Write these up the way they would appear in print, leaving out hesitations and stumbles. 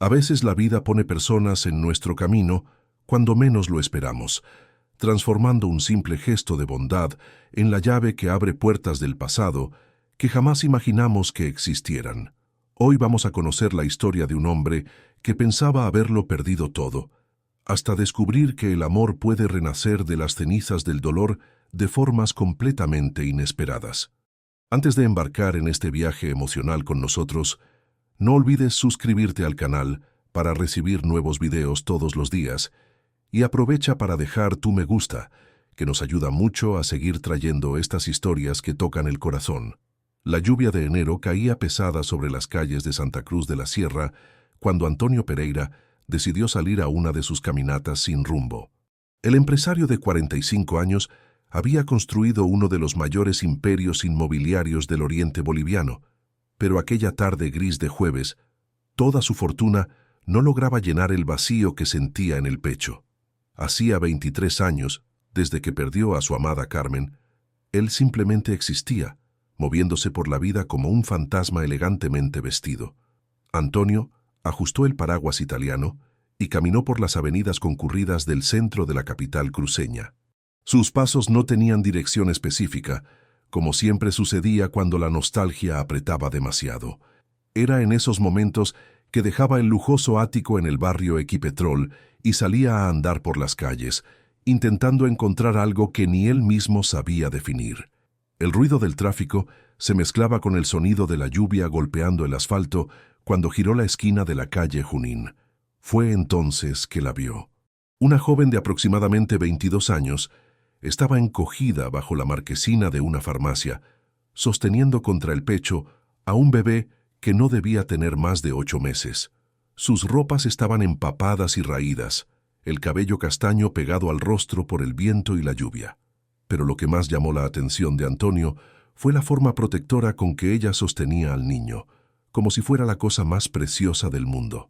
A veces la vida pone personas en nuestro camino cuando menos lo esperamos, transformando un simple gesto de bondad en la llave que abre puertas del pasado que jamás imaginamos que existieran. Hoy vamos a conocer la historia de un hombre que pensaba haberlo perdido todo, hasta descubrir que el amor puede renacer de las cenizas del dolor de formas completamente inesperadas. Antes de embarcar en este viaje emocional con nosotros, no olvides suscribirte al canal para recibir nuevos videos todos los días y aprovecha para dejar tu me gusta, que nos ayuda mucho a seguir trayendo estas historias que tocan el corazón. La lluvia de enero caía pesada sobre las calles de Santa Cruz de la Sierra cuando Antonio Pereira decidió salir a una de sus caminatas sin rumbo. El empresario de 45 años había construido uno de los mayores imperios inmobiliarios del oriente boliviano, pero aquella tarde gris de jueves, toda su fortuna no lograba llenar el vacío que sentía en el pecho. Hacía 23 años, desde que perdió a su amada Carmen, él simplemente existía, moviéndose por la vida como un fantasma elegantemente vestido. Antonio ajustó el paraguas italiano y caminó por las avenidas concurridas del centro de la capital cruceña. Sus pasos no tenían dirección específica, como siempre sucedía cuando la nostalgia apretaba demasiado. Era en esos momentos que dejaba el lujoso ático en el barrio Equipetrol y salía a andar por las calles, intentando encontrar algo que ni él mismo sabía definir. El ruido del tráfico se mezclaba con el sonido de la lluvia golpeando el asfalto cuando giró la esquina de la calle Junín. Fue entonces que la vio. Una joven de aproximadamente 22 años estaba encogida bajo la marquesina de una farmacia, sosteniendo contra el pecho a un bebé que no debía tener más de 8 meses. Sus ropas estaban empapadas y raídas, el cabello castaño pegado al rostro por el viento y la lluvia. Pero lo que más llamó la atención de Antonio fue la forma protectora con que ella sostenía al niño, como si fuera la cosa más preciosa del mundo.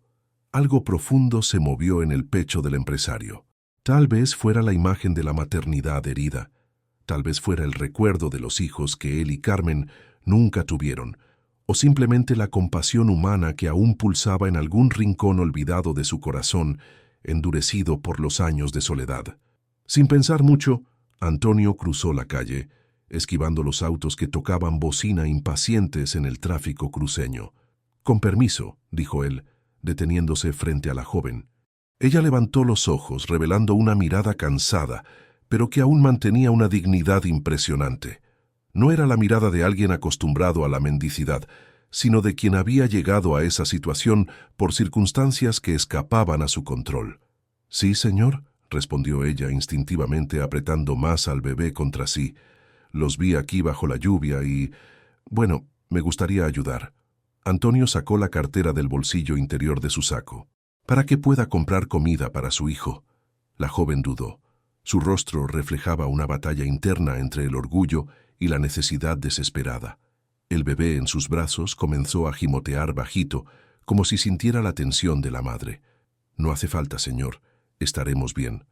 Algo profundo se movió en el pecho del empresario. Tal vez fuera la imagen de la maternidad herida, tal vez fuera el recuerdo de los hijos que él y Carmen nunca tuvieron, o simplemente la compasión humana que aún pulsaba en algún rincón olvidado de su corazón, endurecido por los años de soledad. Sin pensar mucho, Antonio cruzó la calle, esquivando los autos que tocaban bocina impacientes en el tráfico cruceño. «Con permiso», dijo él, deteniéndose frente a la joven. Ella levantó los ojos, revelando una mirada cansada, pero que aún mantenía una dignidad impresionante. No era la mirada de alguien acostumbrado a la mendicidad, sino de quien había llegado a esa situación por circunstancias que escapaban a su control. «Sí, señor», respondió ella instintivamente apretando más al bebé contra sí. «Los vi aquí bajo la lluvia y... bueno, me gustaría ayudar». Antonio sacó la cartera del bolsillo interior de su saco. «Para que pueda comprar comida para su hijo». La joven dudó. Su rostro reflejaba una batalla interna entre el orgullo y la necesidad desesperada. El bebé en sus brazos comenzó a gimotear bajito, como si sintiera la tensión de la madre. «No hace falta, señor. Estaremos bien».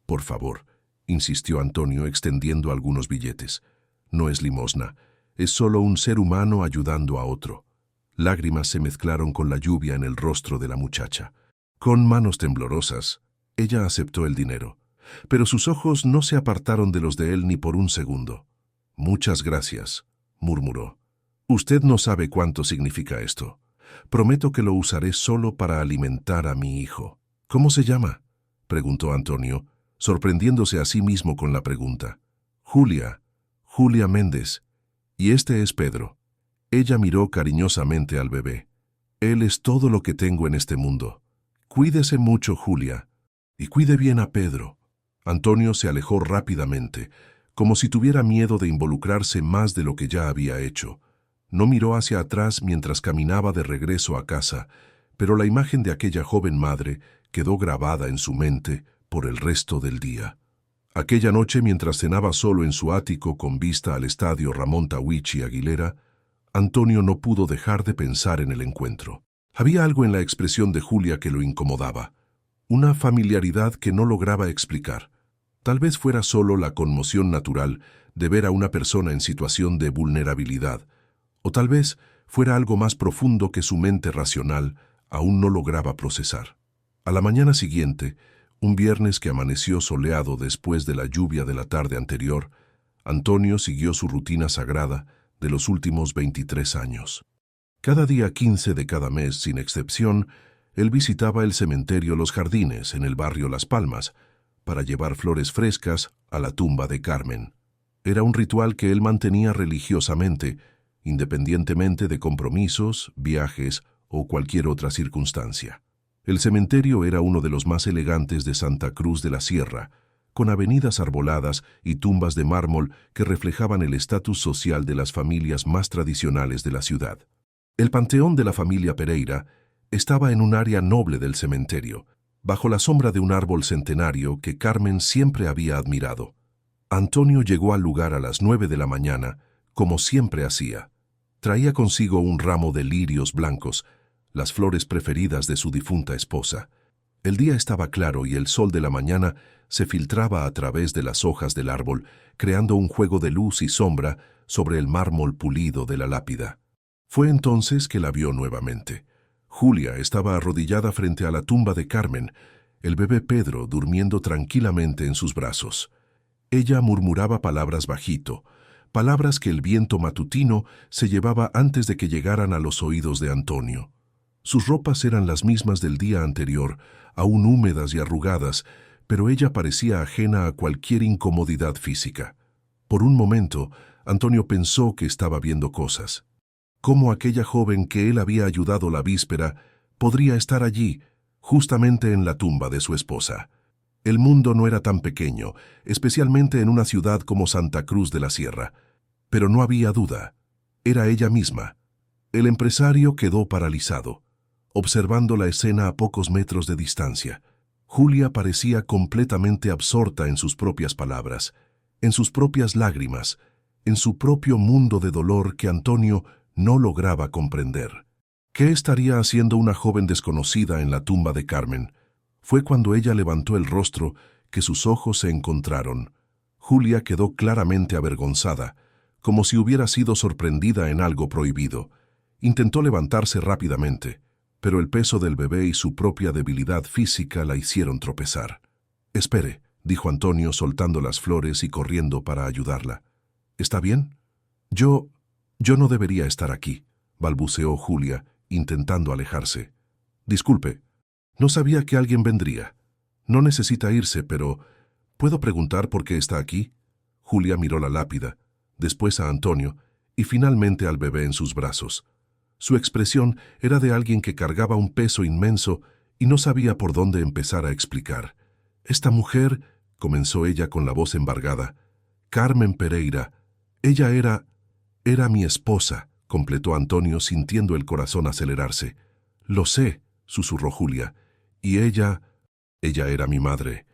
«Por favor», insistió Antonio extendiendo algunos billetes. «No es limosna. Es solo un ser humano ayudando a otro». Lágrimas se mezclaron con la lluvia en el rostro de la muchacha. Con manos temblorosas, ella aceptó el dinero, pero sus ojos no se apartaron de los de él ni por un segundo. «Muchas gracias», murmuró. «Usted no sabe cuánto significa esto. Prometo que lo usaré solo para alimentar a mi hijo». «¿Cómo se llama?», preguntó Antonio, sorprendiéndose a sí mismo con la pregunta. «Julia Méndez. Y este es Pedro». Ella miró cariñosamente al bebé. «Él es todo lo que tengo en este mundo. Cuídese mucho, Julia, y cuide bien a Pedro». Antonio se alejó rápidamente, como si tuviera miedo de involucrarse más de lo que ya había hecho. No miró hacia atrás mientras caminaba de regreso a casa, pero la imagen de aquella joven madre quedó grabada en su mente por el resto del día. Aquella noche, mientras cenaba solo en su ático con vista al estadio Ramón Tahuichi Aguilera, Antonio no pudo dejar de pensar en el encuentro. Había algo en la expresión de Julia que lo incomodaba, una familiaridad que no lograba explicar. Tal vez fuera solo la conmoción natural de ver a una persona en situación de vulnerabilidad, o tal vez fuera algo más profundo que su mente racional aún no lograba procesar. A la mañana siguiente, un viernes que amaneció soleado después de la lluvia de la tarde anterior, Antonio siguió su rutina sagrada de los últimos 23 años. Cada día 15 de cada mes, sin excepción, él visitaba el cementerio Los Jardines, en el barrio Las Palmas, para llevar flores frescas a la tumba de Carmen. Era un ritual que él mantenía religiosamente, independientemente de compromisos, viajes o cualquier otra circunstancia. El cementerio era uno de los más elegantes de Santa Cruz de la Sierra, con avenidas arboladas y tumbas de mármol que reflejaban el estatus social de las familias más tradicionales de la ciudad. El panteón de la familia Pereira estaba en un área noble del cementerio, bajo la sombra de un árbol centenario que Carmen siempre había admirado. Antonio llegó al lugar a las 9 de la mañana, como siempre hacía. Traía consigo un ramo de lirios blancos, las flores preferidas de su difunta esposa. El día estaba claro y el sol de la mañana se filtraba a través de las hojas del árbol, creando un juego de luz y sombra sobre el mármol pulido de la lápida. Fue entonces que la vio nuevamente. Julia estaba arrodillada frente a la tumba de Carmen, el bebé Pedro durmiendo tranquilamente en sus brazos. Ella murmuraba palabras bajito, palabras que el viento matutino se llevaba antes de que llegaran a los oídos de Antonio. Sus ropas eran las mismas del día anterior, aún húmedas y arrugadas, pero ella parecía ajena a cualquier incomodidad física. Por un momento, Antonio pensó que estaba viendo cosas. ¿Cómo aquella joven que él había ayudado la víspera podría estar allí, justamente en la tumba de su esposa? El mundo no era tan pequeño, especialmente en una ciudad como Santa Cruz de la Sierra. Pero no había duda. Era ella misma. El empresario quedó paralizado, observando la escena a pocos metros de distancia. Julia parecía completamente absorta en sus propias palabras, en sus propias lágrimas, en su propio mundo de dolor que Antonio no lograba comprender. ¿Qué estaría haciendo una joven desconocida en la tumba de Carmen? Fue cuando ella levantó el rostro que sus ojos se encontraron. Julia quedó claramente avergonzada, como si hubiera sido sorprendida en algo prohibido. Intentó levantarse rápidamente, pero el peso del bebé y su propia debilidad física la hicieron tropezar. «Espere», dijo Antonio soltando las flores y corriendo para ayudarla. «¿Está bien?» Yo no debería estar aquí», balbuceó Julia, intentando alejarse. «Disculpe, no sabía que alguien vendría. No necesita irse, pero ¿puedo preguntar por qué está aquí?» Julia miró la lápida, después a Antonio y finalmente al bebé en sus brazos. Su expresión era de alguien que cargaba un peso inmenso y no sabía por dónde empezar a explicar. «Esta mujer», comenzó ella con la voz embargada, «Carmen Pereira, ella era mi esposa», completó Antonio sintiendo el corazón acelerarse. «Lo sé», susurró Julia, «y ella era mi madre».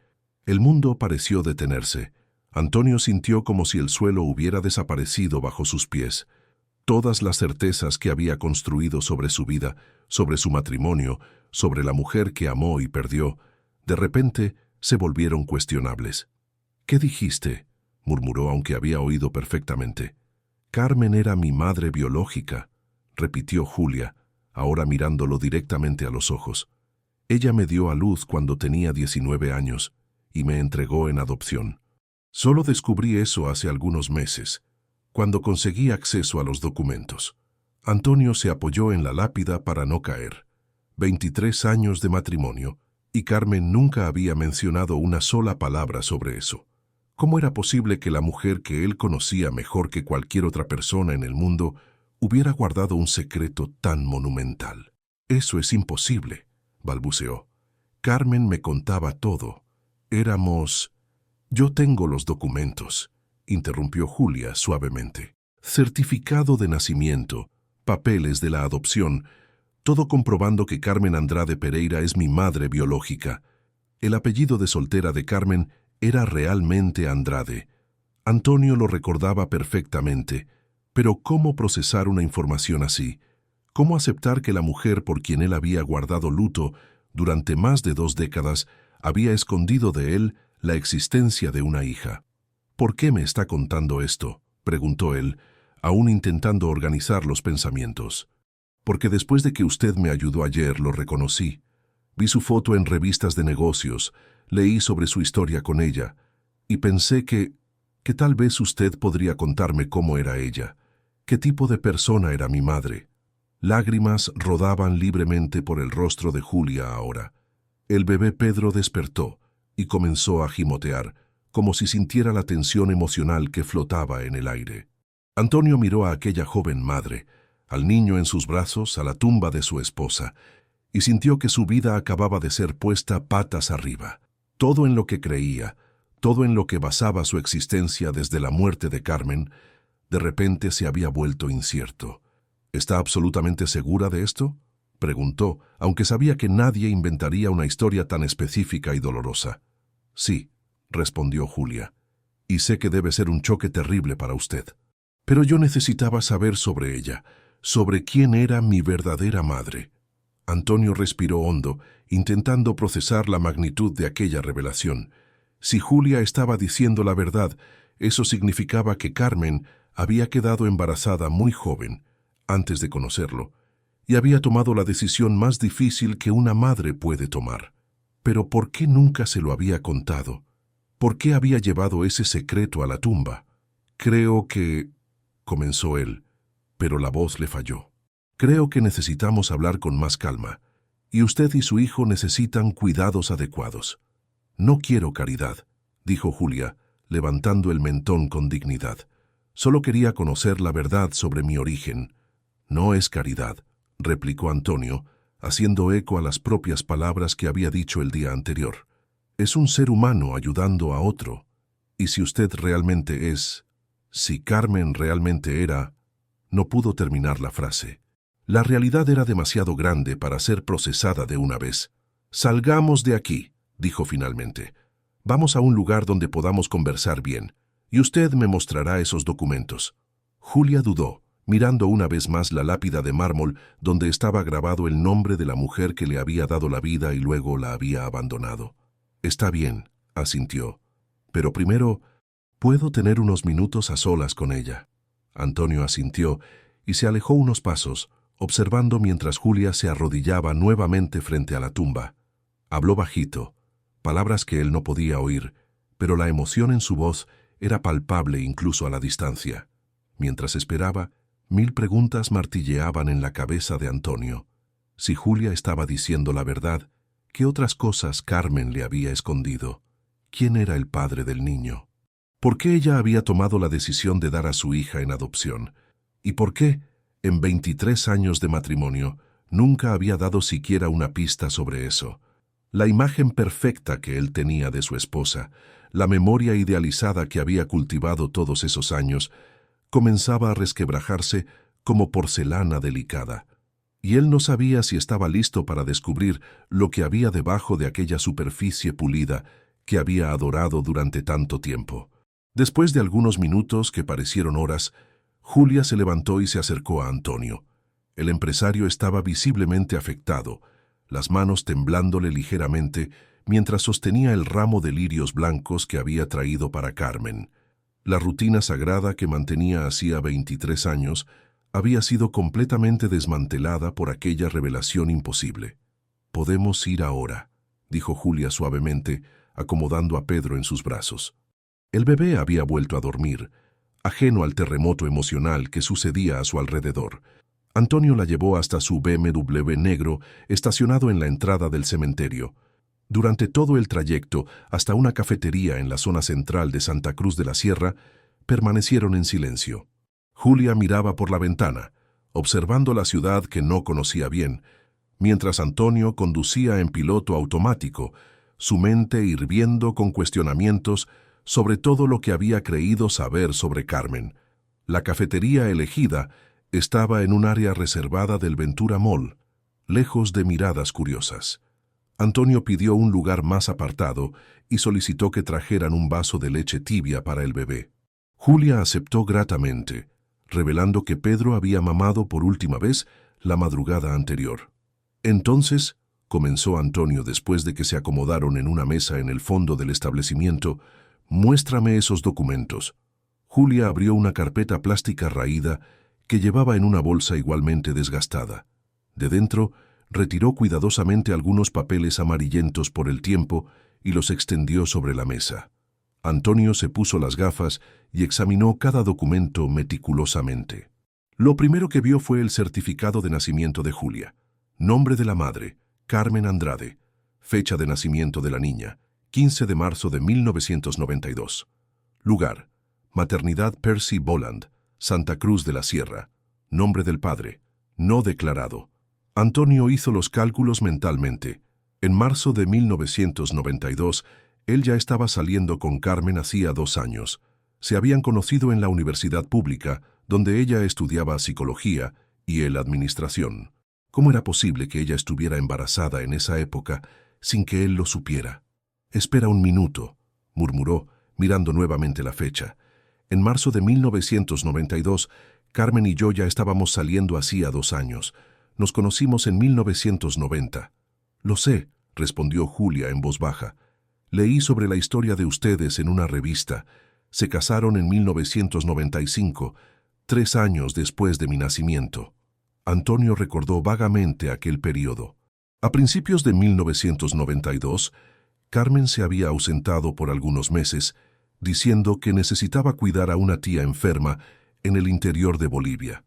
El mundo pareció detenerse. Antonio sintió como si el suelo hubiera desaparecido bajo sus pies. Todas las certezas que había construido sobre su vida, sobre su matrimonio, sobre la mujer que amó y perdió, de repente se volvieron cuestionables. «¿Qué dijiste?», murmuró aunque había oído perfectamente. «Carmen era mi madre biológica», repitió Julia, ahora mirándolo directamente a los ojos. «Ella me dio a luz cuando tenía 19 años y me entregó en adopción. Solo descubrí eso hace algunos meses, cuando conseguí acceso a los documentos». Antonio se apoyó en la lápida para no caer. 23 años de matrimonio, y Carmen nunca había mencionado una sola palabra sobre eso. ¿Cómo era posible que la mujer que él conocía mejor que cualquier otra persona en el mundo hubiera guardado un secreto tan monumental? «Eso es imposible», balbuceó. «Carmen me contaba todo. Éramos...» «Yo tengo los documentos», interrumpió Julia suavemente. «Certificado de nacimiento, papeles de la adopción, todo comprobando que Carmen Andrade Pereira es mi madre biológica. El apellido de soltera de Carmen era realmente Andrade. Antonio lo recordaba perfectamente, pero ¿cómo procesar una información así? ¿Cómo aceptar que la mujer por quien él había guardado luto durante más de 2 décadas había escondido de él la existencia de una hija? «¿Por qué me está contando esto?», preguntó él, aún intentando organizar los pensamientos. porque después de que usted me ayudó ayer lo reconocí. Vi su foto en revistas de negocios, leí sobre su historia con ella, y pensé que tal vez usted podría contarme cómo era ella, qué tipo de persona era mi madre. Lágrimas rodaban libremente por el rostro de Julia ahora. El bebé Pedro despertó y comenzó a gimotear, como si sintiera la tensión emocional que flotaba en el aire. Antonio miró a aquella joven madre, al niño en sus brazos, a la tumba de su esposa, y sintió que su vida acababa de ser puesta patas arriba. Todo en lo que creía, todo en lo que basaba su existencia desde la muerte de Carmen, de repente se había vuelto incierto. ¿Está absolutamente segura de esto?, preguntó, aunque sabía que nadie inventaría una historia tan específica y dolorosa. Sí, respondió Julia, y sé que debe ser un choque terrible para usted. Pero yo necesitaba saber sobre ella, sobre quién era mi verdadera madre. Antonio respiró hondo, intentando procesar la magnitud de aquella revelación. Si Julia estaba diciendo la verdad, eso significaba que Carmen había quedado embarazada muy joven, antes de conocerlo, y había tomado la decisión más difícil que una madre puede tomar. Pero ¿por qué nunca se lo había contado? ¿Por qué había llevado ese secreto a la tumba? Creo que... comenzó él, pero la voz le falló. Creo que necesitamos hablar con más calma, y usted y su hijo necesitan cuidados adecuados. No quiero caridad, dijo Julia, levantando el mentón con dignidad. Solo quería conocer la verdad sobre mi origen. No es caridad, replicó Antonio, haciendo eco a las propias palabras que había dicho el día anterior. Es un ser humano ayudando a otro. Y si usted realmente es... si Carmen realmente era... No pudo terminar la frase. La realidad era demasiado grande para ser procesada de una vez. «Salgamos de aquí», dijo finalmente. «Vamos a un lugar donde podamos conversar bien, y usted me mostrará esos documentos». Julia dudó, mirando una vez más la lápida de mármol donde estaba grabado el nombre de la mujer que le había dado la vida y luego la había abandonado. «Está bien», asintió. «Pero primero, ¿puedo tener unos minutos a solas con ella?» Antonio asintió y se alejó unos pasos, observando mientras Julia se arrodillaba nuevamente frente a la tumba. Habló bajito, palabras que él no podía oír, pero la emoción en su voz era palpable incluso a la distancia. Mientras esperaba, 1000 preguntas martilleaban en la cabeza de Antonio. Si Julia estaba diciendo la verdad, ¿qué otras cosas Carmen le había escondido? ¿Quién era el padre del niño? ¿Por qué ella había tomado la decisión de dar a su hija en adopción? ¿Y por qué, en 23 años de matrimonio, nunca había dado siquiera una pista sobre eso? La imagen perfecta que él tenía de su esposa, la memoria idealizada que había cultivado todos esos años, comenzaba a resquebrajarse como porcelana delicada. Y él no sabía si estaba listo para descubrir lo que había debajo de aquella superficie pulida que había adorado durante tanto tiempo. Después de algunos minutos que parecieron horas, Julia se levantó y se acercó a Antonio. El empresario estaba visiblemente afectado, las manos temblándole ligeramente mientras sostenía el ramo de lirios blancos que había traído para Carmen. La rutina sagrada que mantenía hacía 23 años había sido completamente desmantelada por aquella revelación imposible. «Podemos ir ahora», dijo Julia suavemente, acomodando a Pedro en sus brazos. El bebé había vuelto a dormir, ajeno al terremoto emocional que sucedía a su alrededor. Antonio la llevó hasta su BMW negro estacionado en la entrada del cementerio. Durante todo el trayecto hasta una cafetería en la zona central de Santa Cruz de la Sierra, permanecieron en silencio. Julia miraba por la ventana, observando la ciudad que no conocía bien, mientras Antonio conducía en piloto automático, su mente hirviendo con cuestionamientos sobre todo lo que había creído saber sobre Carmen. La cafetería elegida estaba en un área reservada del Ventura Mall, lejos de miradas curiosas. Antonio pidió un lugar más apartado y solicitó que trajeran un vaso de leche tibia para el bebé. Julia aceptó gratamente, revelando que Pedro había mamado por última vez la madrugada anterior. «Entonces», comenzó Antonio después de que se acomodaron en una mesa en el fondo del establecimiento, «muéstrame esos documentos». Julia abrió una carpeta plástica raída que llevaba en una bolsa igualmente desgastada. De dentro, retiró cuidadosamente algunos papeles amarillentos por el tiempo y los extendió sobre la mesa. Antonio se puso las gafas y examinó cada documento meticulosamente. Lo primero que vio fue el certificado de nacimiento de Julia. Nombre de la madre, Carmen Andrade. Fecha de nacimiento de la niña, 15 de marzo de 1992. Lugar, Maternidad Percy Boland, Santa Cruz de la Sierra. Nombre del padre, no declarado. Antonio hizo los cálculos mentalmente. En marzo de 1992, él ya estaba saliendo con Carmen hacía 2 años. Se habían conocido en la universidad pública, donde ella estudiaba psicología y él administración. ¿Cómo era posible que ella estuviera embarazada en esa época sin que él lo supiera? «Espera un minuto», murmuró, mirando nuevamente la fecha. En marzo de 1992, Carmen y yo ya estábamos saliendo hacía 2 años. Nos conocimos en 1990. «Lo sé», respondió Julia en voz baja. «Leí sobre la historia de ustedes en una revista. Se casaron en 1995, 3 años después de mi nacimiento». Antonio recordó vagamente aquel periodo. A principios de 1992, Carmen se había ausentado por algunos meses, diciendo que necesitaba cuidar a una tía enferma en el interior de Bolivia.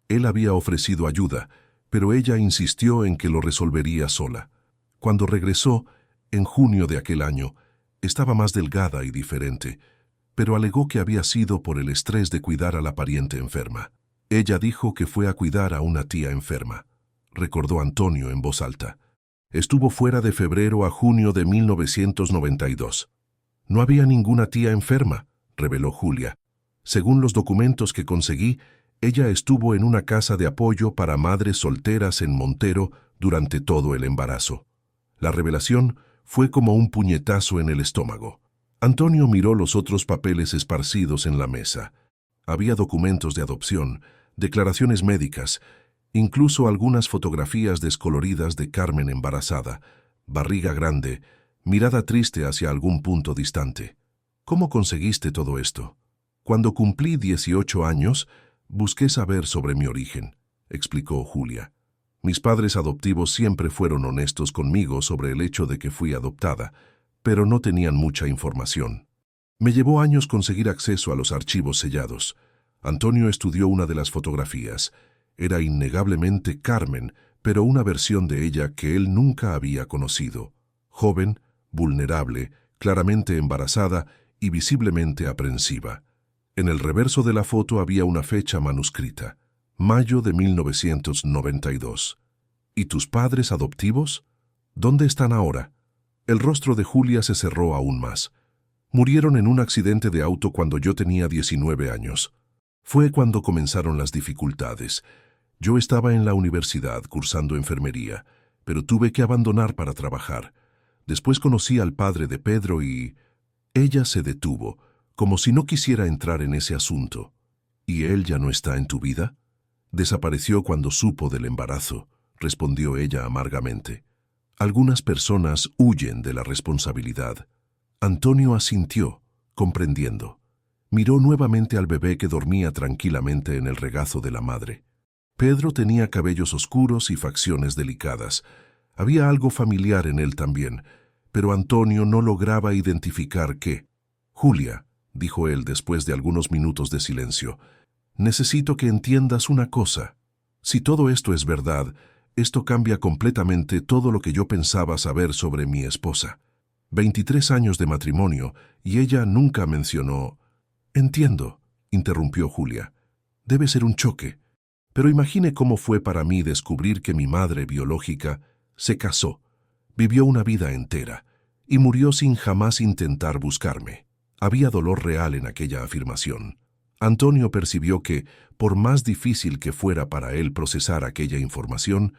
Él había ofrecido ayuda, pero ella insistió en que lo resolvería sola. Cuando regresó, en junio de aquel año, estaba más delgada y diferente, pero alegó que había sido por el estrés de cuidar a la pariente enferma. Ella dijo que fue a cuidar a una tía enferma, recordó Antonio en voz alta. Estuvo fuera de febrero a junio de 1992. No había ninguna tía enferma, reveló Julia. Según los documentos que conseguí, ella estuvo en una casa de apoyo para madres solteras en Montero durante todo el embarazo. La revelación fue como un puñetazo en el estómago. Antonio miró los otros papeles esparcidos en la mesa. Había documentos de adopción, declaraciones médicas, incluso algunas fotografías descoloridas de Carmen embarazada, barriga grande, mirada triste hacia algún punto distante. ¿Cómo conseguiste todo esto? Cuando cumplí 18 años, busqué saber sobre mi origen, explicó Julia. Mis padres adoptivos siempre fueron honestos conmigo sobre el hecho de que fui adoptada, pero no tenían mucha información. Me llevó años conseguir acceso a los archivos sellados. Antonio estudió una de las fotografías. Era innegablemente Carmen, pero una versión de ella que él nunca había conocido. Joven, vulnerable, claramente embarazada y visiblemente aprensiva. En el reverso de la foto había una fecha manuscrita, mayo de 1992. ¿Y tus padres adoptivos? ¿Dónde están ahora? El rostro de Julia se cerró aún más. Murieron en un accidente de auto cuando yo tenía 19 años. Fue cuando comenzaron las dificultades. Yo estaba en la universidad cursando enfermería, pero tuve que abandonar para trabajar. Después conocí al padre de Pedro y... Ella se detuvo, como si no quisiera entrar en ese asunto. ¿Y él ya no está en tu vida? Desapareció cuando supo del embarazo, respondió ella amargamente. Algunas personas huyen de la responsabilidad. Antonio asintió, comprendiendo. Miró nuevamente al bebé que dormía tranquilamente en el regazo de la madre. Pedro tenía cabellos oscuros y facciones delicadas. Había algo familiar en él también, pero Antonio no lograba identificar qué. «Julia», dijo él después de algunos minutos de silencio, «necesito que entiendas una cosa. Si todo esto es verdad, esto cambia completamente todo lo que yo pensaba saber sobre mi esposa. 23 años de matrimonio y ella nunca mencionó...» «Entiendo», interrumpió Julia. «Debe ser un choque. Pero imagine cómo fue para mí descubrir que mi madre biológica se casó, vivió una vida entera y murió sin jamás intentar buscarme». Había dolor real en aquella afirmación. Antonio percibió que, por más difícil que fuera para él procesar aquella información,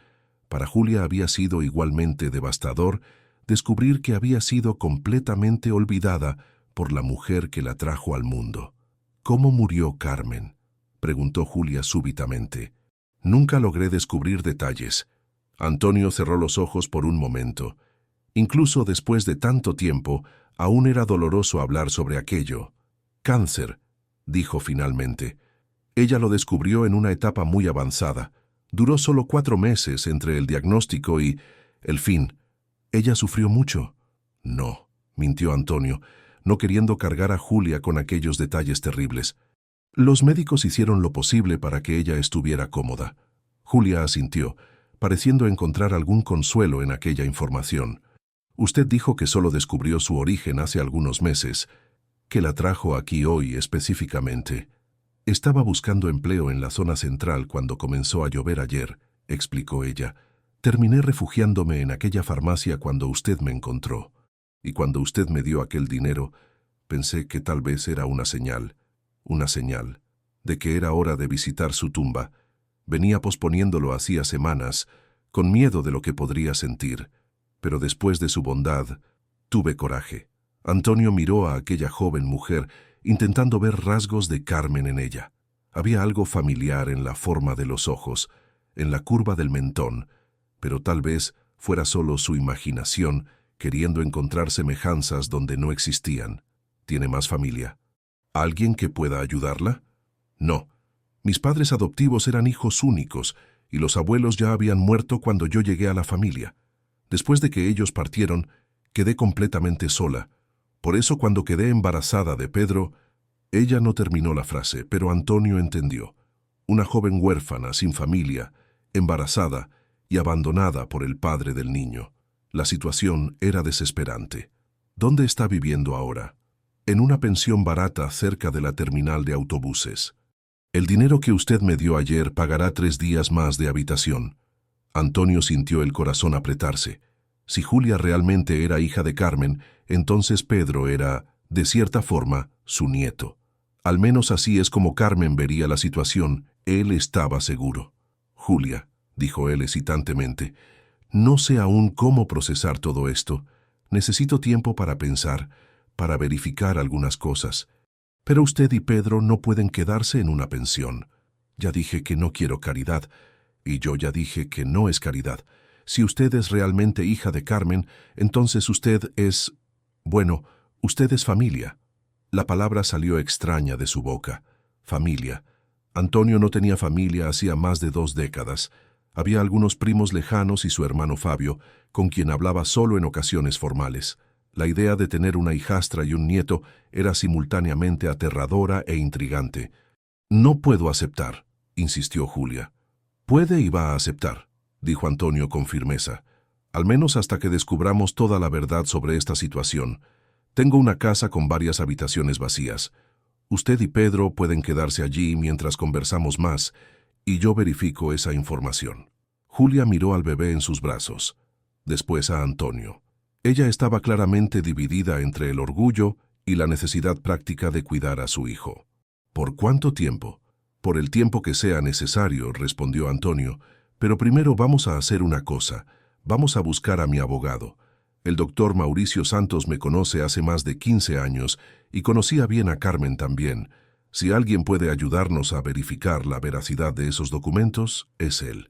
para Julia había sido igualmente devastador descubrir que había sido completamente olvidada por la mujer que la trajo al mundo. «¿Cómo murió Carmen?», preguntó Julia súbitamente. «Nunca logré descubrir detalles». Antonio cerró los ojos por un momento. Incluso después de tanto tiempo, aún era doloroso hablar sobre aquello. «Cáncer», dijo finalmente. «Ella lo descubrió en una etapa muy avanzada. Duró solo 4 meses entre el diagnóstico y el fin. ¿Ella sufrió mucho? No, mintió Antonio, no queriendo cargar a Julia con aquellos detalles terribles. Los médicos hicieron lo posible para que ella estuviera cómoda. Julia asintió, pareciendo encontrar algún consuelo en aquella información. Usted dijo que solo descubrió su origen hace algunos meses, que la trajo aquí hoy específicamente. Estaba buscando empleo en la zona central cuando comenzó a llover ayer, explicó ella. Terminé refugiándome en aquella farmacia cuando usted me encontró. Y cuando usted me dio aquel dinero, pensé que tal vez era una señal de que era hora de visitar su tumba. Venía posponiéndolo hacía semanas, con miedo de lo que podría sentir. Pero después de su bondad, tuve coraje. Antonio miró a aquella joven mujer, intentando ver rasgos de Carmen en ella. Había algo familiar en la forma de los ojos, en la curva del mentón, pero tal vez fuera solo su imaginación queriendo encontrar semejanzas donde no existían. ¿Tiene más familia? ¿Alguien que pueda ayudarla? No. Mis padres adoptivos eran hijos únicos y los abuelos ya habían muerto cuando yo llegué a la familia. Después de que ellos partieron, quedé completamente sola. Por eso cuando quedé embarazada de Pedro, ella no terminó la frase, pero Antonio entendió. Una joven huérfana, sin familia, embarazada y abandonada por el padre del niño. La situación era desesperante. ¿Dónde está viviendo ahora? En una pensión barata cerca de la terminal de autobuses. El dinero que usted me dio ayer pagará 3 días más de habitación. Antonio sintió el corazón apretarse. Si Julia realmente era hija de Carmen, entonces Pedro era, de cierta forma, su nieto. Al menos así es como Carmen vería la situación, él estaba seguro. Julia, dijo él hesitantemente, no sé aún cómo procesar todo esto. Necesito tiempo para pensar, para verificar algunas cosas. Pero usted y Pedro no pueden quedarse en una pensión. Ya dije que no quiero caridad, y yo ya dije que no es caridad. Si usted es realmente hija de Carmen, entonces usted es... bueno, usted es familia. La palabra salió extraña de su boca. Familia. Antonio no tenía familia hacía más de 2 décadas. Había algunos primos lejanos y su hermano Fabio, con quien hablaba solo en ocasiones formales. La idea de tener una hijastra y un nieto era simultáneamente aterradora e intrigante. No puedo aceptar, insistió Julia. Puede y va a aceptar, dijo Antonio con firmeza. Al menos hasta que descubramos toda la verdad sobre esta situación. Tengo una casa con varias habitaciones vacías. Usted y Pedro pueden quedarse allí mientras conversamos más, y yo verifico esa información. Julia miró al bebé en sus brazos, después a Antonio. Ella estaba claramente dividida entre el orgullo y la necesidad práctica de cuidar a su hijo. ¿Por cuánto tiempo? Por el tiempo que sea necesario, respondió Antonio, pero primero vamos a hacer una cosa. Vamos a buscar a mi abogado. El doctor Mauricio Santos me conoce hace más de 15 años y conocía bien a Carmen también. Si alguien puede ayudarnos a verificar la veracidad de esos documentos, es él.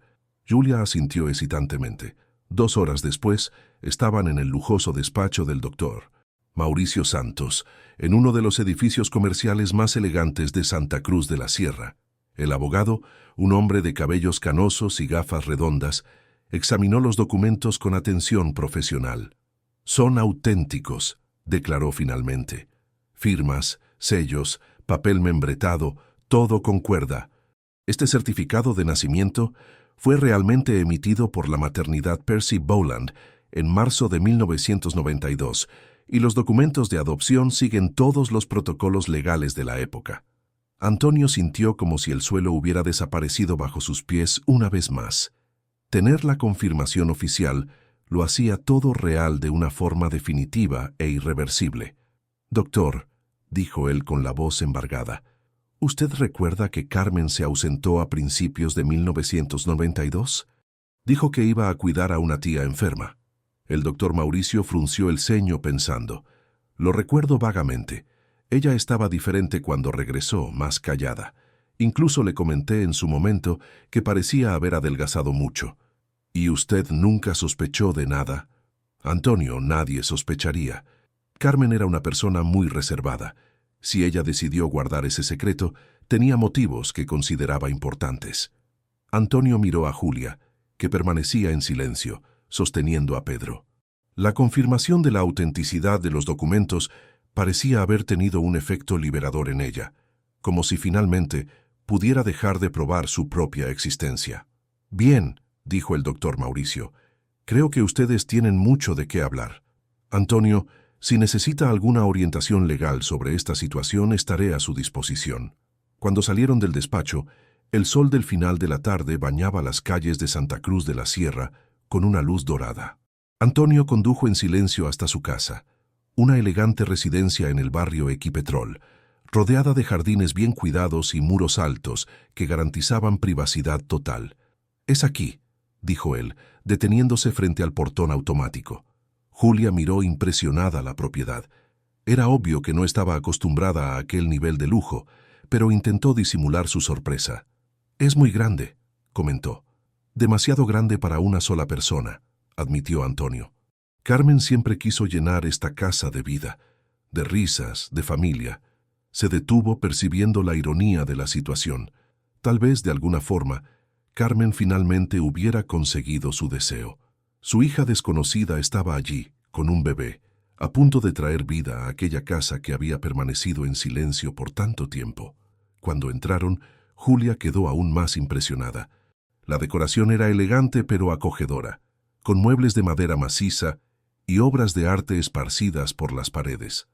Julia asintió hesitantemente. 2 horas después, estaban en el lujoso despacho del doctor Mauricio Santos, en uno de los edificios comerciales más elegantes de Santa Cruz de la Sierra. El abogado, un hombre de cabellos canosos y gafas redondas, examinó los documentos con atención profesional. Son auténticos, declaró finalmente. Firmas, sellos, papel membretado, todo concuerda. Este certificado de nacimiento fue realmente emitido por la maternidad Percy Boland en marzo de 1992, y los documentos de adopción siguen todos los protocolos legales de la época. Antonio sintió como si el suelo hubiera desaparecido bajo sus pies una vez más. Tener la confirmación oficial lo hacía todo real de una forma definitiva e irreversible. «Doctor», dijo él con la voz embargada, «¿usted recuerda que Carmen se ausentó a principios de 1992? Dijo que iba a cuidar a una tía enferma». El doctor Mauricio frunció el ceño pensando. «Lo recuerdo vagamente. Ella estaba diferente cuando regresó, más callada. Incluso le comenté en su momento que parecía haber adelgazado mucho. ¿Y usted nunca sospechó de nada?» «Antonio, nadie sospecharía. Carmen era una persona muy reservada. Si ella decidió guardar ese secreto, tenía motivos que consideraba importantes». Antonio miró a Julia, que permanecía en silencio, sosteniendo a Pedro. La confirmación de la autenticidad de los documentos parecía haber tenido un efecto liberador en ella, como si finalmente pudiera dejar de probar su propia existencia. «Bien», dijo el doctor Mauricio, «creo que ustedes tienen mucho de qué hablar. Antonio, si necesita alguna orientación legal sobre esta situación, estaré a su disposición». Cuando salieron del despacho, el sol del final de la tarde bañaba las calles de Santa Cruz de la Sierra con una luz dorada. Antonio condujo en silencio hasta su casa, una elegante residencia en el barrio Equipetrol, rodeada de jardines bien cuidados y muros altos que garantizaban privacidad total. «Es aquí», dijo él, deteniéndose frente al portón automático. Julia miró impresionada la propiedad. Era obvio que no estaba acostumbrada a aquel nivel de lujo, pero intentó disimular su sorpresa. «Es muy grande», comentó. «Demasiado grande para una sola persona», admitió Antonio. Carmen siempre quiso llenar esta casa de vida, de risas, de familia. Se detuvo percibiendo la ironía de la situación. Tal vez, de alguna forma, Carmen finalmente hubiera conseguido su deseo. Su hija desconocida estaba allí, con un bebé, a punto de traer vida a aquella casa que había permanecido en silencio por tanto tiempo. Cuando entraron, Julia quedó aún más impresionada. La decoración era elegante pero acogedora, con muebles de madera maciza y obras de arte esparcidas por las paredes.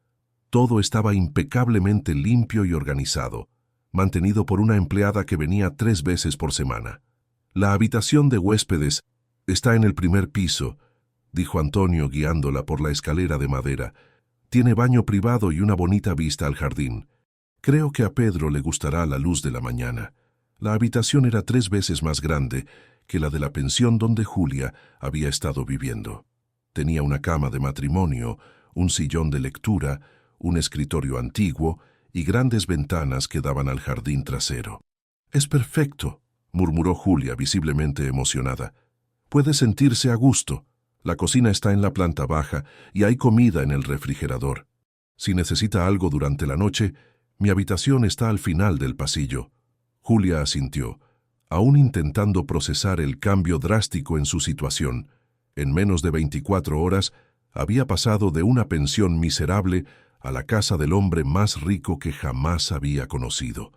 Todo estaba impecablemente limpio y organizado, mantenido por una empleada que venía 3 veces por semana. «La habitación de huéspedes está en el primer piso», dijo Antonio guiándola por la escalera de madera. «Tiene baño privado y una bonita vista al jardín. Creo que a Pedro le gustará la luz de la mañana». La habitación era 3 veces más grande que la de la pensión donde Julia había estado viviendo. Tenía una cama de matrimonio, un sillón de lectura, un escritorio antiguo y grandes ventanas que daban al jardín trasero. «Es perfecto», murmuró Julia, visiblemente emocionada. «Puede sentirse a gusto. La cocina está en la planta baja y hay comida en el refrigerador. Si necesita algo durante la noche, mi habitación está al final del pasillo». Julia asintió, aún intentando procesar el cambio drástico en su situación. En menos de 24 horas había pasado de una pensión miserable a la casa del hombre más rico que jamás había conocido.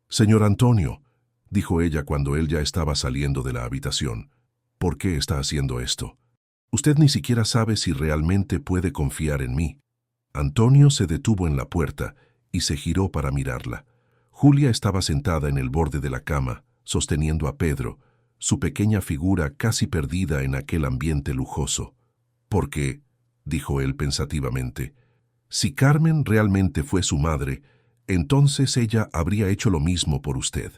«Señor Antonio», dijo ella cuando él ya estaba saliendo de la habitación, «¿por qué está haciendo esto? Usted ni siquiera sabe si realmente puede confiar en mí». Antonio se detuvo en la puerta y se giró para mirarla. Julia estaba sentada en el borde de la cama, sosteniendo a Pedro, su pequeña figura casi perdida en aquel ambiente lujoso. «Porque», dijo él pensativamente, «si Carmen realmente fue su madre, entonces ella habría hecho lo mismo por usted.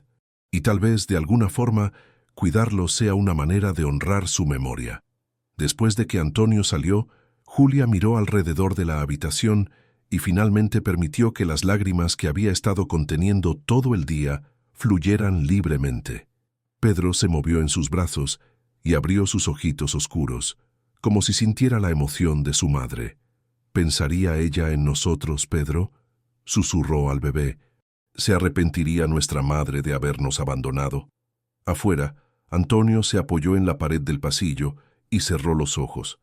Y tal vez, de alguna forma, cuidarlo sea una manera de honrar su memoria». Después de que Antonio salió, Julia miró alrededor de la habitación y finalmente permitió que las lágrimas que había estado conteniendo todo el día fluyeran libremente. Pedro se movió en sus brazos y abrió sus ojitos oscuros, como si sintiera la emoción de su madre. «¿Pensaría ella en nosotros, Pedro?», susurró al bebé. «¿Se arrepentiría nuestra madre de habernos abandonado?». Afuera, Antonio se apoyó en la pared del pasillo y cerró los ojos.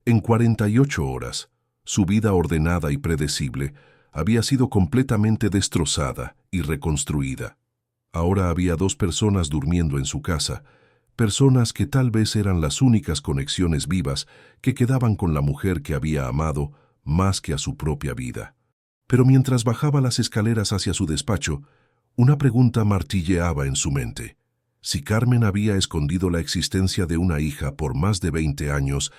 En 48 horas, su vida ordenada y predecible había sido completamente destrozada y reconstruida. Ahora había 2 personas durmiendo en su casa, personas que tal vez eran las únicas conexiones vivas que quedaban con la mujer que había amado más que a su propia vida. Pero mientras bajaba las escaleras hacia su despacho, una pregunta martilleaba en su mente. Si Carmen había escondido la existencia de una hija por más de 20 años,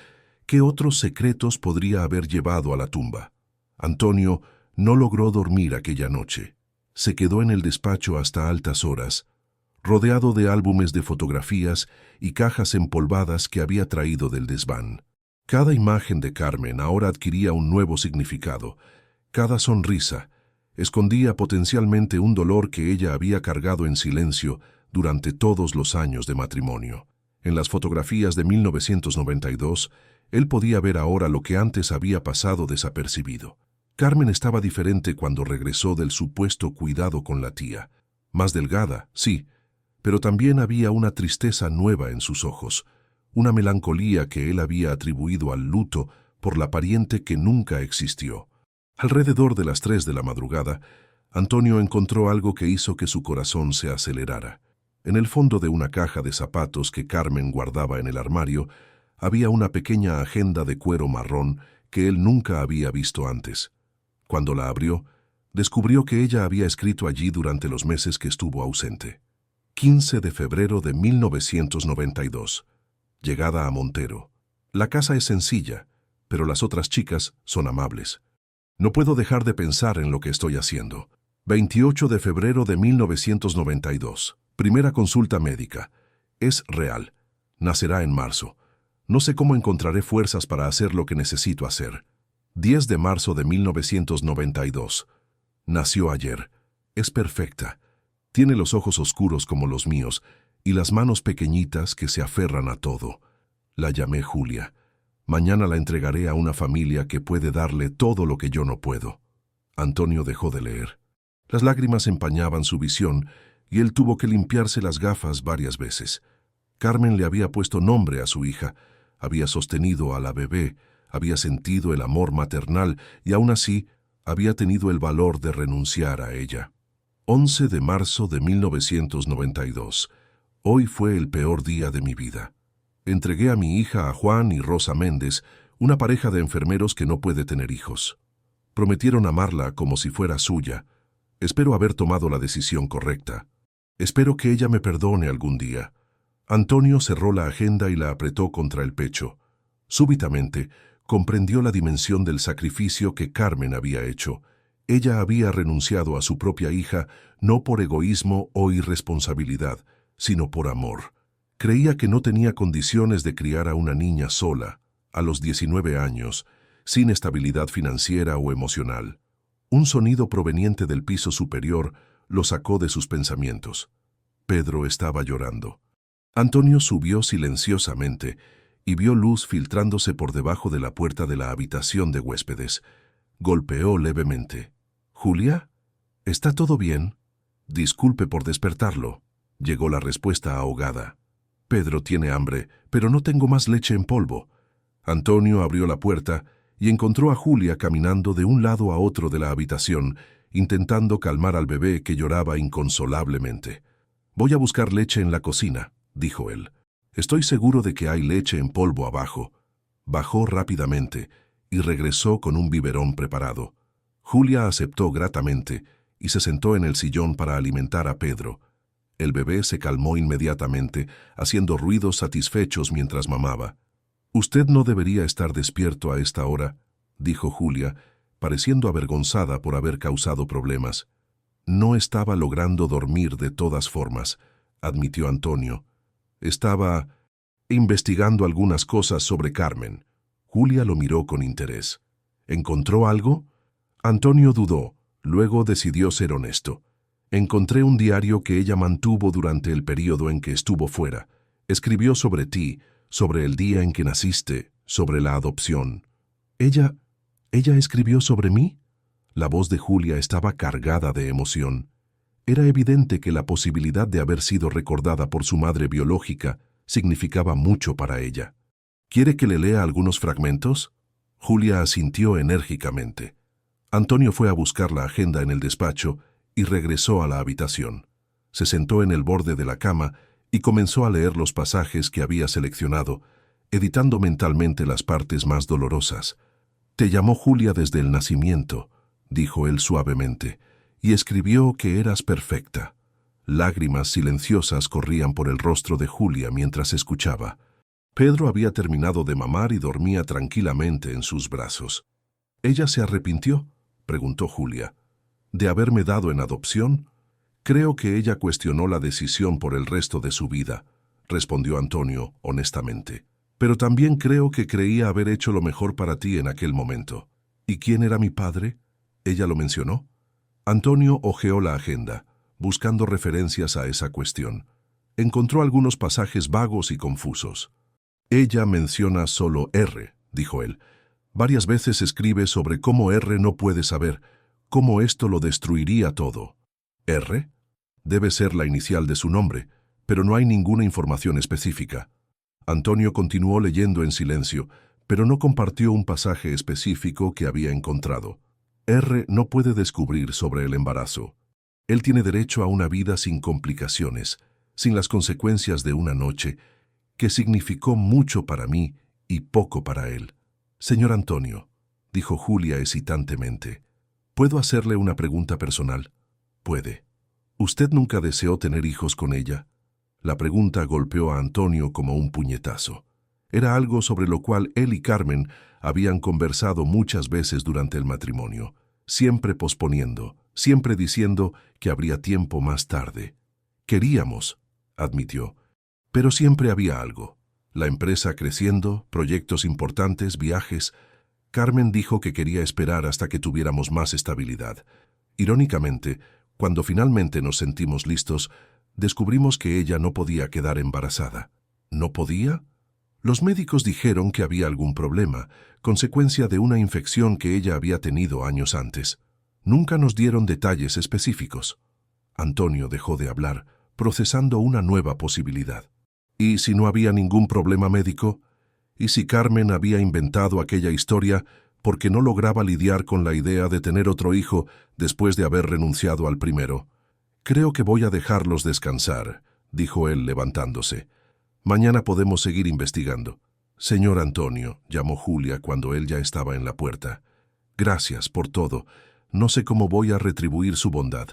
¿qué otros secretos podría haber llevado a la tumba? Antonio no logró dormir aquella noche. Se quedó en el despacho hasta altas horas, rodeado de álbumes de fotografías y cajas empolvadas que había traído del desván. Cada imagen de Carmen ahora adquiría un nuevo significado. Cada sonrisa escondía potencialmente un dolor que ella había cargado en silencio durante todos los años de matrimonio. En las fotografías de 1992, él podía ver ahora lo que antes había pasado desapercibido. Carmen estaba diferente cuando regresó del supuesto cuidado con la tía. Más delgada, sí, pero también había una tristeza nueva en sus ojos, una melancolía que él había atribuido al luto por la pariente que nunca existió. Alrededor de las 3 de la madrugada, Antonio encontró algo que hizo que su corazón se acelerara. En el fondo de una caja de zapatos que Carmen guardaba en el armario, había una pequeña agenda de cuero marrón que él nunca había visto antes. Cuando la abrió, descubrió que ella había escrito allí durante los meses que estuvo ausente. 15 de febrero de 1992. Llegada a Montero. La casa es sencilla, pero las otras chicas son amables. No puedo dejar de pensar en lo que estoy haciendo. 28 de febrero de 1992. Primera consulta médica. Es real. Nacerá en marzo. No sé cómo encontraré fuerzas para hacer lo que necesito hacer. 10 de marzo de 1992. Nació ayer. Es perfecta. Tiene los ojos oscuros como los míos y las manos pequeñitas que se aferran a todo. La llamé Julia. Mañana la entregaré a una familia que puede darle todo lo que yo no puedo. Antonio dejó de leer. Las lágrimas empañaban su visión y él tuvo que limpiarse las gafas varias veces. Carmen le había puesto nombre a su hija, había sostenido a la bebé, había sentido el amor maternal y aún así había tenido el valor de renunciar a ella. 11 de marzo de 1992. Hoy fue el peor día de mi vida. Entregué a mi hija a Juan y Rosa Méndez, una pareja de enfermeros que no puede tener hijos. Prometieron amarla como si fuera suya. Espero haber tomado la decisión correcta. Espero que ella me perdone algún día. Antonio cerró la agenda y la apretó contra el pecho. Súbitamente, comprendió la dimensión del sacrificio que Carmen había hecho. Ella había renunciado a su propia hija no por egoísmo o irresponsabilidad, sino por amor. Creía que no tenía condiciones de criar a una niña sola, a los 19 años, sin estabilidad financiera o emocional. Un sonido proveniente del piso superior lo sacó de sus pensamientos. Pedro estaba llorando. Antonio subió silenciosamente y vio luz filtrándose por debajo de la puerta de la habitación de huéspedes. Golpeó levemente. «¿Julia? ¿Está todo bien?» «Disculpe por despertarlo», llegó la respuesta ahogada. «Pedro tiene hambre, pero no tengo más leche en polvo». Antonio abrió la puerta y encontró a Julia caminando de un lado a otro de la habitación, intentando calmar al bebé que lloraba inconsolablemente. «Voy a buscar leche en la cocina», dijo él. «Estoy seguro de que hay leche en polvo abajo». Bajó rápidamente y regresó con un biberón preparado. Julia aceptó gratamente y se sentó en el sillón para alimentar a Pedro. El bebé se calmó inmediatamente, haciendo ruidos satisfechos mientras mamaba. «Usted no debería estar despierto a esta hora», dijo Julia, pareciendo avergonzada por haber causado problemas. «No estaba logrando dormir de todas formas», admitió Antonio. «Estaba investigando algunas cosas sobre Carmen». Julia lo miró con interés. «¿Encontró algo?» Antonio dudó, luego decidió ser honesto. «Encontré un diario que ella mantuvo durante el período en que estuvo fuera. Escribió sobre ti, sobre el día en que naciste, sobre la adopción». ¿Ella escribió sobre mí?» La voz de Julia estaba cargada de emoción. Era evidente que la posibilidad de haber sido recordada por su madre biológica significaba mucho para ella. «¿Quiere que le lea algunos fragmentos?» Julia asintió enérgicamente. Antonio fue a buscar la agenda en el despacho y regresó a la habitación. Se sentó en el borde de la cama y comenzó a leer los pasajes que había seleccionado, editando mentalmente las partes más dolorosas. «Te llamó Julia desde el nacimiento», dijo él suavemente, «y escribió que eras perfecta». Lágrimas silenciosas corrían por el rostro de Julia mientras escuchaba. Pedro había terminado de mamar y dormía tranquilamente en sus brazos. «¿Ella se arrepintió?», preguntó Julia. «¿De haberme dado en adopción?» «Creo que ella cuestionó la decisión por el resto de su vida», respondió Antonio honestamente. «Pero también creo que creía haber hecho lo mejor para ti en aquel momento». «¿Y quién era mi padre?» ¿Ella lo mencionó? Antonio hojeó la agenda, buscando referencias a esa cuestión. Encontró algunos pasajes vagos y confusos. «Ella menciona solo R», dijo él. «Varias veces escribe sobre cómo R no puede saber, cómo esto lo destruiría todo». «¿R?» Debe ser la inicial de su nombre, pero no hay ninguna información específica. Antonio continuó leyendo en silencio, pero no compartió un pasaje específico que había encontrado. R no puede descubrir sobre el embarazo. Él tiene derecho a una vida sin complicaciones, sin las consecuencias de una noche, que significó mucho para mí y poco para él. Señor Antonio, dijo Julia hesitantemente, ¿puedo hacerle una pregunta personal? Puede. ¿Usted nunca deseó tener hijos con ella? La pregunta golpeó a Antonio como un puñetazo. Era algo sobre lo cual él y Carmen habían conversado muchas veces durante el matrimonio, siempre posponiendo, siempre diciendo que habría tiempo más tarde. Queríamos, admitió, pero siempre había algo. La empresa creciendo, proyectos importantes, viajes. Carmen dijo que quería esperar hasta que tuviéramos más estabilidad. Irónicamente, cuando finalmente nos sentimos listos, descubrimos que ella no podía quedar embarazada. ¿No podía? Los médicos dijeron que había algún problema, consecuencia de una infección que ella había tenido años antes. Nunca nos dieron detalles específicos. Antonio dejó de hablar, procesando una nueva posibilidad. ¿Y si no había ningún problema médico? ¿Y si Carmen había inventado aquella historia porque no lograba lidiar con la idea de tener otro hijo después de haber renunciado al primero? Creo que voy a dejarlos descansar, dijo él levantándose. Mañana podemos seguir investigando. Señor Antonio, llamó Julia cuando él ya estaba en la puerta. Gracias por todo. No sé cómo voy a retribuir su bondad.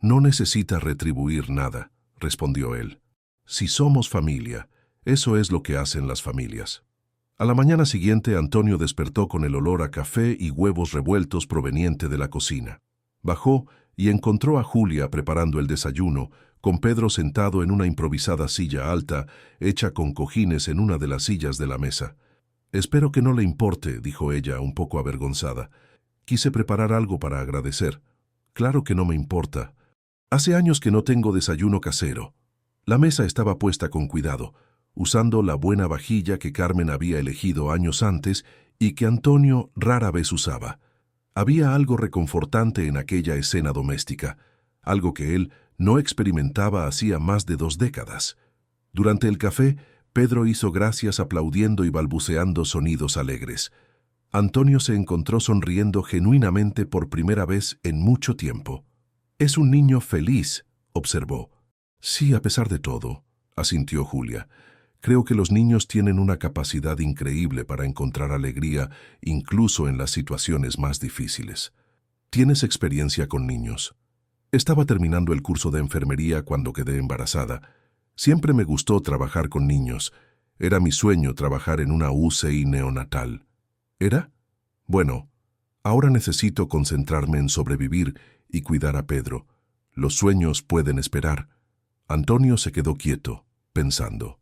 No necesita retribuir nada, respondió él. Si somos familia, eso es lo que hacen las familias. A la mañana siguiente, Antonio despertó con el olor a café y huevos revueltos proveniente de la cocina. Bajó y encontró a Julia preparando el desayuno, con Pedro sentado en una improvisada silla alta, hecha con cojines en una de las sillas de la mesa. Espero que no le importe, dijo ella, un poco avergonzada. Quise preparar algo para agradecer. Claro que no me importa. Hace años que no tengo desayuno casero. La mesa estaba puesta con cuidado, usando la buena vajilla que Carmen había elegido años antes y que Antonio rara vez usaba. Había algo reconfortante en aquella escena doméstica, algo que él no experimentaba hacía más de 2 décadas. Durante el café, Pedro hizo gracias aplaudiendo y balbuceando sonidos alegres. Antonio se encontró sonriendo genuinamente por primera vez en mucho tiempo. «Es un niño feliz», observó. «Sí, a pesar de todo», asintió Julia. «Creo que los niños tienen una capacidad increíble para encontrar alegría incluso en las situaciones más difíciles. ¿Tienes experiencia con niños?» Estaba terminando el curso de enfermería cuando quedé embarazada. Siempre me gustó trabajar con niños. Era mi sueño trabajar en una UCI neonatal. ¿Era? Bueno, ahora necesito concentrarme en sobrevivir y cuidar a Pedro. Los sueños pueden esperar. Antonio se quedó quieto, pensando.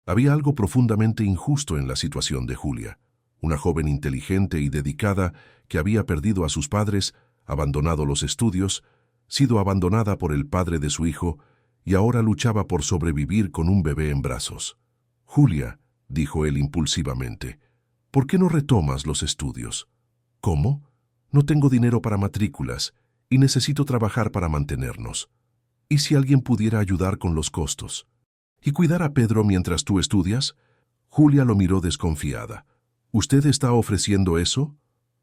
Había algo profundamente injusto en la situación de Julia, una joven inteligente y dedicada que había perdido a sus padres, abandonado los estudios, sido abandonada por el padre de su hijo y ahora luchaba por sobrevivir con un bebé en brazos. «Julia», dijo él impulsivamente, «¿por qué no retomas los estudios?» «¿Cómo? No tengo dinero para matrículas y necesito trabajar para mantenernos. ¿Y si alguien pudiera ayudar con los costos? ¿Y cuidar a Pedro mientras tú estudias?» Julia lo miró desconfiada. «¿Usted está ofreciendo eso?»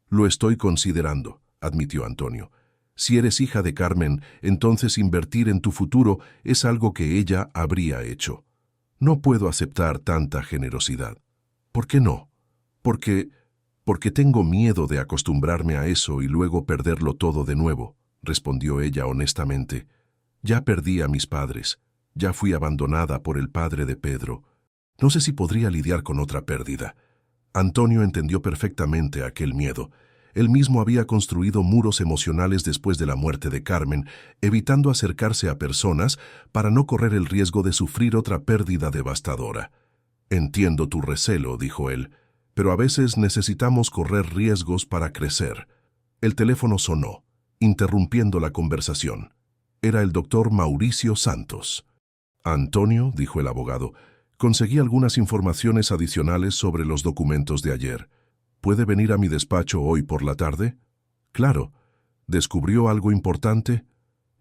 «Lo estoy considerando», admitió Antonio. «Si eres hija de Carmen, entonces invertir en tu futuro es algo que ella habría hecho. No puedo aceptar tanta generosidad». «¿Por qué no?» Porque tengo miedo de acostumbrarme a eso y luego perderlo todo de nuevo», respondió ella honestamente. «Ya perdí a mis padres. Ya fui abandonada por el padre de Pedro. No sé si podría lidiar con otra pérdida». Antonio entendió perfectamente aquel miedo. Él mismo había construido muros emocionales después de la muerte de Carmen, evitando acercarse a personas para no correr el riesgo de sufrir otra pérdida devastadora. «Entiendo tu recelo», dijo él, «pero a veces necesitamos correr riesgos para crecer». El teléfono sonó, interrumpiendo la conversación. Era el doctor Mauricio Santos. «Antonio», dijo el abogado, «conseguí algunas informaciones adicionales sobre los documentos de ayer. ¿Puede venir a mi despacho hoy por la tarde?» «Claro. ¿Descubrió algo importante?»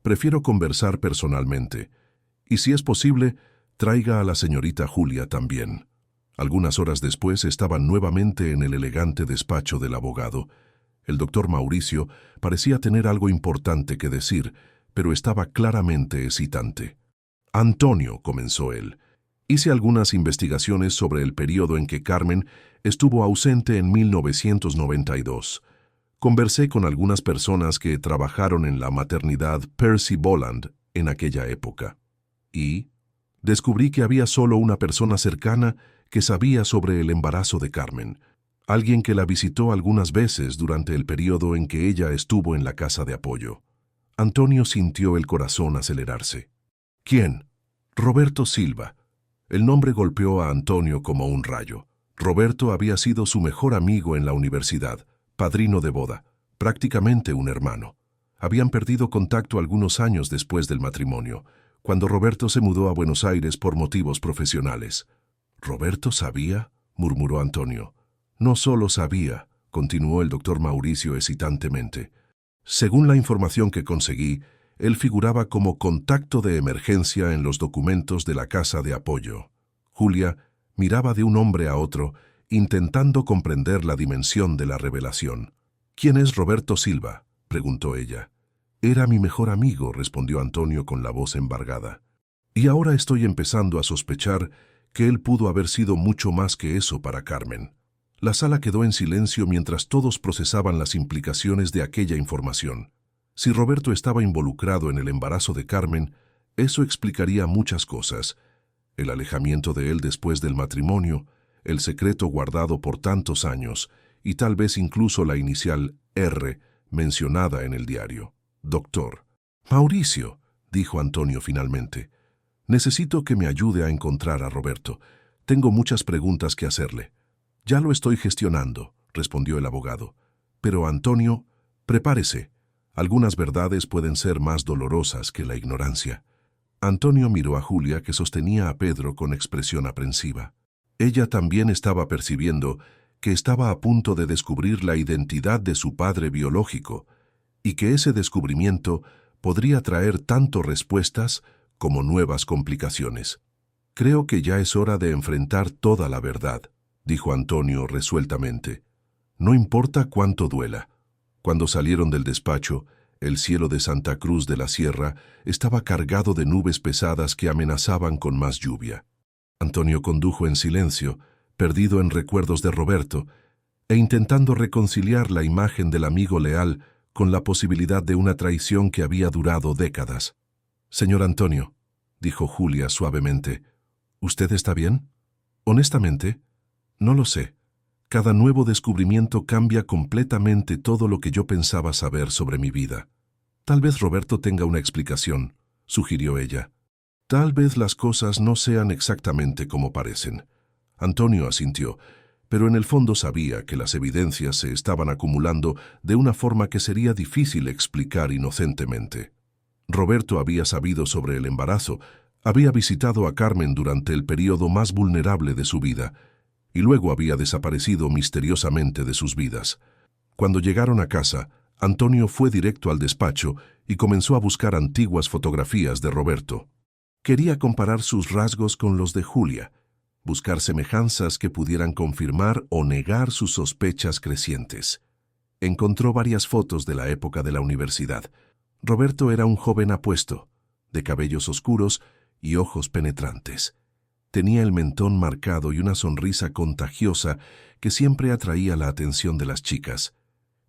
«Prefiero conversar personalmente. Y si es posible, Traiga a la señorita Julia también. Algunas horas después estaban nuevamente en el elegante despacho del abogado. El doctor Mauricio parecía tener algo importante que decir, pero estaba claramente hesitante. Antonio, comenzó él, hice algunas investigaciones sobre el periodo en que Carmen estuvo ausente en 1992. Conversé con algunas personas que trabajaron en la maternidad Percy Bolland en aquella época. Y descubrí que había solo una persona cercana que sabía sobre el embarazo de Carmen, alguien que la visitó algunas veces durante el periodo en que ella estuvo en la casa de apoyo. Antonio sintió el corazón acelerarse. ¿Quién? Roberto Silva. El nombre golpeó a Antonio como un rayo. Roberto había sido su mejor amigo en la universidad, padrino de boda, prácticamente un hermano. Habían perdido contacto algunos años después del matrimonio, cuando Roberto se mudó a Buenos Aires por motivos profesionales. ¿Roberto sabía?, murmuró Antonio. No solo sabía, continuó el doctor Mauricio hesitantemente. Según la información que conseguí, él figuraba como contacto de emergencia en los documentos de la casa de apoyo. Julia miraba de un hombre a otro, intentando comprender la dimensión de la revelación. ¿Quién es Roberto Silva?, preguntó ella. Era mi mejor amigo, respondió Antonio con la voz embargada. Y ahora estoy empezando a sospechar que él pudo haber sido mucho más que eso para Carmen. La sala quedó en silencio mientras todos procesaban las implicaciones de aquella información. Si Roberto estaba involucrado en el embarazo de Carmen, eso explicaría muchas cosas. El alejamiento de él después del matrimonio, el secreto guardado por tantos años, y tal vez incluso la inicial R mencionada en el diario. Doctor. Mauricio, dijo Antonio finalmente. Necesito que me ayude a encontrar a Roberto. Tengo muchas preguntas que hacerle. Ya lo estoy gestionando, respondió el abogado. Pero Antonio, prepárese. Algunas verdades pueden ser más dolorosas que la ignorancia. Antonio miró a Julia, que sostenía a Pedro con expresión aprensiva. Ella también estaba percibiendo que estaba a punto de descubrir la identidad de su padre biológico, y que ese descubrimiento podría traer tanto respuestas como nuevas complicaciones. Creo que ya es hora de enfrentar toda la verdad, dijo Antonio resueltamente. No importa cuánto duela. Cuando salieron del despacho, el cielo de Santa Cruz de la Sierra estaba cargado de nubes pesadas que amenazaban con más lluvia. Antonio condujo en silencio, perdido en recuerdos de Roberto, e intentando reconciliar la imagen del amigo leal con la posibilidad de una traición que había durado décadas. «Señor Antonio», dijo Julia suavemente, «¿usted está bien? Honestamente, no lo sé. Cada nuevo descubrimiento cambia completamente todo lo que yo pensaba saber sobre mi vida. Tal vez Roberto tenga una explicación», sugirió ella. «Tal vez las cosas no sean exactamente como parecen». Antonio asintió, pero en el fondo sabía que las evidencias se estaban acumulando de una forma que sería difícil explicar inocentemente. Roberto había sabido sobre el embarazo, había visitado a Carmen durante el periodo más vulnerable de su vida, y luego había desaparecido misteriosamente de sus vidas. Cuando llegaron a casa, Antonio fue directo al despacho y comenzó a buscar antiguas fotografías de Roberto. Quería comparar sus rasgos con los de Julia, buscar semejanzas que pudieran confirmar o negar sus sospechas crecientes. Encontró varias fotos de la época de la universidad. Roberto era un joven apuesto, de cabellos oscuros y ojos penetrantes. Tenía el mentón marcado y una sonrisa contagiosa que siempre atraía la atención de las chicas.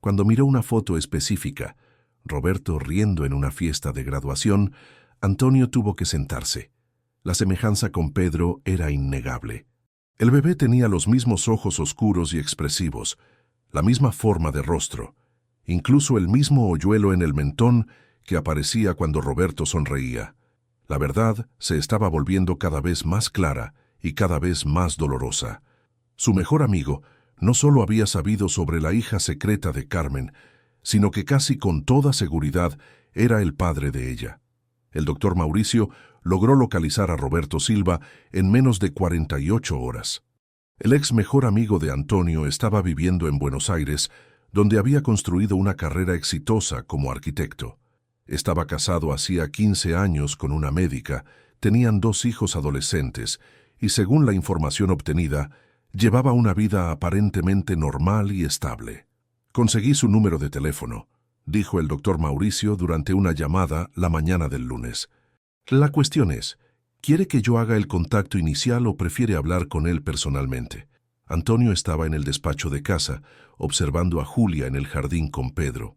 Cuando miró una foto específica, Roberto riendo en una fiesta de graduación, Antonio tuvo que sentarse. La semejanza con Pedro era innegable. El bebé tenía los mismos ojos oscuros y expresivos, la misma forma de rostro, incluso el mismo hoyuelo en el mentón que aparecía cuando Roberto sonreía. La verdad se estaba volviendo cada vez más clara y cada vez más dolorosa. Su mejor amigo no solo había sabido sobre la hija secreta de Carmen, sino que casi con toda seguridad era el padre de ella. El doctor Mauricio logró localizar a Roberto Silva en menos de 48 horas. El ex mejor amigo de Antonio estaba viviendo en Buenos Aires, donde había construido una carrera exitosa como arquitecto. Estaba casado hacía 15 años con una médica, Tenían 2 hijos adolescentes y, según la información obtenida, llevaba una vida aparentemente normal y estable. Conseguí su número de teléfono, dijo el doctor Mauricio durante una llamada la mañana del lunes. La cuestión es, ¿quiere que yo haga el contacto inicial o prefiere hablar con él personalmente? Antonio estaba en el despacho de casa, observando a Julia en el jardín con Pedro.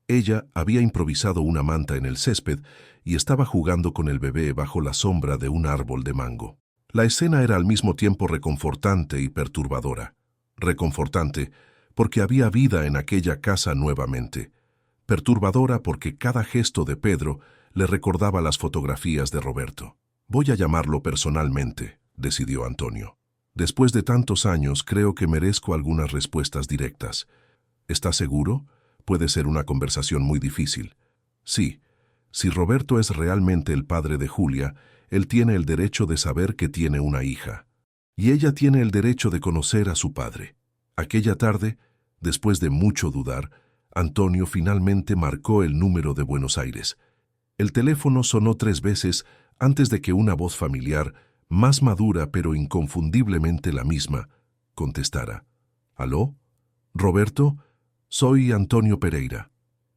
Ella había improvisado una manta en el césped y estaba jugando con el bebé bajo la sombra de un árbol de mango. La escena era al mismo tiempo reconfortante y perturbadora. Reconfortante porque había vida en aquella casa nuevamente. Perturbadora porque cada gesto de Pedro le recordaba las fotografías de Roberto. Voy a llamarlo personalmente, decidió Antonio. Después de tantos años, creo que merezco algunas respuestas directas. ¿Está seguro? Puede ser una conversación muy difícil. Sí, si Roberto es realmente el padre de Julia, él tiene el derecho de saber que tiene una hija. Y ella tiene el derecho de conocer a su padre. Aquella tarde, después de mucho dudar, Antonio finalmente marcó el número de Buenos Aires. El teléfono sonó 3 veces antes de que una voz familiar, más madura pero inconfundiblemente la misma, contestara. ¿Aló? ¿Roberto? Soy Antonio Pereira.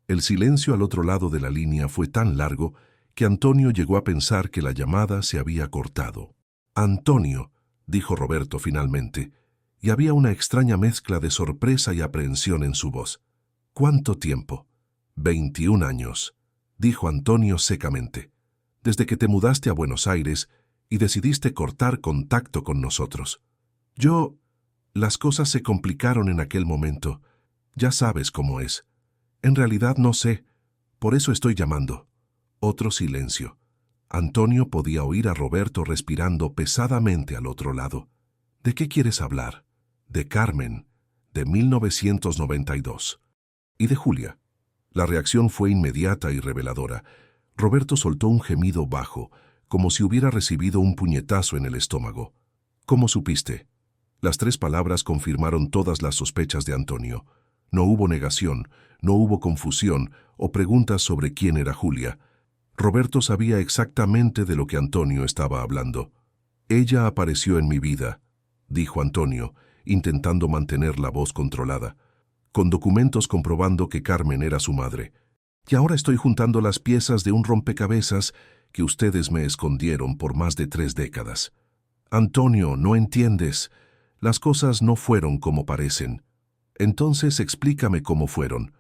El silencio al otro lado de la línea fue tan largo que Antonio llegó a pensar que la llamada se había cortado. Antonio, dijo Roberto finalmente, y había una extraña mezcla de sorpresa y aprehensión en su voz. ¿Cuánto tiempo? 21 años, dijo Antonio secamente, desde que te mudaste a Buenos Aires y decidiste cortar contacto con nosotros. Las cosas se complicaron en aquel momento. Ya sabes cómo es. En realidad no sé, por eso estoy llamando. Otro silencio. Antonio podía oír a Roberto respirando pesadamente al otro lado. ¿De qué quieres hablar? De Carmen, de 1992. Y de Julia. La reacción fue inmediata y reveladora. Roberto soltó un gemido bajo, como si hubiera recibido un puñetazo en el estómago. ¿Cómo supiste? Las 3 palabras confirmaron todas las sospechas de Antonio. No hubo negación, no hubo confusión o preguntas sobre quién era Julia. Roberto sabía exactamente de lo que Antonio estaba hablando. Ella apareció en mi vida, dijo Antonio, intentando mantener la voz controlada, con documentos comprobando que Carmen era su madre. Y ahora estoy juntando las piezas de un rompecabezas que ustedes me escondieron por más de 3 décadas. Antonio, no entiendes. Las cosas no fueron como parecen. Entonces explícame cómo fueron,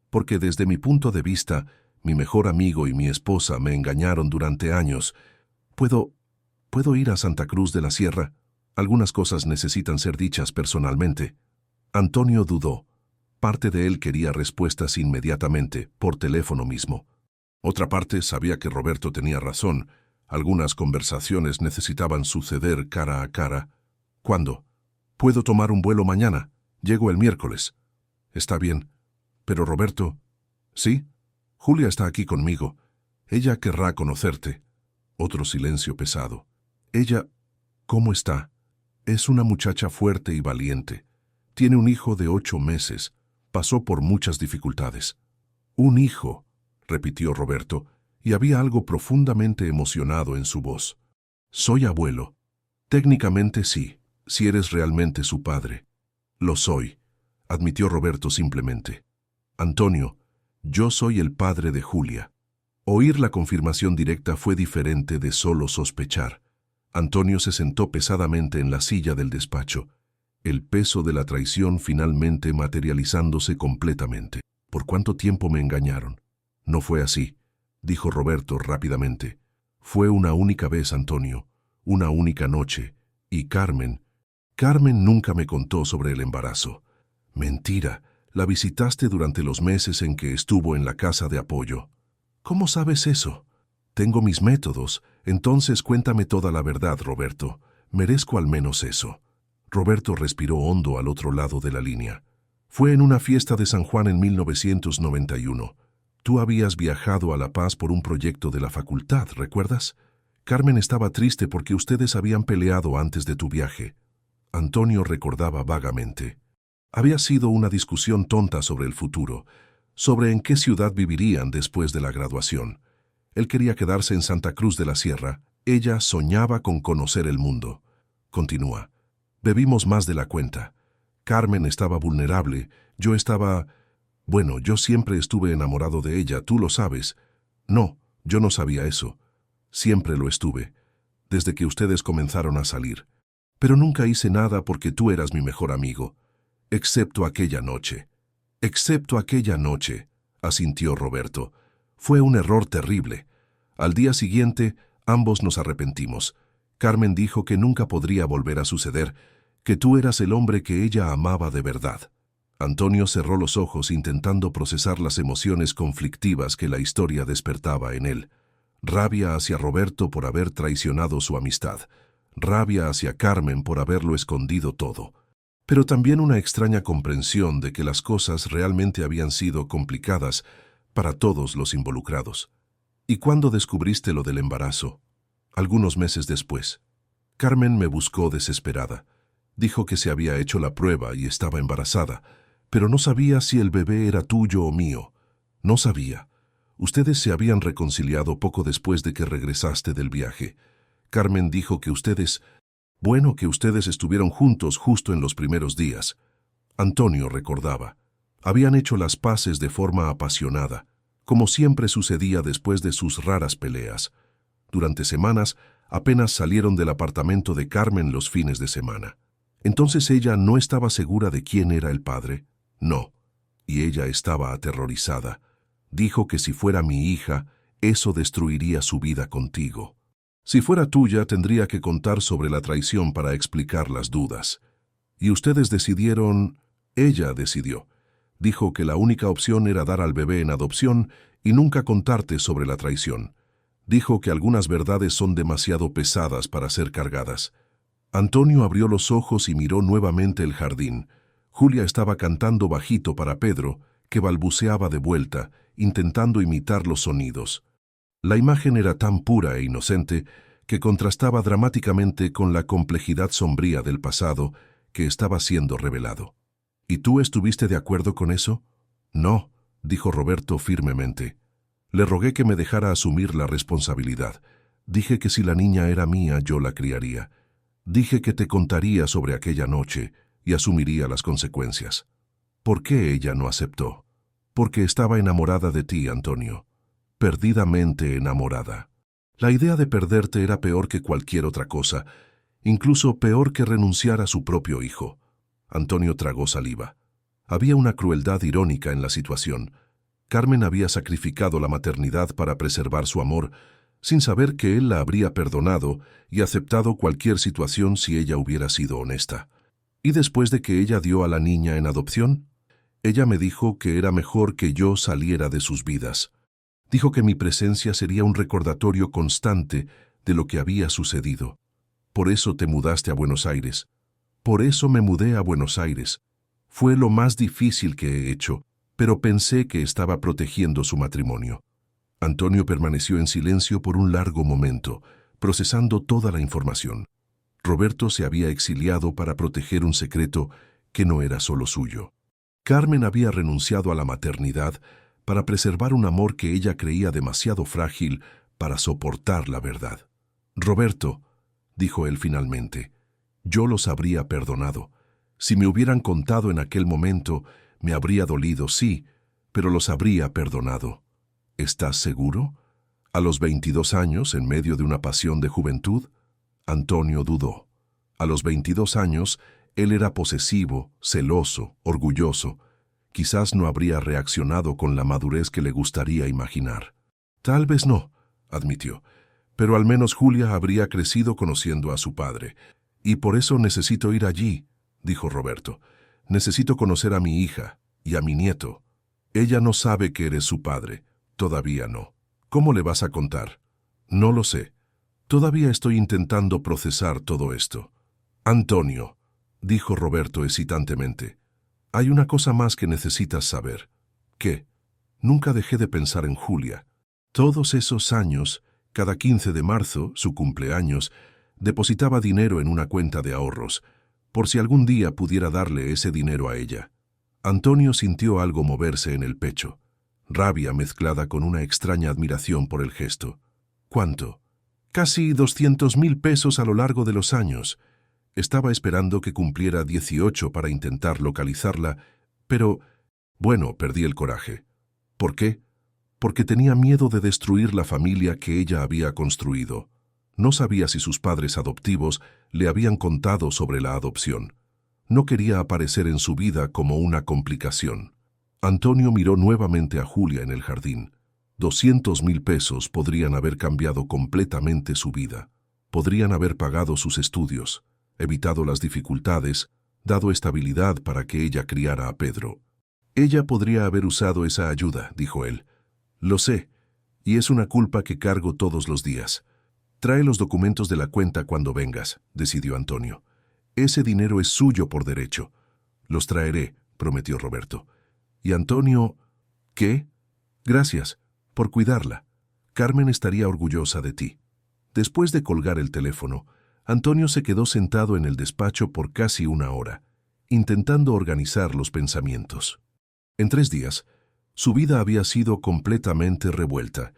porque desde mi punto de vista, mi mejor amigo y mi esposa me engañaron durante años. ¿Puedo ir a Santa Cruz de la Sierra? Algunas cosas necesitan ser dichas personalmente. Antonio dudó. Parte de él quería respuestas inmediatamente, por teléfono mismo. Otra parte sabía que Roberto tenía razón. Algunas conversaciones necesitaban suceder cara a cara. ¿Cuándo? ¿Puedo tomar un vuelo mañana? Llego el miércoles. Está bien. Pero Roberto... ¿Sí? Julia está aquí conmigo. Ella querrá conocerte. Otro silencio pesado. Ella... ¿Cómo está? Es una muchacha fuerte y valiente. Tiene un hijo de 8 meses. Pasó por muchas dificultades. Un hijo, repitió Roberto, y había algo profundamente emocionado en su voz. Soy abuelo. Técnicamente sí, si eres realmente su padre. Lo soy, admitió Roberto simplemente. Antonio, yo soy el padre de Julia. Oír la confirmación directa fue diferente de solo sospechar. Antonio se sentó pesadamente en la silla del despacho, el peso de la traición finalmente materializándose completamente. ¿Por cuánto tiempo me engañaron? No fue así, dijo Roberto rápidamente. Fue una única vez, Antonio, una única noche, y Carmen nunca me contó sobre el embarazo. Mentira, la visitaste durante los meses en que estuvo en la casa de apoyo. ¿Cómo sabes eso? Tengo mis métodos, entonces cuéntame toda la verdad, Roberto. Merezco al menos eso. Roberto respiró hondo al otro lado de la línea. Fue en una fiesta de San Juan en 1991. Tú habías viajado a La Paz por un proyecto de la facultad, ¿recuerdas? Carmen estaba triste porque ustedes habían peleado antes de tu viaje. Antonio recordaba vagamente. Había sido una discusión tonta sobre el futuro, sobre en qué ciudad vivirían después de la graduación. Él quería quedarse en Santa Cruz de la Sierra, Ella soñaba con conocer el mundo. Continúa. Bebimos más de la cuenta. Carmen estaba vulnerable. Yo estaba... Bueno, yo siempre estuve enamorado de ella, tú lo sabes. No, yo no sabía eso. Siempre lo estuve, desde que ustedes comenzaron a salir. Pero nunca hice nada porque tú eras mi mejor amigo. Excepto aquella noche. Excepto aquella noche, asintió Roberto. Fue un error terrible. Al día siguiente, ambos nos arrepentimos. Carmen dijo que nunca podría volver a suceder, que tú eras el hombre que ella amaba de verdad. Antonio cerró los ojos intentando procesar las emociones conflictivas que la historia despertaba en él. Rabia hacia Roberto por haber traicionado su amistad. Rabia hacia Carmen por haberlo escondido todo. Pero también una extraña comprensión de que las cosas realmente habían sido complicadas para todos los involucrados. ¿Y cuándo descubriste lo del embarazo? Algunos meses después. Carmen me buscó desesperada. Dijo que se había hecho la prueba y estaba embarazada, pero no sabía si el bebé era tuyo o mío. No sabía. Ustedes se habían reconciliado poco después de que regresaste del viaje. Carmen dijo que ustedes estuvieron juntos justo en los primeros días. Antonio recordaba. Habían hecho las paces de forma apasionada, como siempre sucedía después de sus raras peleas. Durante semanas, apenas salieron del apartamento de Carmen los fines de semana. Entonces ella no estaba segura de quién era el padre. No, y ella estaba aterrorizada. Dijo que si fuera mi hija, eso destruiría su vida contigo. Si fuera tuya, tendría que contar sobre la traición para explicar las dudas. Y ustedes decidieron... Ella decidió. Dijo que la única opción era dar al bebé en adopción y nunca contarte sobre la traición. Dijo que algunas verdades son demasiado pesadas para ser cargadas. Antonio abrió los ojos y miró nuevamente el jardín. Julia estaba cantando bajito para Pedro, que balbuceaba de vuelta, intentando imitar los sonidos. La imagen era tan pura e inocente que contrastaba dramáticamente con la complejidad sombría del pasado que estaba siendo revelado. ¿Y tú estuviste de acuerdo con eso? No, dijo Roberto firmemente. Le rogué que me dejara asumir la responsabilidad. Dije que si la niña era mía, yo la criaría. Dije que te contaría sobre aquella noche y asumiría las consecuencias. ¿Por qué ella no aceptó? Porque estaba enamorada de ti, Antonio. Perdidamente enamorada. La idea de perderte era peor que cualquier otra cosa, incluso peor que renunciar a su propio hijo. Antonio tragó saliva. Había una crueldad irónica en la situación. Carmen había sacrificado la maternidad para preservar su amor, sin saber que él la habría perdonado y aceptado cualquier situación si ella hubiera sido honesta. ¿Y después de que ella dio a la niña en adopción? Ella me dijo que era mejor que yo saliera de sus vidas. Dijo que mi presencia sería un recordatorio constante de lo que había sucedido. Por eso te mudaste a Buenos Aires. Por eso me mudé a Buenos Aires. Fue lo más difícil que he hecho, pero pensé que estaba protegiendo su matrimonio. Antonio permaneció en silencio por un largo momento, procesando toda la información. Roberto se había exiliado para proteger un secreto que no era solo suyo. Carmen había renunciado a la maternidad para preservar un amor que ella creía demasiado frágil para soportar la verdad. Roberto, dijo él finalmente, yo los habría perdonado. Si me hubieran contado en aquel momento, me habría dolido, sí, pero los habría perdonado. ¿Estás seguro? ¿A los 22 años, en medio de una pasión de juventud? Antonio dudó. A los 22 años, él era posesivo, celoso, orgulloso. Quizás no habría reaccionado con la madurez que le gustaría imaginar. Tal vez no, admitió, pero al menos Julia habría crecido conociendo a su padre. Y por eso necesito ir allí, dijo Roberto. Necesito conocer a mi hija y a mi nieto. Ella no sabe que eres su padre. Todavía no. ¿Cómo le vas a contar? No lo sé. Todavía estoy intentando procesar todo esto. Antonio, dijo Roberto hesitantemente, hay una cosa más que necesitas saber. ¿Qué? Nunca dejé de pensar en Julia. Todos esos años, cada 15 de marzo, su cumpleaños, depositaba dinero en una cuenta de ahorros, por si algún día pudiera darle ese dinero a ella. Antonio sintió algo moverse en el pecho, rabia mezclada con una extraña admiración por el gesto. ¿Cuánto? Casi 200,000 pesos a lo largo de los años. Estaba esperando que cumpliera 18 para intentar localizarla, pero, bueno, perdí el coraje. ¿Por qué? Porque tenía miedo de destruir la familia que ella había construido. No sabía si sus padres adoptivos le habían contado sobre la adopción. No quería aparecer en su vida como una complicación. Antonio miró nuevamente a Julia en el jardín. 200,000 pesos podrían haber cambiado completamente su vida. Podrían haber pagado sus estudios, evitado las dificultades, dado estabilidad para que ella criara a Pedro. Ella podría haber usado esa ayuda, dijo él. Lo sé, y es una culpa que cargo todos los días. Trae los documentos de la cuenta cuando vengas, decidió Antonio. Ese dinero es suyo por derecho. Los traeré, prometió Roberto. Y Antonio... ¿Qué? Gracias, por cuidarla. Carmen estaría orgullosa de ti. Después de colgar el teléfono, Antonio se quedó sentado en el despacho por casi una hora, intentando organizar los pensamientos. En 3 días, su vida había sido completamente revuelta.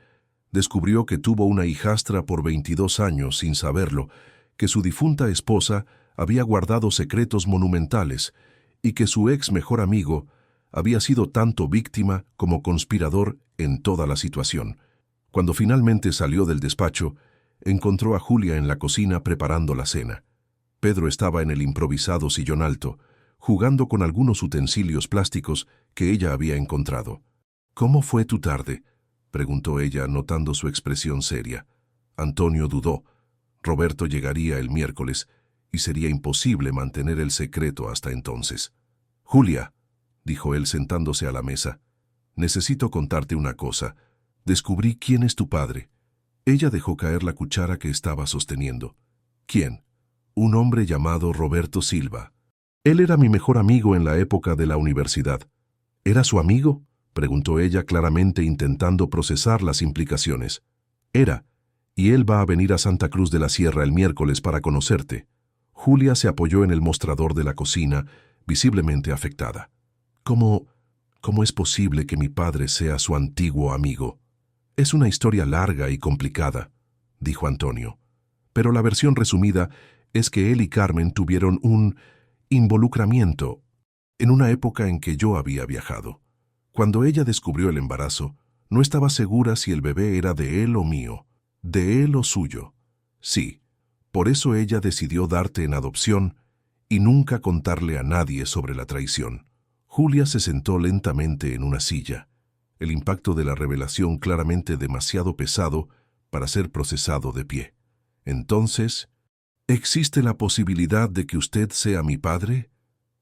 Descubrió que tuvo una hijastra por 22 años sin saberlo, que su difunta esposa había guardado secretos monumentales y que su ex mejor amigo había sido tanto víctima como conspirador en toda la situación. Cuando finalmente salió del despacho, encontró a Julia en la cocina preparando la cena. Pedro estaba en el improvisado sillón alto, jugando con algunos utensilios plásticos que ella había encontrado. «¿Cómo fue tu tarde?», preguntó ella, notando su expresión seria. Antonio dudó. Roberto llegaría el miércoles y sería imposible mantener el secreto hasta entonces. «Julia», dijo él sentándose a la mesa, «necesito contarte una cosa. Descubrí quién es tu padre». Ella dejó caer la cuchara que estaba sosteniendo. «¿Quién?». «Un hombre llamado Roberto Silva. Él era mi mejor amigo en la época de la universidad». «¿Era su amigo?», preguntó ella, claramente intentando procesar las implicaciones. «Era, y él va a venir a Santa Cruz de la Sierra el miércoles para conocerte». Julia se apoyó en el mostrador de la cocina, visiblemente afectada. ¿Cómo es posible que mi padre sea su antiguo amigo? «Es una historia larga y complicada», dijo Antonio. «Pero la versión resumida es que él y Carmen tuvieron un involucramiento en una época en que yo había viajado. Cuando ella descubrió el embarazo, no estaba segura si el bebé era de él o mío, de él o suyo. Sí, por eso ella decidió darte en adopción y nunca contarle a nadie sobre la traición». Julia se sentó lentamente en una silla. El impacto de la revelación claramente demasiado pesado para ser procesado de pie. Entonces, ¿existe la posibilidad de que usted sea mi padre?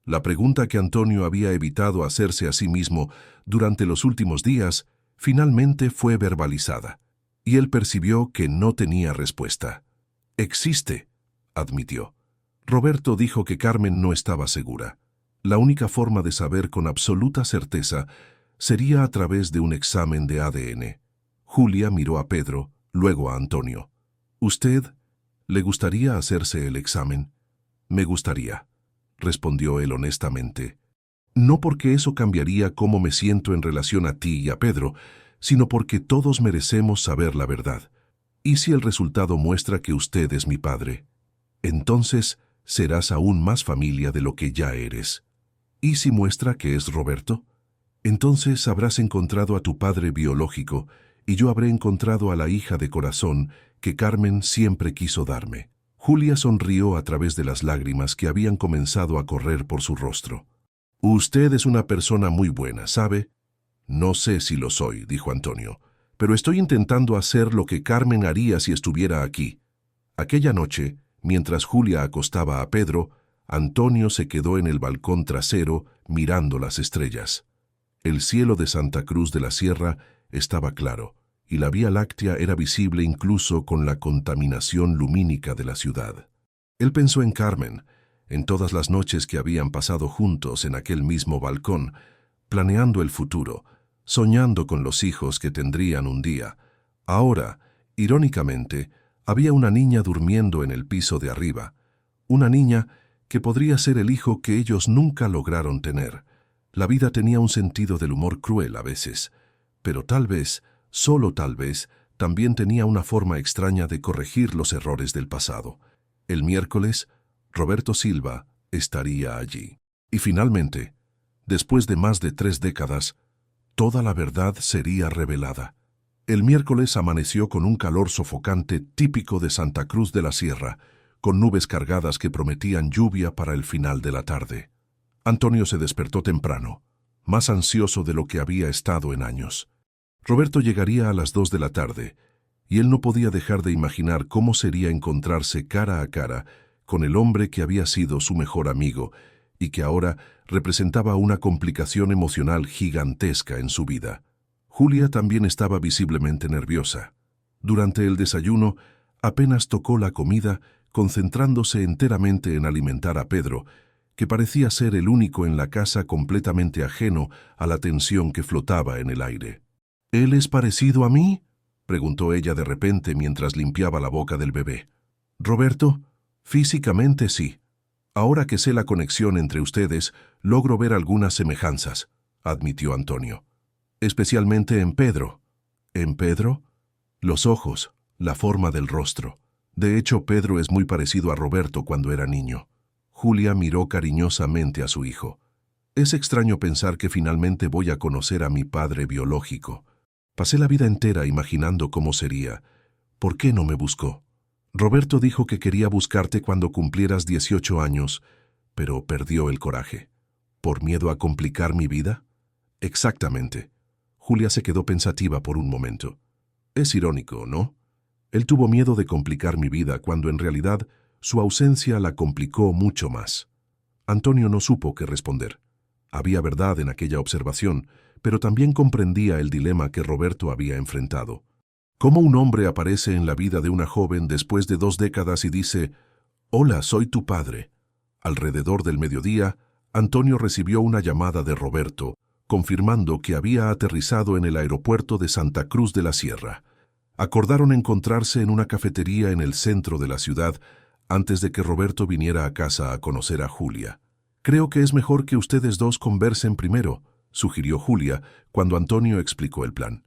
La pregunta que Antonio había evitado hacerse a sí mismo durante los últimos días finalmente fue verbalizada, y él percibió que no tenía respuesta. «Existe», admitió. Roberto dijo que Carmen no estaba segura. La única forma de saber con absoluta certeza sería a través de un examen de ADN. Julia miró a Pedro, luego a Antonio. «¿Usted le gustaría hacerse el examen?». «Me gustaría», respondió él honestamente. «No porque eso cambiaría cómo me siento en relación a ti y a Pedro, sino porque todos merecemos saber la verdad. ¿Y si el resultado muestra que usted es mi padre? Entonces serás aún más familia de lo que ya eres. ¿Y si muestra que es Roberto? Entonces habrás encontrado a tu padre biológico y yo habré encontrado a la hija de corazón que Carmen siempre quiso darme». Julia sonrió a través de las lágrimas que habían comenzado a correr por su rostro. «Usted es una persona muy buena, ¿sabe?». «No sé si lo soy», dijo Antonio, «pero estoy intentando hacer lo que Carmen haría si estuviera aquí». Aquella noche, mientras Julia acostaba a Pedro, Antonio se quedó en el balcón trasero mirando las estrellas. El cielo de Santa Cruz de la Sierra estaba claro, y la Vía Láctea era visible incluso con la contaminación lumínica de la ciudad. Él pensó en Carmen, en todas las noches que habían pasado juntos en aquel mismo balcón, planeando el futuro, soñando con los hijos que tendrían un día. Ahora, irónicamente, había una niña durmiendo en el piso de arriba, una niña que podría ser el hijo que ellos nunca lograron tener. La vida tenía un sentido del humor cruel a veces, pero tal vez, solo tal vez, también tenía una forma extraña de corregir los errores del pasado. El miércoles, Roberto Silva estaría allí. Y finalmente, después de más de 3 décadas, toda la verdad sería revelada. El miércoles amaneció con un calor sofocante típico de Santa Cruz de la Sierra, con nubes cargadas que prometían lluvia para el final de la tarde. Antonio se despertó temprano, más ansioso de lo que había estado en años. Roberto llegaría a las 2 de la tarde, y él no podía dejar de imaginar cómo sería encontrarse cara a cara con el hombre que había sido su mejor amigo y que ahora representaba una complicación emocional gigantesca en su vida. Julia también estaba visiblemente nerviosa. Durante el desayuno, apenas tocó la comida, concentrándose enteramente en alimentar a Pedro, que parecía ser el único en la casa completamente ajeno a la tensión que flotaba en el aire. ¿Él es parecido a mí?, preguntó ella de repente mientras limpiaba la boca del bebé. Roberto, físicamente sí. Ahora que sé la conexión entre ustedes, logro ver algunas semejanzas, admitió Antonio. Especialmente en Pedro. ¿En Pedro? Los ojos, la forma del rostro. De hecho, Pedro es muy parecido a Roberto cuando era niño. Julia miró cariñosamente a su hijo. Es extraño pensar que finalmente voy a conocer a mi padre biológico. Pasé la vida entera imaginando cómo sería. ¿Por qué no me buscó? Roberto dijo que quería buscarte cuando cumplieras 18 años, pero perdió el coraje. ¿Por miedo a complicar mi vida? Exactamente. Julia se quedó pensativa por un momento. Es irónico, ¿no? Él tuvo miedo de complicar mi vida cuando en realidad su ausencia la complicó mucho más. Antonio no supo qué responder. Había verdad en aquella observación, pero también comprendía el dilema que Roberto había enfrentado. ¿Cómo un hombre aparece en la vida de una joven después de 2 décadas y dice, «Hola, soy tu padre»? Alrededor del mediodía, Antonio recibió una llamada de Roberto, confirmando que había aterrizado en el aeropuerto de Santa Cruz de la Sierra. Acordaron encontrarse en una cafetería en el centro de la ciudad antes de que Roberto viniera a casa a conocer a Julia. «Creo que es mejor que ustedes dos conversen primero», sugirió Julia cuando Antonio explicó el plan.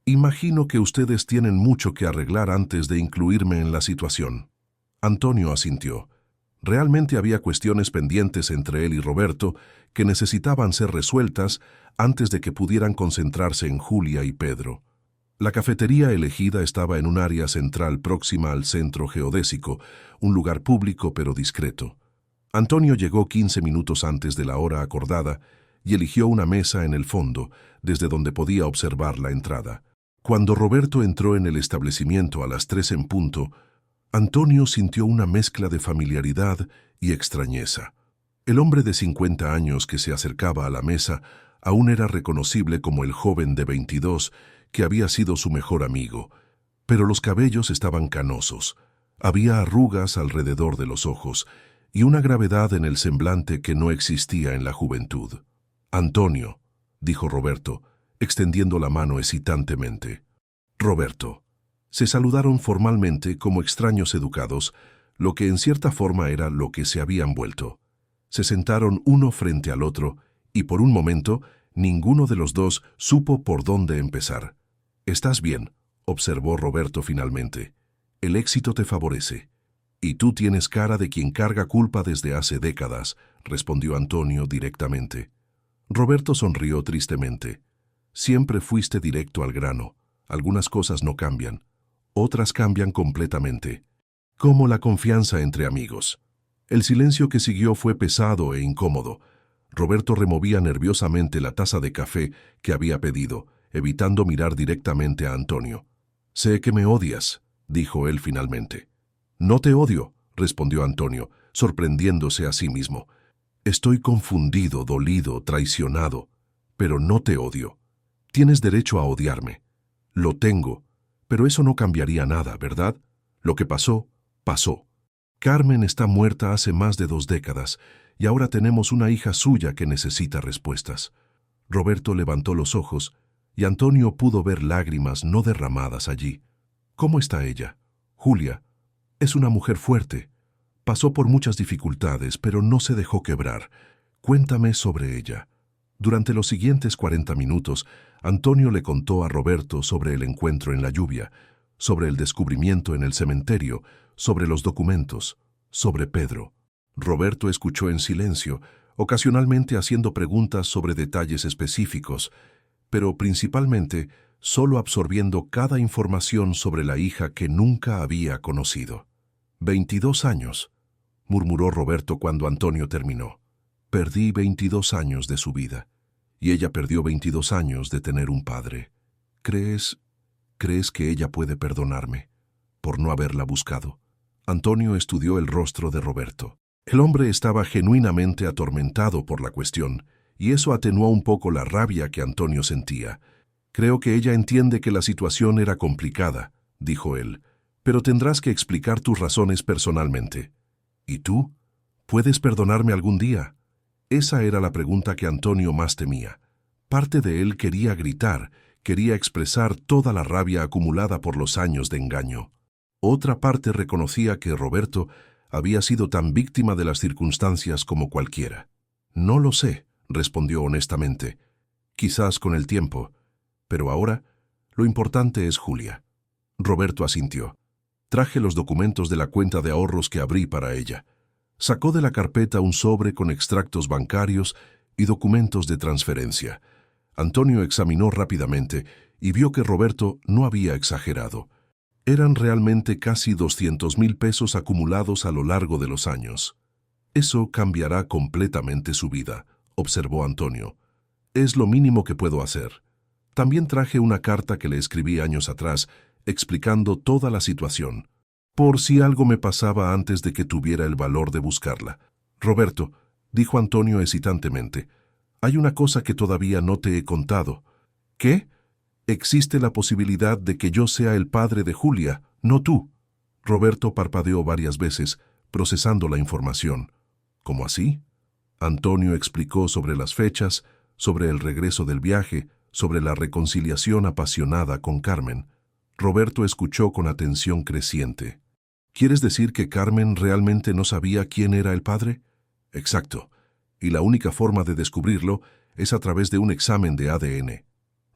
«Imagino que ustedes tienen mucho que arreglar antes de incluirme en la situación». Antonio asintió. Realmente había cuestiones pendientes entre él y Roberto que necesitaban ser resueltas antes de que pudieran concentrarse en Julia y Pedro. La cafetería elegida estaba en un área central próxima al centro geodésico, un lugar público pero discreto. Antonio llegó 15 minutos antes de la hora acordada y eligió una mesa en el fondo, desde donde podía observar la entrada. Cuando Roberto entró en el establecimiento a las 3 en punto, Antonio sintió una mezcla de familiaridad y extrañeza. El hombre de 50 años que se acercaba a la mesa aún era reconocible como el joven de 22 que había sido su mejor amigo, pero los cabellos estaban canosos, había arrugas alrededor de los ojos y una gravedad en el semblante que no existía en la juventud. «Antonio», dijo Roberto, extendiendo la mano hesitantemente. «Roberto». Se saludaron formalmente como extraños educados, lo que en cierta forma era lo que se habían vuelto. Se sentaron uno frente al otro y por un momento ninguno de los dos supo por dónde empezar. «Estás bien», observó Roberto finalmente. «El éxito te favorece». «Y tú tienes cara de quien carga culpa desde hace décadas», respondió Antonio directamente. Roberto sonrió tristemente. «Siempre fuiste directo al grano. Algunas cosas no cambian. Otras cambian completamente. Como la confianza entre amigos». El silencio que siguió fue pesado e incómodo. Roberto removía nerviosamente la taza de café que había pedido, evitando mirar directamente a Antonio. «Sé que me odias», dijo él finalmente. «No te odio», respondió Antonio, sorprendiéndose a sí mismo. «Estoy confundido, dolido, traicionado, pero no te odio. Tienes derecho a odiarme. Lo tengo, pero eso no cambiaría nada, ¿verdad? Lo que pasó, pasó. Carmen está muerta hace más de 2 décadas y ahora tenemos una hija suya que necesita respuestas». Roberto levantó los ojos y Antonio pudo ver lágrimas no derramadas allí. «¿Cómo está ella?» «Julia. Es una mujer fuerte. Pasó por muchas dificultades, pero no se dejó quebrar. Cuéntame sobre ella». Durante los siguientes 40 minutos, Antonio le contó a Roberto sobre el encuentro en la lluvia, sobre el descubrimiento en el cementerio, sobre los documentos, sobre Pedro. Roberto escuchó en silencio, ocasionalmente haciendo preguntas sobre detalles específicos, pero principalmente solo absorbiendo cada información sobre la hija que nunca había conocido. 22 años, murmuró Roberto cuando Antonio terminó. Perdí 22 años de su vida, y ella perdió 22 años de tener un padre. ¿Crees que ella puede perdonarme por no haberla buscado? Antonio estudió el rostro de Roberto. El hombre estaba genuinamente atormentado por la cuestión, y eso atenuó un poco la rabia que Antonio sentía. Creo que ella entiende que la situación era complicada, dijo él, pero tendrás que explicar tus razones personalmente. ¿Y tú? ¿Puedes perdonarme algún día? Esa era la pregunta que Antonio más temía. Parte de él quería gritar, quería expresar toda la rabia acumulada por los años de engaño. Otra parte reconocía que Roberto había sido tan víctima de las circunstancias como cualquiera. No lo sé, respondió honestamente. Quizás con el tiempo, pero ahora lo importante es Julia. Roberto asintió. Traje los documentos de la cuenta de ahorros que abrí para ella. Sacó de la carpeta un sobre con extractos bancarios y documentos de transferencia. Antonio examinó rápidamente y vio que Roberto no había exagerado. Eran realmente casi 200,000 pesos acumulados a lo largo de los años. Eso cambiará completamente su vida, observó Antonio. Es lo mínimo que puedo hacer. También traje una carta que le escribí años atrás, explicando toda la situación, por si algo me pasaba antes de que tuviera el valor de buscarla. Roberto, dijo Antonio hesitantemente, hay una cosa que todavía no te he contado. ¿Qué? Existe la posibilidad de que yo sea el padre de Julia, no tú. Roberto parpadeó varias veces, procesando la información. ¿Cómo así? Antonio explicó sobre las fechas, sobre el regreso del viaje, sobre la reconciliación apasionada con Carmen. Roberto escuchó con atención creciente. ¿Quieres decir que Carmen realmente no sabía quién era el padre? Exacto. Y la única forma de descubrirlo es a través de un examen de ADN.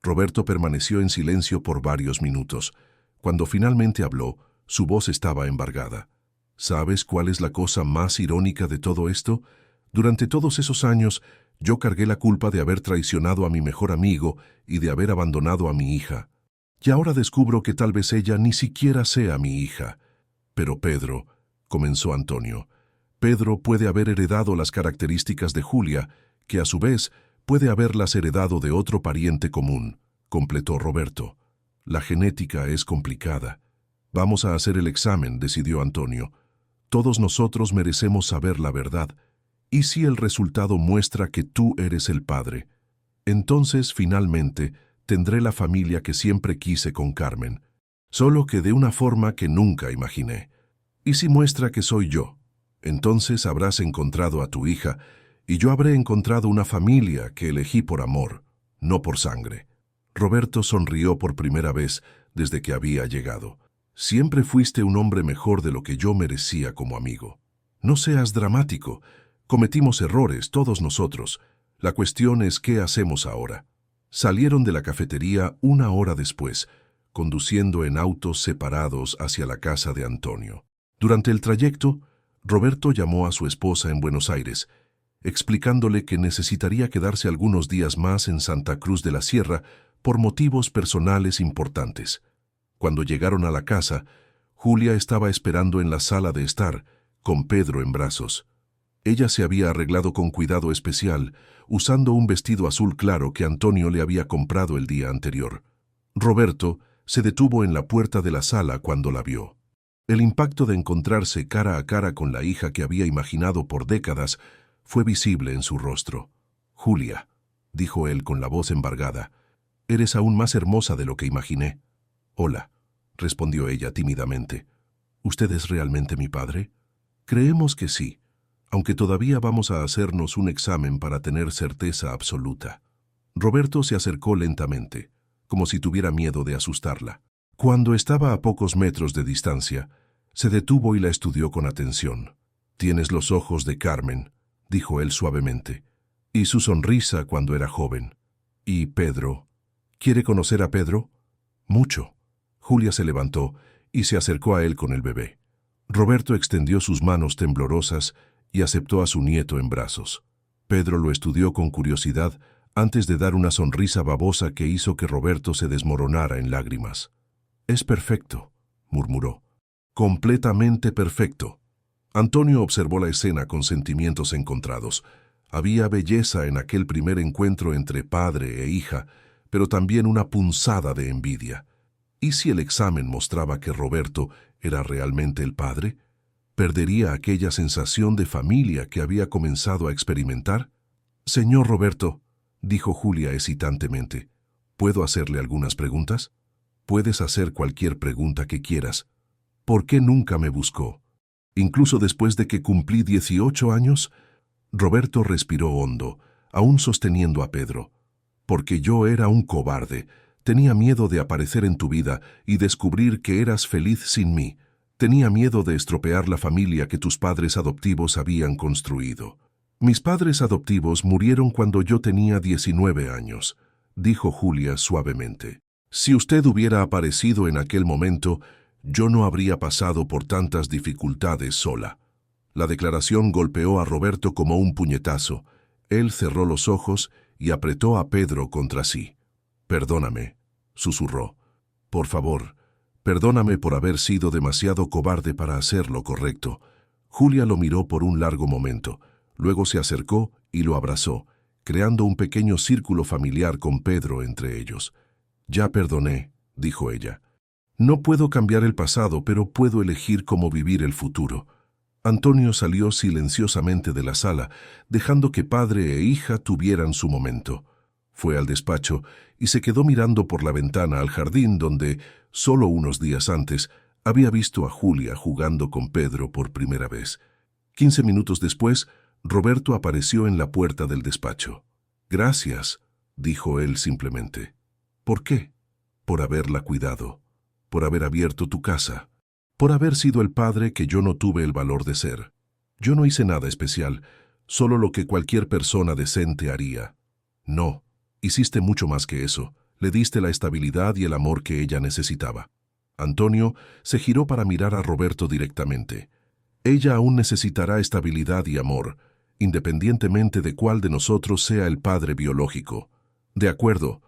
Roberto permaneció en silencio por varios minutos. Cuando finalmente habló, su voz estaba embargada. ¿Sabes cuál es la cosa más irónica de todo esto? Durante todos esos años, yo cargué la culpa de haber traicionado a mi mejor amigo y de haber abandonado a mi hija. Y ahora descubro que tal vez ella ni siquiera sea mi hija. Pero Pedro, comenzó Antonio, Pedro puede haber heredado las características de Julia, que a su vez puede haberlas heredado de otro pariente común, completó Roberto. La genética es complicada. Vamos a hacer el examen, decidió Antonio. Todos nosotros merecemos saber la verdad. ¿Y si el resultado muestra que tú eres el padre? Entonces, finalmente, tendré la familia que siempre quise con Carmen, solo que de una forma que nunca imaginé. ¿Y si muestra que soy yo? Entonces habrás encontrado a tu hija, y yo habré encontrado una familia que elegí por amor, no por sangre. Roberto sonrió por primera vez desde que había llegado. Siempre fuiste un hombre mejor de lo que yo merecía como amigo. No seas dramático. Cometimos errores, todos nosotros. La cuestión es qué hacemos ahora. Salieron de la cafetería una hora después, conduciendo en autos separados hacia la casa de Antonio. Durante el trayecto, Roberto llamó a su esposa en Buenos Aires, explicándole que necesitaría quedarse algunos días más en Santa Cruz de la Sierra por motivos personales importantes. Cuando llegaron a la casa, Julia estaba esperando en la sala de estar, con Pedro en brazos. Ella se había arreglado con cuidado especial, usando un vestido azul claro que Antonio le había comprado el día anterior. Roberto se detuvo en la puerta de la sala cuando la vio. El impacto de encontrarse cara a cara con la hija que había imaginado por décadas fue visible en su rostro. «Julia», dijo él con la voz embargada, «eres aún más hermosa de lo que imaginé». «Hola», respondió ella tímidamente. «¿Usted es realmente mi padre?» «Creemos que sí, aunque todavía vamos a hacernos un examen para tener certeza absoluta». Roberto se acercó lentamente, como si tuviera miedo de asustarla. Cuando estaba a pocos metros de distancia, se detuvo y la estudió con atención. «Tienes los ojos de Carmen», dijo él suavemente, «y su sonrisa cuando era joven. ¿Y Pedro? ¿Quiere conocer a Pedro?» «Mucho». Julia se levantó y se acercó a él con el bebé. Roberto extendió sus manos temblorosas y aceptó a su nieto en brazos. Pedro lo estudió con curiosidad antes de dar una sonrisa babosa que hizo que Roberto se desmoronara en lágrimas. «Es perfecto», murmuró. «Completamente perfecto». Antonio observó la escena con sentimientos encontrados. Había belleza en aquel primer encuentro entre padre e hija, pero también una punzada de envidia. ¿Y si el examen mostraba que Roberto era realmente el padre? ¿Perdería aquella sensación de familia que había comenzado a experimentar? «Señor Roberto», dijo Julia hesitantemente, «¿puedo hacerle algunas preguntas?» «Puedes hacer cualquier pregunta que quieras. ¿Por qué nunca me buscó? Incluso después de que cumplí 18 años, Roberto respiró hondo, aún sosteniendo a Pedro. «Porque yo era un cobarde. Tenía miedo de aparecer en tu vida y descubrir que eras feliz sin mí. Tenía miedo de estropear la familia que tus padres adoptivos habían construido». «Mis padres adoptivos murieron cuando yo tenía 19 años», dijo Julia suavemente. «Si usted hubiera aparecido en aquel momento, yo no habría pasado por tantas dificultades sola». La declaración golpeó a Roberto como un puñetazo. Él cerró los ojos y apretó a Pedro contra sí. «Perdóname», susurró. «Por favor, perdóname por haber sido demasiado cobarde para hacer lo correcto». Julia lo miró por un largo momento. Luego se acercó y lo abrazó, creando un pequeño círculo familiar con Pedro entre ellos. «Ya perdoné», dijo ella. «No puedo cambiar el pasado, pero puedo elegir cómo vivir el futuro». Antonio salió silenciosamente de la sala, dejando que padre e hija tuvieran su momento. Fue al despacho y se quedó mirando por la ventana al jardín donde, solo unos días antes, había visto a Julia jugando con Pedro por primera vez. 15 minutos después, Roberto apareció en la puerta del despacho. «Gracias», dijo él simplemente. «¿Por qué?» «Por haberla cuidado, por haber abierto tu casa, por haber sido el padre que yo no tuve el valor de ser. Yo no hice nada especial, solo lo que cualquier persona decente haría». «No, hiciste mucho más que eso. Le diste la estabilidad y el amor que ella necesitaba». Antonio se giró para mirar a Roberto directamente. «Ella aún necesitará estabilidad y amor, independientemente de cuál de nosotros sea el padre biológico». «De acuerdo.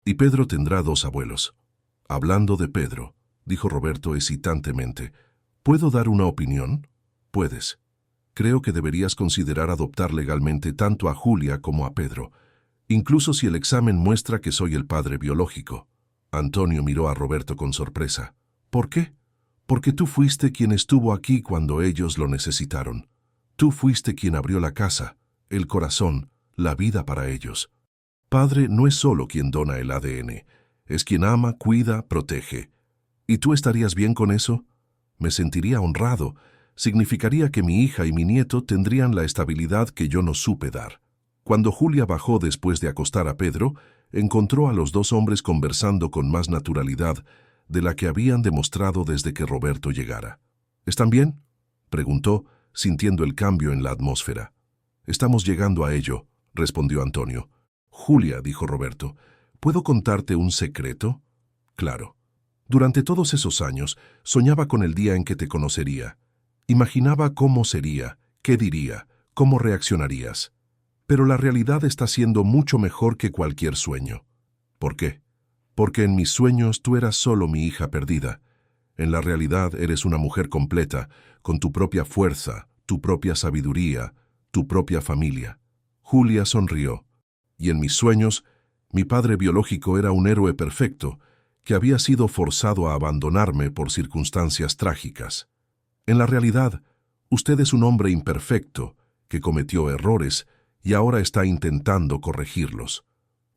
Y Pedro tendrá 2 abuelos». «Hablando de Pedro», dijo Roberto hesitantemente, «¿puedo dar una opinión?» «Puedes. Creo que deberías considerar adoptar legalmente tanto a Julia como a Pedro, incluso si el examen muestra que soy el padre biológico». Antonio miró a Roberto con sorpresa. «¿Por qué?» «Porque tú fuiste quien estuvo aquí cuando ellos lo necesitaron. Tú fuiste quien abrió la casa, el corazón, la vida para ellos. Padre no es solo quien dona el ADN, es quien ama, cuida, protege. ¿Y tú estarías bien con eso?» «Me sentiría honrado. Significaría que mi hija y mi nieto tendrían la estabilidad que yo no supe dar». Cuando Julia bajó después de acostar a Pedro, encontró a los 2 hombres conversando con más naturalidad de la que habían demostrado desde que Roberto llegara. «¿Están bien?», preguntó, sintiendo el cambio en la atmósfera. «Estamos llegando a ello», respondió Antonio. «Julia», dijo Roberto, «¿puedo contarte un secreto?» «Claro. Durante todos esos años, soñaba con el día en que te conocería. Imaginaba cómo sería, qué diría, cómo reaccionarías. Pero la realidad está siendo mucho mejor que cualquier sueño». «¿Por qué?» «Porque en mis sueños tú eras solo mi hija perdida. En la realidad eres una mujer completa, con tu propia fuerza, tu propia sabiduría, tu propia familia». Julia sonrió. «Y en mis sueños, mi padre biológico era un héroe perfecto, que había sido forzado a abandonarme por circunstancias trágicas. En la realidad, usted es un hombre imperfecto, que cometió errores y ahora está intentando corregirlos,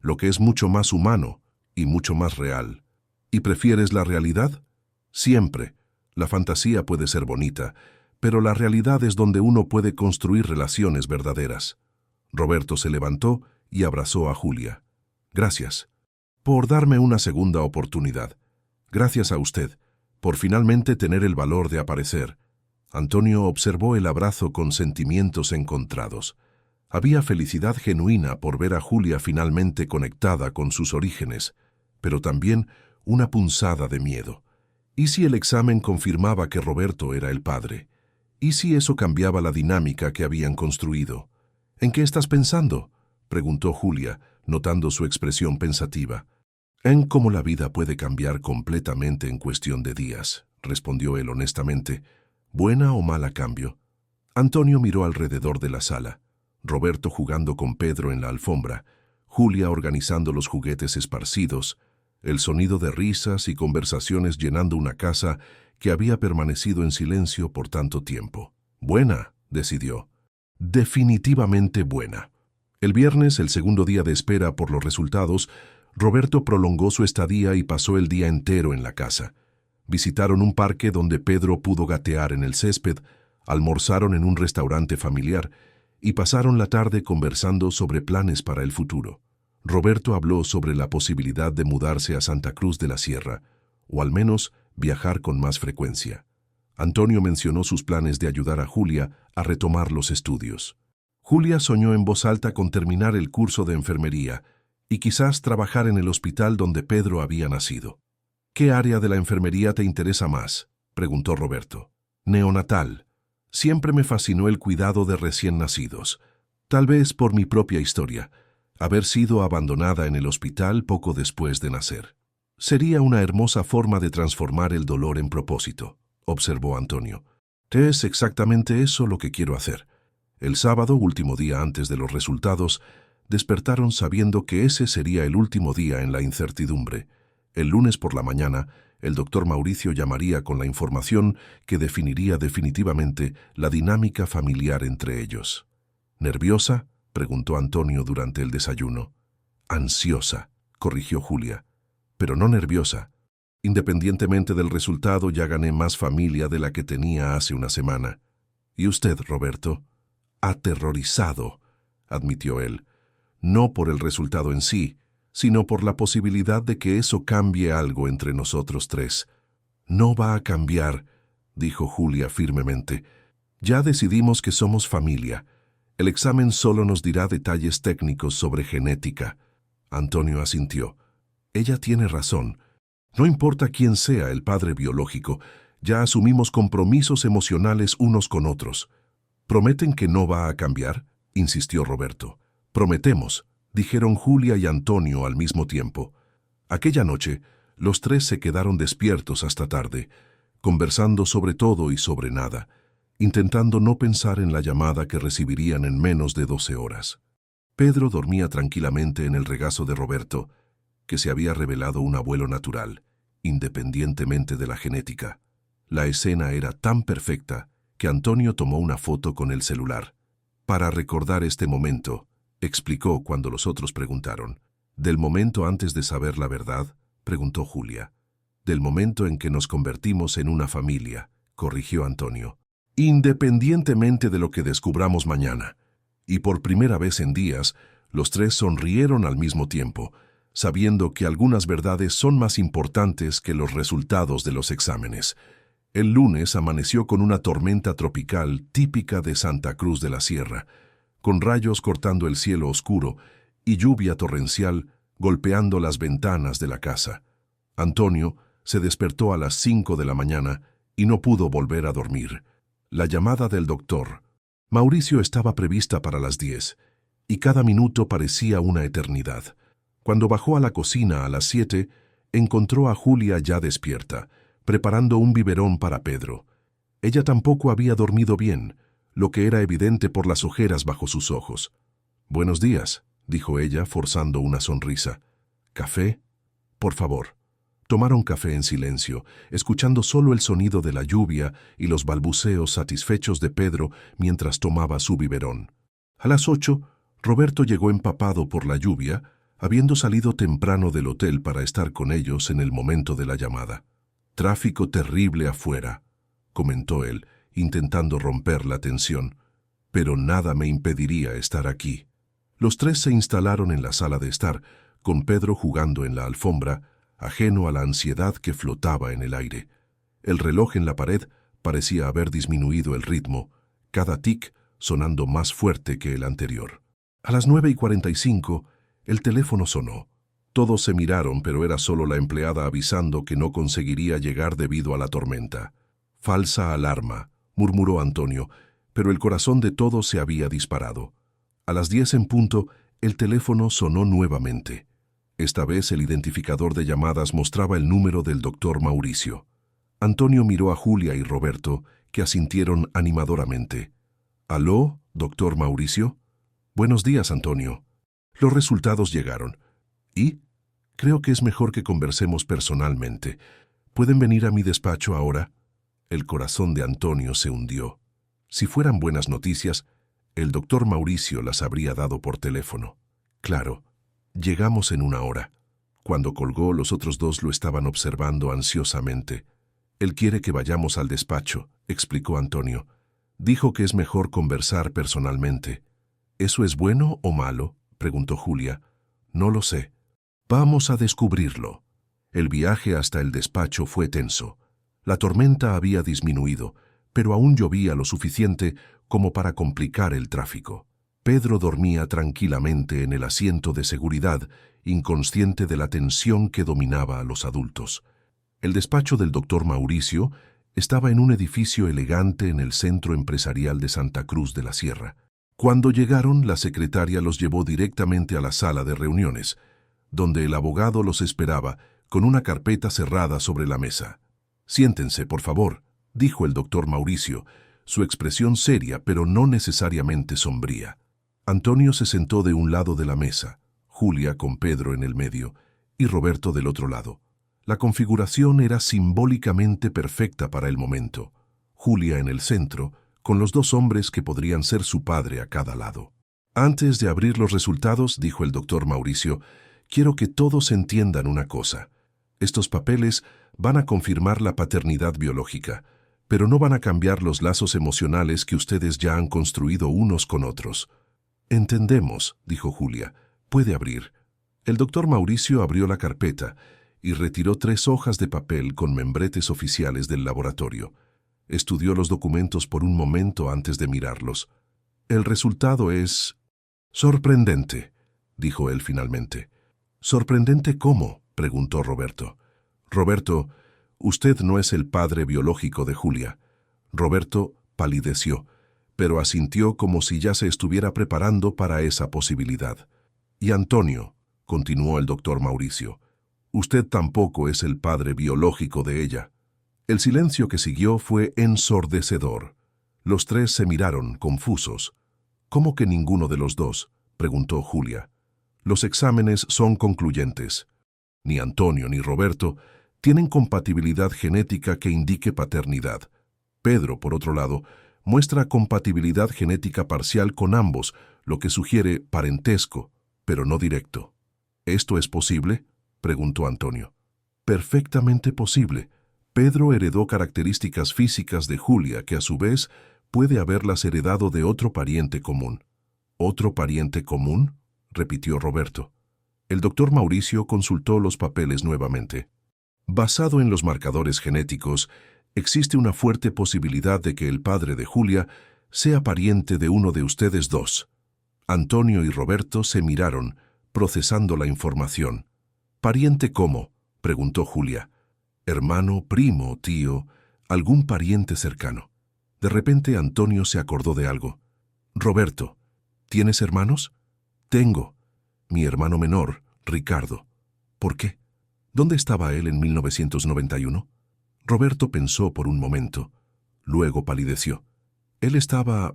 lo que es mucho más humano y mucho más real. ¿Y prefieres la realidad? Siempre. La fantasía puede ser bonita, pero la realidad es donde uno puede construir relaciones verdaderas». Roberto se levantó y abrazó a Julia. «Gracias por darme una segunda oportunidad. Gracias a usted por finalmente tener el valor de aparecer». Antonio observó el abrazo con sentimientos encontrados. Había felicidad genuina por ver a Julia finalmente conectada con sus orígenes, pero también una punzada de miedo. ¿Y si el examen confirmaba que Roberto era el padre? ¿Y si eso cambiaba la dinámica que habían construido? ¿En qué estás pensando?, preguntó Julia, notando su expresión pensativa. En cómo la vida puede cambiar completamente en cuestión de días, respondió él honestamente. ¿Buena o mala cambio? Antonio miró alrededor de la sala. Roberto jugando con Pedro en la alfombra, Julia organizando los juguetes esparcidos, el sonido de risas y conversaciones llenando una casa que había permanecido en silencio por tanto tiempo. Buena, decidió. Definitivamente buena. El viernes, el segundo día de espera por los resultados, Roberto prolongó su estadía y pasó el día entero en la casa. Visitaron un parque donde Pedro pudo gatear en el césped, almorzaron en un restaurante familiar y pasaron la tarde conversando sobre planes para el futuro. Roberto habló sobre la posibilidad de mudarse a Santa Cruz de la Sierra, o al menos viajar con más frecuencia. Antonio mencionó sus planes de ayudar a Julia a retomar los estudios. Julia soñó en voz alta con terminar el curso de enfermería y quizás trabajar en el hospital donde Pedro había nacido. ¿Qué área de la enfermería te interesa más?, preguntó Roberto. Neonatal. Siempre me fascinó el cuidado de recién nacidos. Tal vez por mi propia historia, haber sido abandonada en el hospital poco después de nacer. Sería una hermosa forma de transformar el dolor en propósito, observó Antonio. Es exactamente eso lo que quiero hacer. El sábado, último día antes de los resultados, despertaron sabiendo que ese sería el último día en la incertidumbre. El lunes por la mañana, el doctor Mauricio llamaría con la información que definiría definitivamente la dinámica familiar entre ellos. ¿Nerviosa?, preguntó Antonio durante el desayuno. Ansiosa, corrigió Julia, pero no nerviosa. Independientemente del resultado, ya gané más familia de la que tenía hace una semana. ¿Y usted, Roberto? Aterrorizado, admitió él. No por el resultado en sí, sino por la posibilidad de que eso cambie algo entre nosotros tres. No va a cambiar, dijo Julia firmemente. Ya decidimos que somos familia. El examen solo nos dirá detalles técnicos sobre genética. Antonio asintió. Ella tiene razón. No importa quién sea el padre biológico, ya asumimos compromisos emocionales unos con otros. ¿Prometen que no va a cambiar?, insistió Roberto. Prometemos, dijeron Julia y Antonio al mismo tiempo. Aquella noche, los tres se quedaron despiertos hasta tarde, conversando sobre todo y sobre nada, intentando no pensar en la llamada que recibirían en menos de 12 horas. Pedro dormía tranquilamente en el regazo de Roberto, que se había revelado un abuelo natural, independientemente de la genética. La escena era tan perfecta que Antonio tomó una foto con el celular. Para recordar este momento, explicó cuando los otros preguntaron. ¿Del momento antes de saber la verdad?, preguntó Julia. Del momento en que nos convertimos en una familia, corrigió Antonio. Independientemente de lo que descubramos mañana. Y por primera vez en días, los tres sonrieron al mismo tiempo, sabiendo que algunas verdades son más importantes que los resultados de los exámenes. El lunes amaneció con una tormenta tropical típica de Santa Cruz de la Sierra, con rayos cortando el cielo oscuro y lluvia torrencial golpeando las ventanas de la casa. Antonio se despertó a las 5 de la mañana y no pudo volver a dormir. La llamada del doctor. Mauricio estaba prevista para las 10, y cada minuto parecía una eternidad. Cuando bajó a la cocina a las 7, encontró a Julia ya despierta, preparando un biberón para Pedro. Ella tampoco había dormido bien, lo que era evidente por las ojeras bajo sus ojos. «Buenos días», dijo ella, forzando una sonrisa. «¿Café? Por favor». Tomaron café en silencio, escuchando solo el sonido de la lluvia y los balbuceos satisfechos de Pedro mientras tomaba su biberón. A las 8, Roberto llegó empapado por la lluvia, habiendo salido temprano del hotel para estar con ellos en el momento de la llamada. «Tráfico terrible afuera», comentó él, intentando romper la tensión. «Pero nada me impediría estar aquí». Los tres se instalaron en la sala de estar, con Pedro jugando en la alfombra, ajeno a la ansiedad que flotaba en el aire. El reloj en la pared parecía haber disminuido el ritmo, cada tic sonando más fuerte que el anterior. A las 9:45, el teléfono sonó. Todos se miraron, pero era solo la empleada avisando que no conseguiría llegar debido a la tormenta. Falsa alarma, murmuró Antonio, pero el corazón de todos se había disparado. A las 10 en punto, el teléfono sonó nuevamente. Esta vez el identificador de llamadas mostraba el número del doctor Mauricio. Antonio miró a Julia y Roberto, que asintieron animadoramente. «¿Aló, doctor Mauricio?» «Buenos días, Antonio». Los resultados llegaron. «¿Y?» «Creo que es mejor que conversemos personalmente. ¿Pueden venir a mi despacho ahora?» El corazón de Antonio se hundió. Si fueran buenas noticias, el doctor Mauricio las habría dado por teléfono. Claro, llegamos en 1 hora. Cuando colgó, los otros dos lo estaban observando ansiosamente. «Él quiere que vayamos al despacho», explicó Antonio. «Dijo que es mejor conversar personalmente». «¿Eso es bueno o malo?», preguntó Julia. «No lo sé. Vamos a descubrirlo». El viaje hasta el despacho fue tenso. La tormenta había disminuido, pero aún llovía lo suficiente como para complicar el tráfico. Pedro dormía tranquilamente en el asiento de seguridad, inconsciente de la tensión que dominaba a los adultos. El despacho del doctor Mauricio estaba en un edificio elegante en el centro empresarial de Santa Cruz de la Sierra. Cuando llegaron, la secretaria los llevó directamente a la sala de reuniones, donde el abogado los esperaba con una carpeta cerrada sobre la mesa. «Siéntense, por favor», dijo el doctor Mauricio, su expresión seria pero no necesariamente sombría. Antonio se sentó de un lado de la mesa, Julia con Pedro en el medio y Roberto del otro lado. La configuración era simbólicamente perfecta para el momento. Julia en el centro, con los 2 hombres que podrían ser su padre a cada lado. «Antes de abrir los resultados», dijo el doctor Mauricio, «quiero que todos entiendan una cosa. Estos papeles van a confirmar la paternidad biológica, pero no van a cambiar los lazos emocionales que ustedes ya han construido unos con otros». «Entendemos», dijo Julia. «Puede abrir». El doctor Mauricio abrió la carpeta y retiró 3 hojas de papel con membretes oficiales del laboratorio. Estudió los documentos por un momento antes de mirarlos. «El resultado es sorprendente», dijo él finalmente. «¿Sorprendente cómo?», preguntó Roberto. «Roberto, usted no es el padre biológico de Julia». Roberto palideció, pero asintió como si ya se estuviera preparando para esa posibilidad. «Y Antonio», continuó el doctor Mauricio, «usted tampoco es el padre biológico de ella». El silencio que siguió fue ensordecedor. Los 3 se miraron, confusos. «¿Cómo que ninguno de los dos?», preguntó Julia. «Los exámenes son concluyentes. Ni Antonio ni Roberto tienen compatibilidad genética que indique paternidad. Pedro, por otro lado, muestra compatibilidad genética parcial con ambos, lo que sugiere parentesco, pero no directo». «¿Esto es posible?», preguntó Antonio. «Perfectamente posible. Pedro heredó características físicas de Julia que a su vez puede haberlas heredado de otro pariente común». «¿Otro pariente común?», repitió Roberto. El doctor Mauricio consultó los papeles nuevamente. «Basado en los marcadores genéticos, existe una fuerte posibilidad de que el padre de Julia sea pariente de uno de ustedes 2. Antonio y Roberto se miraron, procesando la información. «¿Pariente cómo?», preguntó Julia. «Hermano, primo, tío, algún pariente cercano». De repente Antonio se acordó de algo. «Roberto, ¿tienes hermanos?». «Tengo. Mi hermano menor, Ricardo». «¿Por qué? ¿Dónde estaba él en 1991? Roberto pensó por un momento. Luego palideció. Él estaba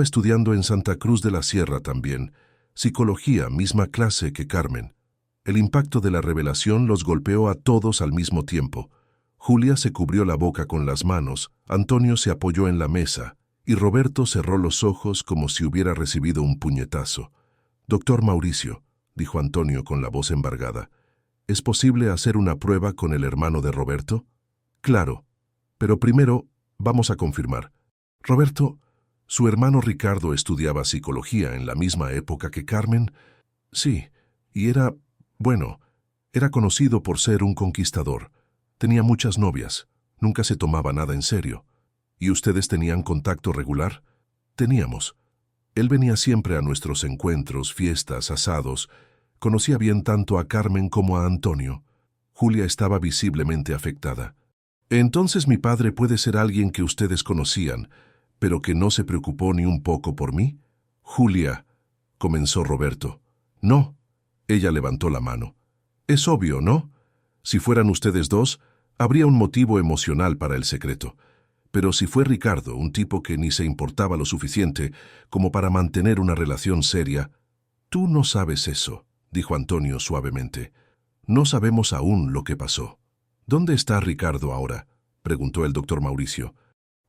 estudiando en Santa Cruz de la Sierra también. Psicología, misma clase que Carmen. El impacto de la revelación los golpeó a todos al mismo tiempo. Julia se cubrió la boca con las manos, Antonio se apoyó en la mesa, y Roberto cerró los ojos como si hubiera recibido un puñetazo. «Doctor Mauricio», dijo Antonio con la voz embargada, «¿es posible hacer una prueba con el hermano de Roberto?». «Claro, pero primero vamos a confirmar. Roberto, ¿su hermano Ricardo estudiaba psicología en la misma época que Carmen?». «Sí, y era conocido por ser un conquistador. Tenía muchas novias, nunca se tomaba nada en serio». «¿Y ustedes tenían contacto regular?». «Teníamos. Él venía siempre a nuestros encuentros, fiestas, asados. Conocía bien tanto a Carmen como a Antonio. Julia estaba visiblemente afectada. Entonces mi padre puede ser alguien que ustedes conocían, pero que no se preocupó ni un poco por mí. Julia, comenzó Roberto. No, ella levantó la mano. Es obvio, ¿no? Si fueran ustedes dos, habría un motivo emocional para el secreto. Pero si fue Ricardo, un tipo que ni se importaba lo suficiente como para mantener una relación seria, tú no sabes eso, dijo Antonio suavemente. No sabemos aún lo que pasó. ¿Dónde está Ricardo ahora?, preguntó el doctor Mauricio.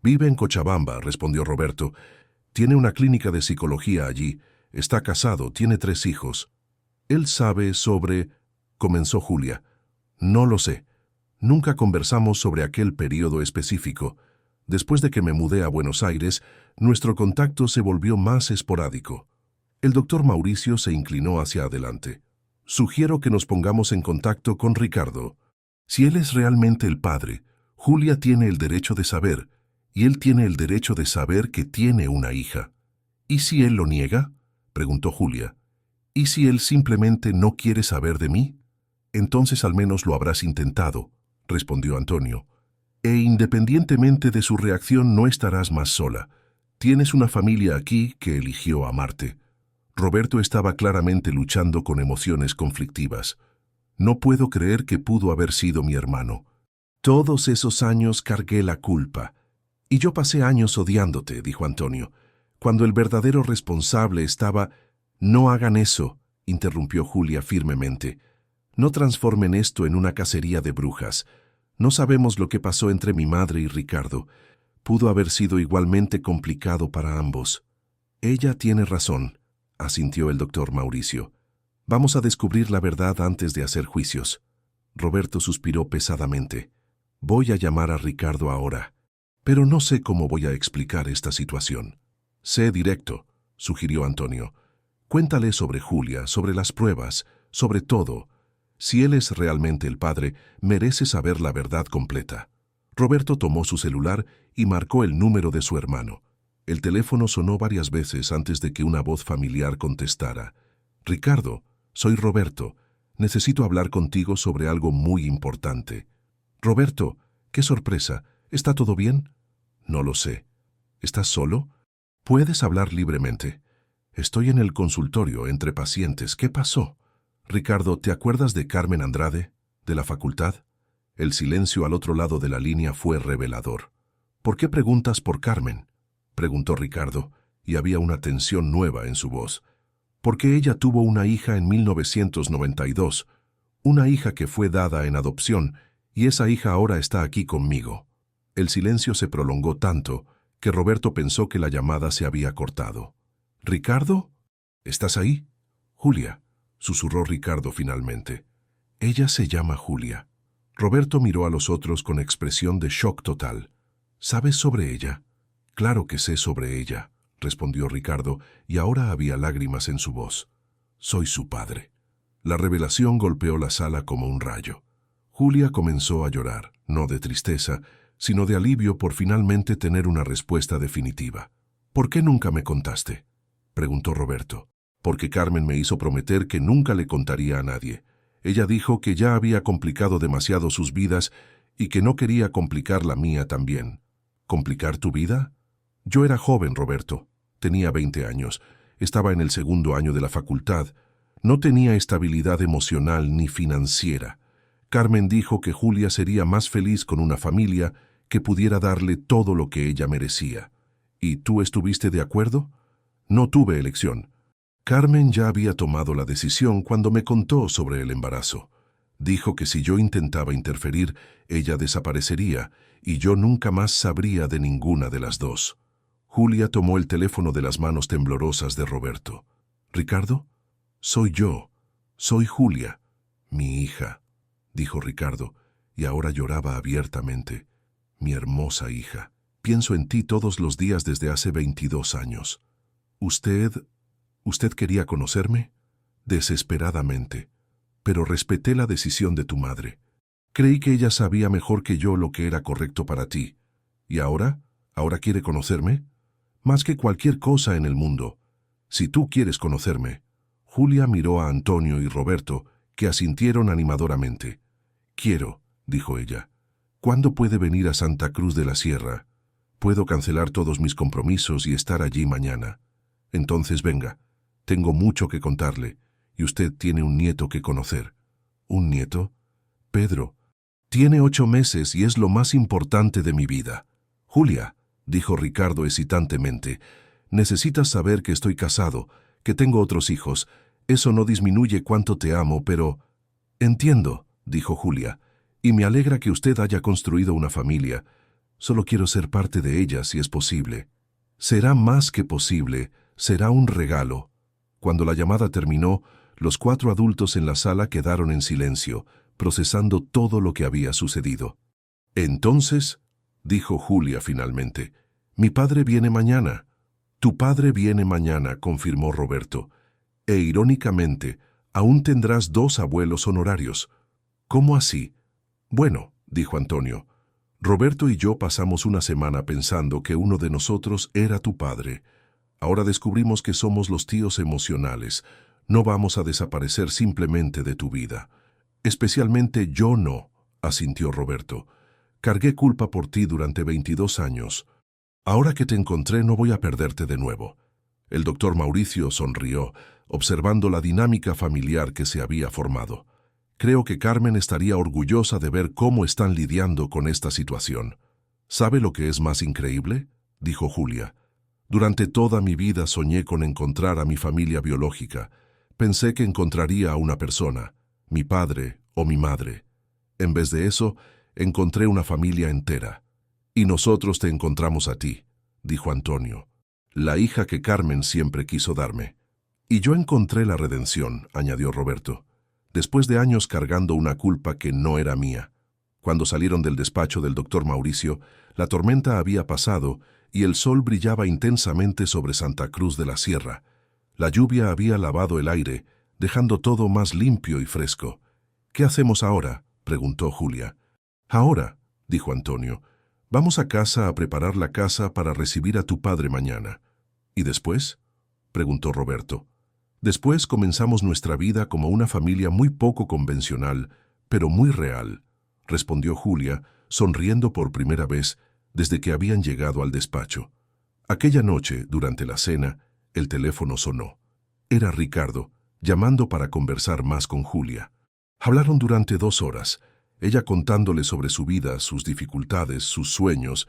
Vive en Cochabamba, respondió Roberto. Tiene una clínica de psicología allí. Está casado, tiene 3 hijos. Él sabe sobre... comenzó Julia. No lo sé. Nunca conversamos sobre aquel período específico. Después de que me mudé a Buenos Aires, nuestro contacto se volvió más esporádico. El doctor Mauricio se inclinó hacia adelante. Sugiero que nos pongamos en contacto con Ricardo. Si él es realmente el padre, Julia tiene el derecho de saber, y él tiene el derecho de saber que tiene una hija. ¿Y si él lo niega?, preguntó Julia. ¿Y si él simplemente no quiere saber de mí? Entonces al menos lo habrás intentado, respondió Antonio. E independientemente de su reacción no estarás más sola. Tienes una familia aquí que eligió amarte. Roberto estaba claramente luchando con emociones conflictivas. No puedo creer que pudo haber sido mi hermano. Todos esos años cargué la culpa. Y yo pasé años odiándote, dijo Antonio, cuando el verdadero responsable estaba... No hagan eso, interrumpió Julia firmemente. No transformen esto en una cacería de brujas. No sabemos lo que pasó entre mi madre y Ricardo. Pudo haber sido igualmente complicado para ambos. Ella tiene razón, asintió el doctor Mauricio. Vamos a descubrir la verdad antes de hacer juicios. Roberto suspiró pesadamente. Voy a llamar a Ricardo ahora, pero no sé cómo voy a explicar esta situación. Sé directo, sugirió Antonio. Cuéntale sobre Julia, sobre las pruebas, sobre todo. Si él es realmente el padre, merece saber la verdad completa. Roberto tomó su celular y marcó el número de su hermano. El teléfono sonó varias veces antes de que una voz familiar contestara. Ricardo, soy Roberto. Necesito hablar contigo sobre algo muy importante. Roberto, qué sorpresa. ¿Está todo bien? No lo sé. ¿Estás solo? Puedes hablar libremente. Estoy en el consultorio, entre pacientes. ¿Qué pasó? Ricardo, ¿te acuerdas de Carmen Andrade, de la facultad? El silencio al otro lado de la línea fue revelador. ¿Por qué preguntas por Carmen?, preguntó Ricardo, y había una tensión nueva en su voz. Porque ella tuvo una hija en 1992, una hija que fue dada en adopción, y esa hija ahora está aquí conmigo. El silencio se prolongó tanto que Roberto pensó que la llamada se había cortado. ¿Ricardo? ¿Estás ahí? Julia, susurró Ricardo finalmente. Ella se llama Julia. Roberto miró a los otros con expresión de shock total. ¿Sabes sobre ella? Claro que sé sobre ella, respondió Ricardo, y ahora había lágrimas en su voz. Soy su padre. La revelación golpeó la sala como un rayo. Julia comenzó a llorar, no de tristeza, sino de alivio por finalmente tener una respuesta definitiva. ¿Por qué nunca me contaste?, preguntó Roberto. Porque Carmen me hizo prometer que nunca le contaría a nadie. Ella dijo que ya había complicado demasiado sus vidas y que no quería complicar la mía también. ¿Complicar tu vida? Yo era joven, Roberto. Tenía 20 años. Estaba en el 2º año de la facultad. No tenía estabilidad emocional ni financiera. Carmen dijo que Julia sería más feliz con una familia que pudiera darle todo lo que ella merecía. ¿Y tú estuviste de acuerdo? No tuve elección. Carmen ya había tomado la decisión cuando me contó sobre el embarazo. Dijo que si yo intentaba interferir, ella desaparecería y yo nunca más sabría de ninguna de las dos. Julia tomó el teléfono de las manos temblorosas de Roberto. ¿Ricardo? Soy yo. Soy Julia, mi hija, dijo Ricardo, y ahora lloraba abiertamente. Mi hermosa hija. Pienso en ti todos los días desde hace 22 años. ¿Usted quería conocerme? Desesperadamente. Pero respeté la decisión de tu madre. Creí que ella sabía mejor que yo lo que era correcto para ti. ¿Y ahora? ¿Ahora quiere conocerme? Más que cualquier cosa en el mundo. Si tú quieres conocerme. Julia miró a Antonio y Roberto, que asintieron animadoramente. «Quiero», dijo ella. «¿Cuándo puede venir a Santa Cruz de la Sierra? Puedo cancelar todos mis compromisos y estar allí mañana. Entonces venga, tengo mucho que contarle, y usted tiene un nieto que conocer». «¿Un nieto?» «Pedro. Tiene 8 meses y es lo más importante de mi vida». «Julia», dijo Ricardo hesitantemente, «necesitas saber que estoy casado, que tengo otros hijos. Eso no disminuye cuánto te amo, pero...» «Entiendo», dijo Julia, «y me alegra que usted haya construido una familia. Solo quiero ser parte de ella si es posible». «Será más que posible, será un regalo». Cuando la llamada terminó, los 4 adultos en la sala quedaron en silencio, procesando todo lo que había sucedido. «Entonces», dijo Julia finalmente, «mi padre viene mañana». «Tu padre viene mañana», confirmó Roberto. «E irónicamente, aún tendrás 2 abuelos honorarios». «¿Cómo así?» «Bueno», dijo Antonio, «Roberto y yo pasamos una semana pensando que uno de nosotros era tu padre. Ahora descubrimos que somos los tíos emocionales. No vamos a desaparecer simplemente de tu vida». «Especialmente yo no», asintió Roberto. «Cargué culpa por ti durante 22 años. Ahora que te encontré no voy a perderte de nuevo». El doctor Mauricio sonrió, observando la dinámica familiar que se había formado. «Creo que Carmen estaría orgullosa de ver cómo están lidiando con esta situación». «¿Sabe lo que es más increíble?», dijo Julia. «Durante toda mi vida soñé con encontrar a mi familia biológica. Pensé que encontraría a una persona, mi padre o mi madre. En vez de eso, encontré una familia entera. Y nosotros te encontramos a ti», dijo Antonio, «la hija que Carmen siempre quiso darme». «Y yo encontré la redención», añadió Roberto, «después de años cargando una culpa que no era mía». Cuando salieron del despacho del doctor Mauricio, la tormenta había pasado y el sol brillaba intensamente sobre Santa Cruz de la Sierra. La lluvia había lavado el aire, dejando todo más limpio y fresco. «¿Qué hacemos ahora?», preguntó Julia. «Ahora», dijo Antonio, «vamos a casa a preparar la casa para recibir a tu padre mañana». «¿Y después?», preguntó Roberto. «Después comenzamos nuestra vida como una familia muy poco convencional, pero muy real», respondió Julia, sonriendo por primera vez desde que habían llegado al despacho. Aquella noche, durante la cena, el teléfono sonó. Era Ricardo, llamando para conversar más con Julia. Hablaron durante 2 horas, ella contándole sobre su vida, sus dificultades, sus sueños,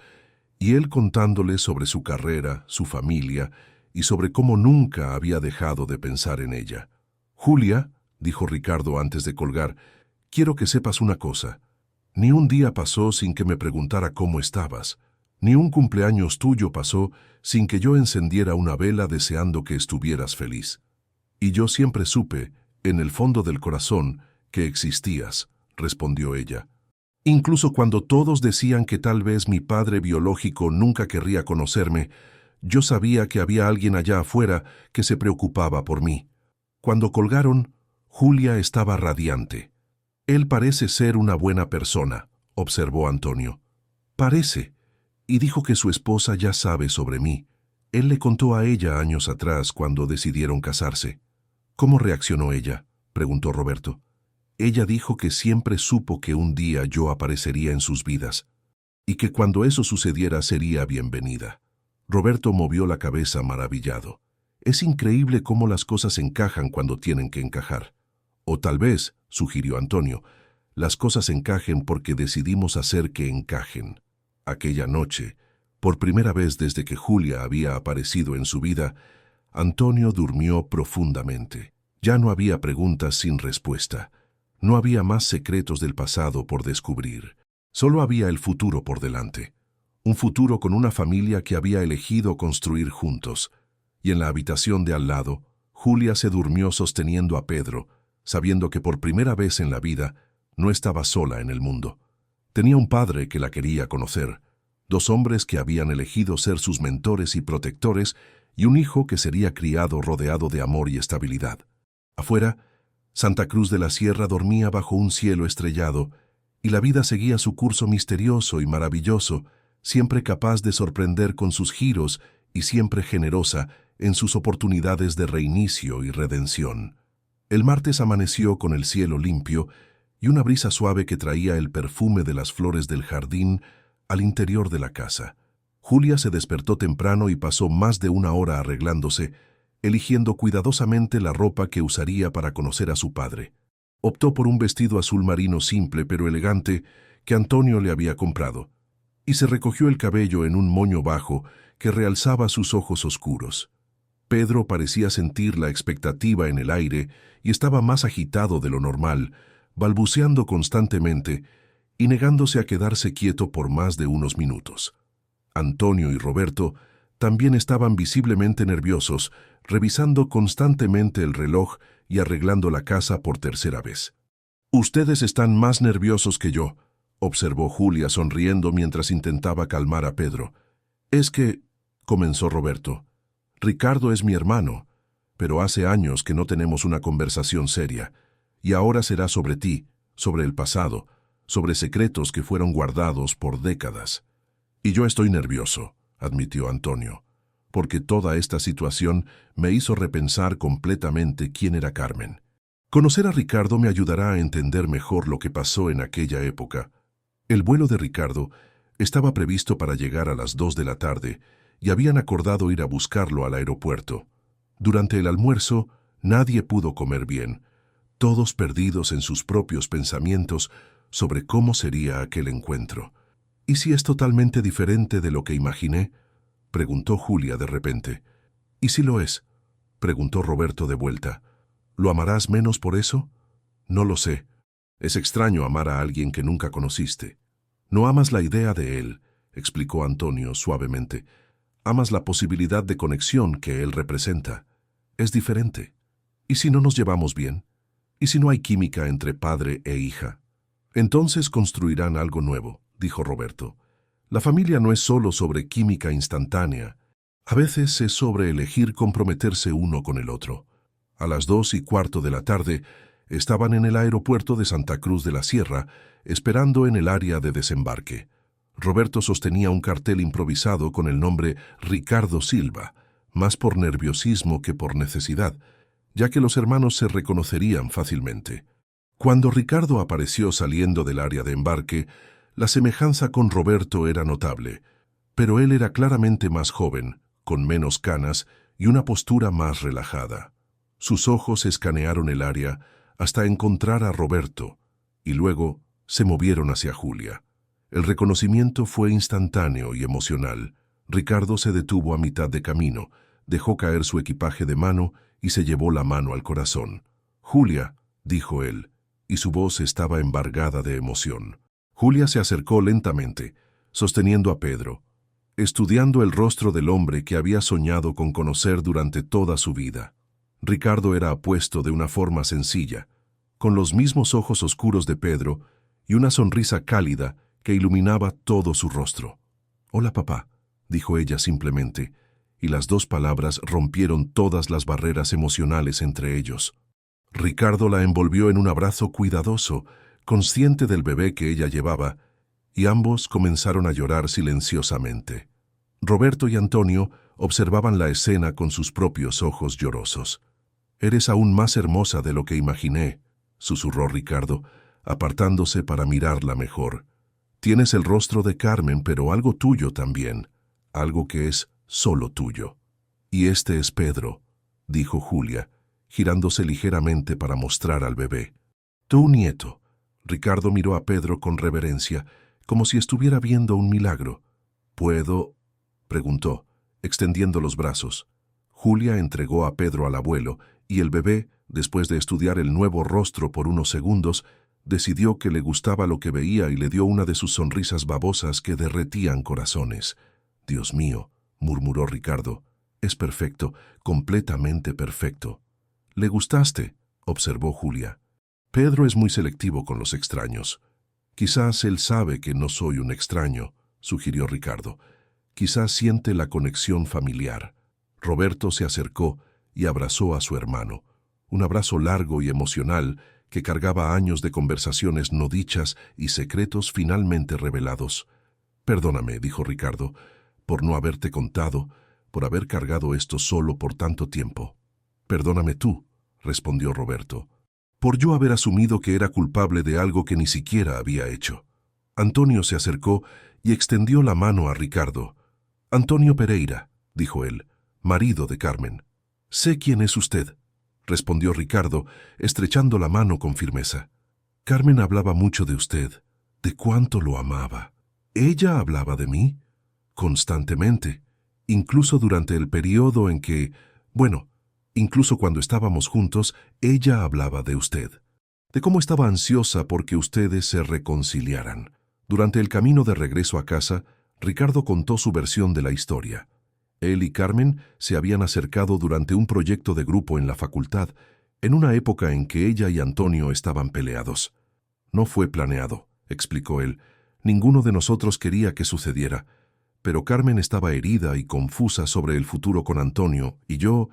y él contándole sobre su carrera, su familia, y sobre cómo nunca había dejado de pensar en ella. «Julia», dijo Ricardo antes de colgar, «quiero que sepas una cosa. Ni un día pasó sin que me preguntara cómo estabas. Ni un cumpleaños tuyo pasó sin que yo encendiera una vela deseando que estuvieras feliz. Y yo siempre supe, en el fondo del corazón, que existías», respondió ella. «Incluso cuando todos decían que tal vez mi padre biológico nunca querría conocerme, yo sabía que había alguien allá afuera que se preocupaba por mí». Cuando colgaron, Julia estaba radiante. «Él parece ser una buena persona», observó Antonio. «Parece. Y dijo que su esposa ya sabe sobre mí. Él le contó a ella años atrás cuando decidieron casarse». «¿Cómo reaccionó ella?», preguntó Roberto. «Ella dijo que siempre supo que un día yo aparecería en sus vidas y que cuando eso sucediera sería bienvenida». Roberto movió la cabeza maravillado. «Es increíble cómo las cosas encajan cuando tienen que encajar. O tal vez», sugirió Antonio, «las cosas encajen porque decidimos hacer que encajen». Aquella noche, por primera vez desde que Julia había aparecido en su vida, Antonio durmió profundamente. Ya no había preguntas sin respuesta. No había más secretos del pasado por descubrir. Solo había el futuro por delante. Un futuro con una familia que había elegido construir juntos. Y en la habitación de al lado, Julia se durmió sosteniendo a Pedro, sabiendo que por primera vez en la vida no estaba sola en el mundo. Tenía un padre que la quería conocer, 2 hombres que habían elegido ser sus mentores y protectores, y un hijo que sería criado rodeado de amor y estabilidad. Afuera, Santa Cruz de la Sierra dormía bajo un cielo estrellado, y la vida seguía su curso misterioso y maravilloso, siempre capaz de sorprender con sus giros y siempre generosa en sus oportunidades de reinicio y redención. El martes amaneció con el cielo limpio y una brisa suave que traía el perfume de las flores del jardín al interior de la casa. Julia se despertó temprano y pasó más de una hora arreglándose, eligiendo cuidadosamente la ropa que usaría para conocer a su padre. Optó por un vestido azul marino simple pero elegante que Antonio le había comprado, y se recogió el cabello en un moño bajo que realzaba sus ojos oscuros. Pedro parecía sentir la expectativa en el aire y estaba más agitado de lo normal, balbuceando constantemente y negándose a quedarse quieto por más de unos minutos. Antonio y Roberto también estaban visiblemente nerviosos, revisando constantemente el reloj y arreglando la casa por tercera vez. «Ustedes están más nerviosos que yo», observó Julia sonriendo mientras intentaba calmar a Pedro. «Es que», comenzó Roberto, «Ricardo es mi hermano, pero hace años que no tenemos una conversación seria, y ahora será sobre ti, sobre el pasado, sobre secretos que fueron guardados por décadas». «Y yo estoy nervioso», admitió Antonio, «porque toda esta situación me hizo repensar completamente quién era Carmen. Conocer a Ricardo me ayudará a entender mejor lo que pasó en aquella época». El vuelo de Ricardo estaba previsto para llegar a las 2 de la tarde y habían acordado ir a buscarlo al aeropuerto. Durante el almuerzo, nadie pudo comer bien, todos perdidos en sus propios pensamientos sobre cómo sería aquel encuentro. «¿Y si es totalmente diferente de lo que imaginé?», preguntó Julia de repente. «¿Y si lo es?», preguntó Roberto de vuelta. «¿Lo amarás menos por eso?». «No lo sé. Es extraño amar a alguien que nunca conociste». «No amas la idea de él», explicó Antonio suavemente. «Amas la posibilidad de conexión que él representa. Es diferente. ¿Y si no nos llevamos bien? ¿Y si no hay química entre padre e hija?». «Entonces construirán algo nuevo», dijo Roberto. «La familia no es solo sobre química instantánea. A veces es sobre elegir comprometerse uno con el otro». A las 2:15 de la tarde estaban en el aeropuerto de Santa Cruz de la Sierra, esperando en el área de desembarque. Roberto sostenía un cartel improvisado con el nombre Ricardo Silva, más por nerviosismo que por necesidad, ya que los hermanos se reconocerían fácilmente. Cuando Ricardo apareció saliendo del área de embarque, la semejanza con Roberto era notable, pero él era claramente más joven, con menos canas y una postura más relajada. Sus ojos escanearon el área hasta encontrar a Roberto, y luego se movieron hacia Julia. El reconocimiento fue instantáneo y emocional. Ricardo se detuvo a mitad de camino, dejó caer su equipaje de mano y se llevó la mano al corazón. «Julia», dijo él, y su voz estaba embargada de emoción. Julia se acercó lentamente, sosteniendo a Pedro, estudiando el rostro del hombre que había soñado con conocer durante toda su vida. Ricardo era apuesto de una forma sencilla, con los mismos ojos oscuros de Pedro y una sonrisa cálida que iluminaba todo su rostro. «Hola, papá», dijo ella simplemente, y las dos palabras rompieron todas las barreras emocionales entre ellos. Ricardo la envolvió en un abrazo cuidadoso, consciente del bebé que ella llevaba, y ambos comenzaron a llorar silenciosamente. Roberto y Antonio observaban la escena con sus propios ojos llorosos. «Eres aún más hermosa de lo que imaginé», susurró Ricardo, apartándose para mirarla mejor. «Tienes el rostro de Carmen, pero algo tuyo también, algo que es solo tuyo». «Y este es Pedro», dijo Julia, girándose ligeramente para mostrar al bebé. «Tu nieto». Ricardo miró a Pedro con reverencia, como si estuviera viendo un milagro. «¿Puedo?», preguntó, extendiendo los brazos. Julia entregó a Pedro al abuelo, y el bebé, después de estudiar el nuevo rostro por unos segundos, decidió que le gustaba lo que veía y le dio una de sus sonrisas babosas que derretían corazones. «Dios mío», murmuró Ricardo, «es perfecto, completamente perfecto». «¿Le gustaste?», observó Julia. «Pedro es muy selectivo con los extraños». «Quizás él sabe que no soy un extraño», sugirió Ricardo. «Quizás siente la conexión familiar». Roberto se acercó y abrazó a su hermano. Un abrazo largo y emocional que cargaba años de conversaciones no dichas y secretos finalmente revelados. «Perdóname», dijo Ricardo, «por no haberte contado, por haber cargado esto solo por tanto tiempo. Perdóname tú, respondió Roberto, por yo haber asumido que era culpable de algo que ni siquiera había hecho. Antonio se acercó y extendió la mano a Ricardo. Antonio Pereira, dijo él, marido de Carmen. Sé quién es usted, respondió Ricardo, estrechando la mano con firmeza. Carmen hablaba mucho de usted, de cuánto lo amaba. ¿Ella hablaba de mí? Constantemente, incluso durante el periodo en que, incluso cuando estábamos juntos, ella hablaba de usted, de cómo estaba ansiosa porque ustedes se reconciliaran. Durante el camino de regreso a casa, Ricardo contó su versión de la historia. Él y Carmen se habían acercado durante un proyecto de grupo en la facultad, en una época en que ella y Antonio estaban peleados. No fue planeado, explicó él. Ninguno de nosotros quería que sucediera. Pero Carmen estaba herida y confusa sobre el futuro con Antonio, y yo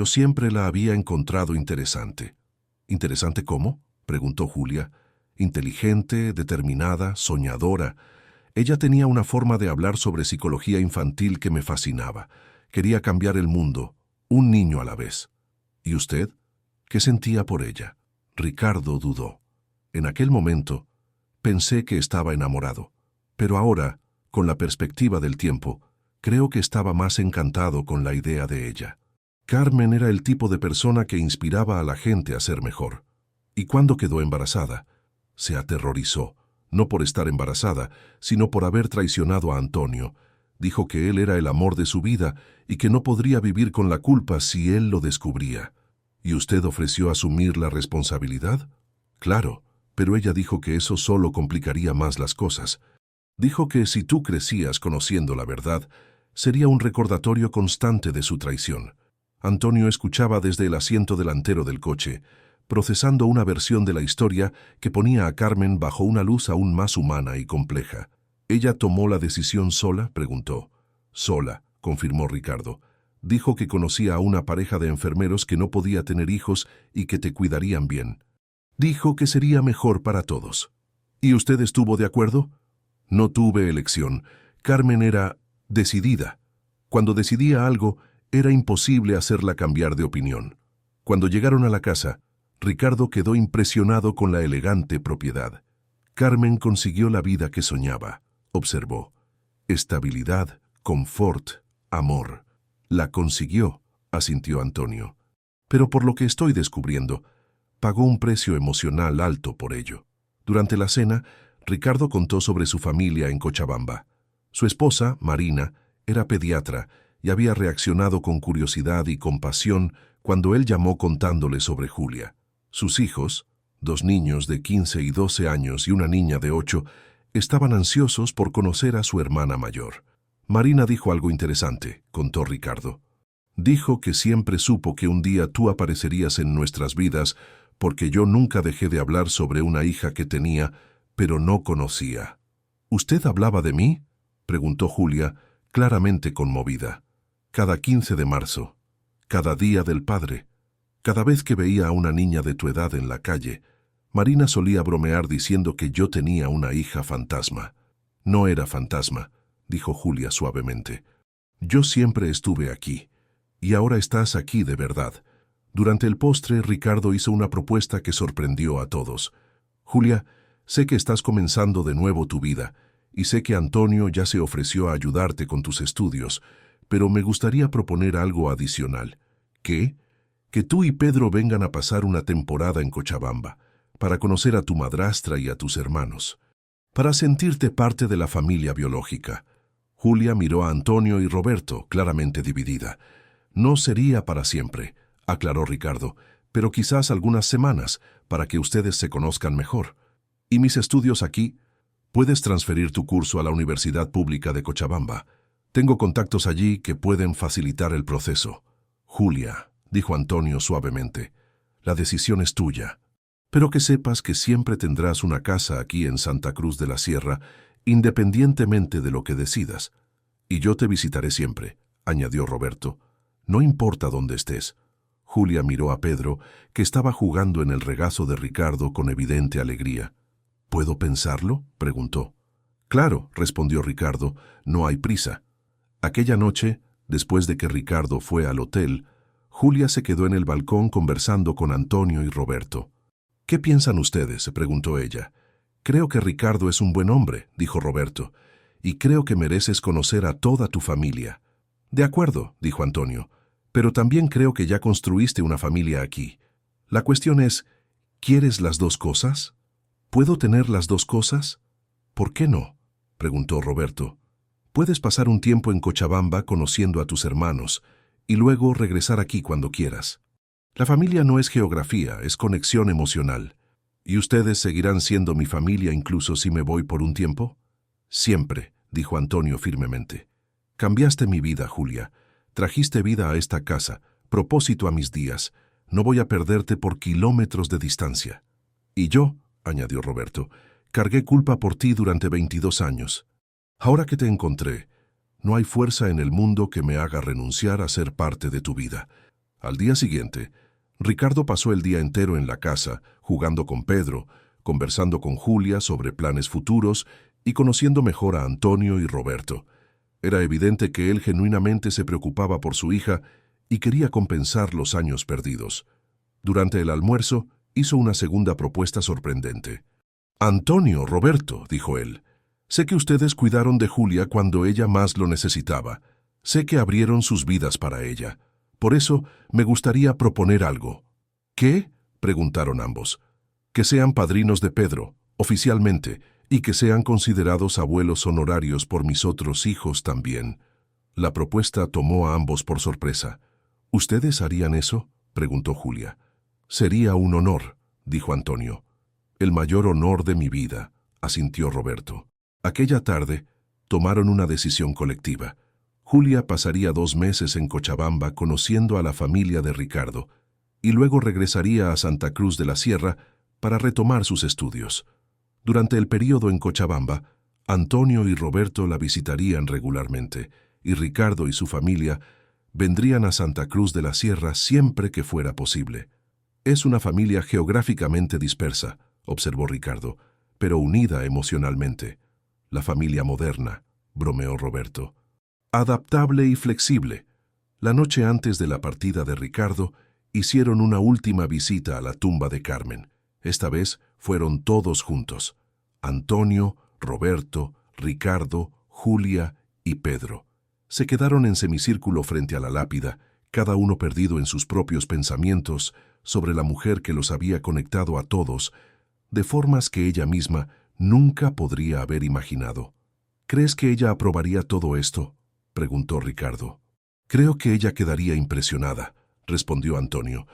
siempre la había encontrado interesante. ¿Interesante cómo?, preguntó Julia. Inteligente, determinada, soñadora. Ella tenía una forma de hablar sobre psicología infantil que me fascinaba. Quería cambiar el mundo, un niño a la vez. ¿Y usted? ¿Qué sentía por ella? Ricardo dudó. En aquel momento, pensé que estaba enamorado. Pero ahora, con la perspectiva del tiempo, creo que estaba más encantado con la idea de ella. Carmen era el tipo de persona que inspiraba a la gente a ser mejor. Y cuando quedó embarazada, se aterrorizó, no por estar embarazada, sino por haber traicionado a Antonio. Dijo que él era el amor de su vida y que no podría vivir con la culpa si él lo descubría. ¿Y usted ofreció asumir la responsabilidad? Claro, pero ella dijo que eso solo complicaría más las cosas. Dijo que si tú crecías conociendo la verdad, sería un recordatorio constante de su traición. Antonio escuchaba desde el asiento delantero del coche, procesando una versión de la historia que ponía a Carmen bajo una luz aún más humana y compleja. ¿Ella tomó la decisión sola?, preguntó. Sola, confirmó Ricardo. Dijo que conocía a una pareja de enfermeros que no podía tener hijos y que te cuidarían bien. Dijo que sería mejor para todos. ¿Y usted estuvo de acuerdo? No tuve elección. Carmen era decidida. Cuando decidía algo, era imposible hacerla cambiar de opinión. Cuando llegaron a la casa, Ricardo quedó impresionado con la elegante propiedad. Carmen consiguió la vida que soñaba, observó. Estabilidad, confort, amor. La consiguió, asintió Antonio. Pero por lo que estoy descubriendo, pagó un precio emocional alto por ello. Durante la cena, Ricardo contó sobre su familia en Cochabamba. Su esposa, Marina, era pediatra y había reaccionado con curiosidad y compasión cuando él llamó contándole sobre Julia. Sus hijos, 2 niños de 15 y 12 años y una niña de 8, estaban ansiosos por conocer a su hermana mayor. Marina dijo algo interesante, contó Ricardo. Dijo que siempre supo que un día tú aparecerías en nuestras vidas porque yo nunca dejé de hablar sobre una hija que tenía, pero no conocía. ¿Usted hablaba de mí?, preguntó Julia, claramente conmovida. Cada 15 de marzo, cada día del padre, cada vez que veía a una niña de tu edad en la calle, Marina solía bromear diciendo que yo tenía una hija fantasma. No era fantasma, dijo Julia suavemente. Yo siempre estuve aquí, y ahora estás aquí de verdad. Durante el postre, Ricardo hizo una propuesta que sorprendió a todos. Julia, sé que estás comenzando de nuevo tu vida, y sé que Antonio ya se ofreció a ayudarte con tus estudios, pero me gustaría proponer algo adicional. ¿Qué? Que tú y Pedro vengan a pasar una temporada en Cochabamba, para conocer a tu madrastra y a tus hermanos, para sentirte parte de la familia biológica. Julia miró a Antonio y Roberto, claramente dividida. No sería para siempre, aclaró Ricardo, pero quizás algunas semanas, para que ustedes se conozcan mejor. ¿Y mis estudios aquí? Puedes transferir tu curso a la Universidad Pública de Cochabamba. Tengo contactos allí que pueden facilitar el proceso. Julia, dijo Antonio suavemente, la decisión es tuya. Pero que sepas que siempre tendrás una casa aquí en Santa Cruz de la Sierra, independientemente de lo que decidas. Y yo te visitaré siempre, añadió Roberto. No importa dónde estés. Julia miró a Pedro, que estaba jugando en el regazo de Ricardo con evidente alegría. ¿Puedo pensarlo?, preguntó. Claro, respondió Ricardo, no hay prisa. Aquella noche, Después de que Ricardo fue al hotel, Julia se quedó en el balcón conversando con Antonio y Roberto. «¿Qué piensan ustedes?», se preguntó ella. «Creo que Ricardo es un buen hombre», dijo Roberto, «y creo que mereces conocer a toda tu familia». «De acuerdo», dijo Antonio, «pero también creo que ya construiste una familia aquí. La cuestión es, ¿quieres las dos cosas? ¿Puedo tener las dos cosas?». «¿Por qué no?», preguntó Roberto. «Puedes pasar un tiempo en Cochabamba conociendo a tus hermanos y luego regresar aquí cuando quieras. La familia no es geografía, es conexión emocional. ¿Y ustedes seguirán siendo mi familia incluso si me voy por un tiempo?». «Siempre», dijo Antonio firmemente. «Cambiaste mi vida, Julia. Trajiste vida a esta casa, propósito a mis días. No voy a perderte por kilómetros de distancia». «Y yo», añadió Roberto, «cargué culpa por ti durante 22 años. Ahora que te encontré, no hay fuerza en el mundo que me haga renunciar a ser parte de tu vida». Al día siguiente, Ricardo pasó el día entero en la casa, jugando con Pedro, conversando con Julia sobre planes futuros y conociendo mejor a Antonio y Roberto. Era evidente que él genuinamente se preocupaba por su hija y quería compensar los años perdidos. Durante el almuerzo, hizo una segunda propuesta sorprendente. «Antonio, Roberto», dijo él, «sé que ustedes cuidaron de Julia cuando ella más lo necesitaba. Sé que abrieron sus vidas para ella. Por eso, me gustaría proponer algo». «¿Qué?», preguntaron ambos. «Que sean padrinos de Pedro, oficialmente, y que sean considerados abuelos honorarios por mis otros hijos también». La propuesta tomó a ambos por sorpresa. «¿Ustedes harían eso?», preguntó Julia. «Sería un honor», dijo Antonio. «El mayor honor de mi vida», asintió Roberto. Aquella tarde, tomaron una decisión colectiva. Julia pasaría 2 meses en Cochabamba conociendo a la familia de Ricardo y luego regresaría a Santa Cruz de la Sierra para retomar sus estudios. Durante el período en Cochabamba, Antonio y Roberto la visitarían regularmente y Ricardo y su familia vendrían a Santa Cruz de la Sierra siempre que fuera posible. «Es una familia geográficamente dispersa», observó Ricardo, «pero unida emocionalmente». «La familia moderna», bromeó Roberto. «Adaptable y flexible». La noche antes de la partida de Ricardo, hicieron una última visita a la tumba de Carmen. Esta vez fueron todos juntos: Antonio, Roberto, Ricardo, Julia y Pedro. Se quedaron en semicírculo frente a la lápida, cada uno perdido en sus propios pensamientos sobre la mujer que los había conectado a todos, de formas que ella misma nunca podría haber imaginado. «¿Crees que ella aprobaría todo esto?», preguntó Ricardo. «Creo que ella quedaría impresionada», respondió Antonio.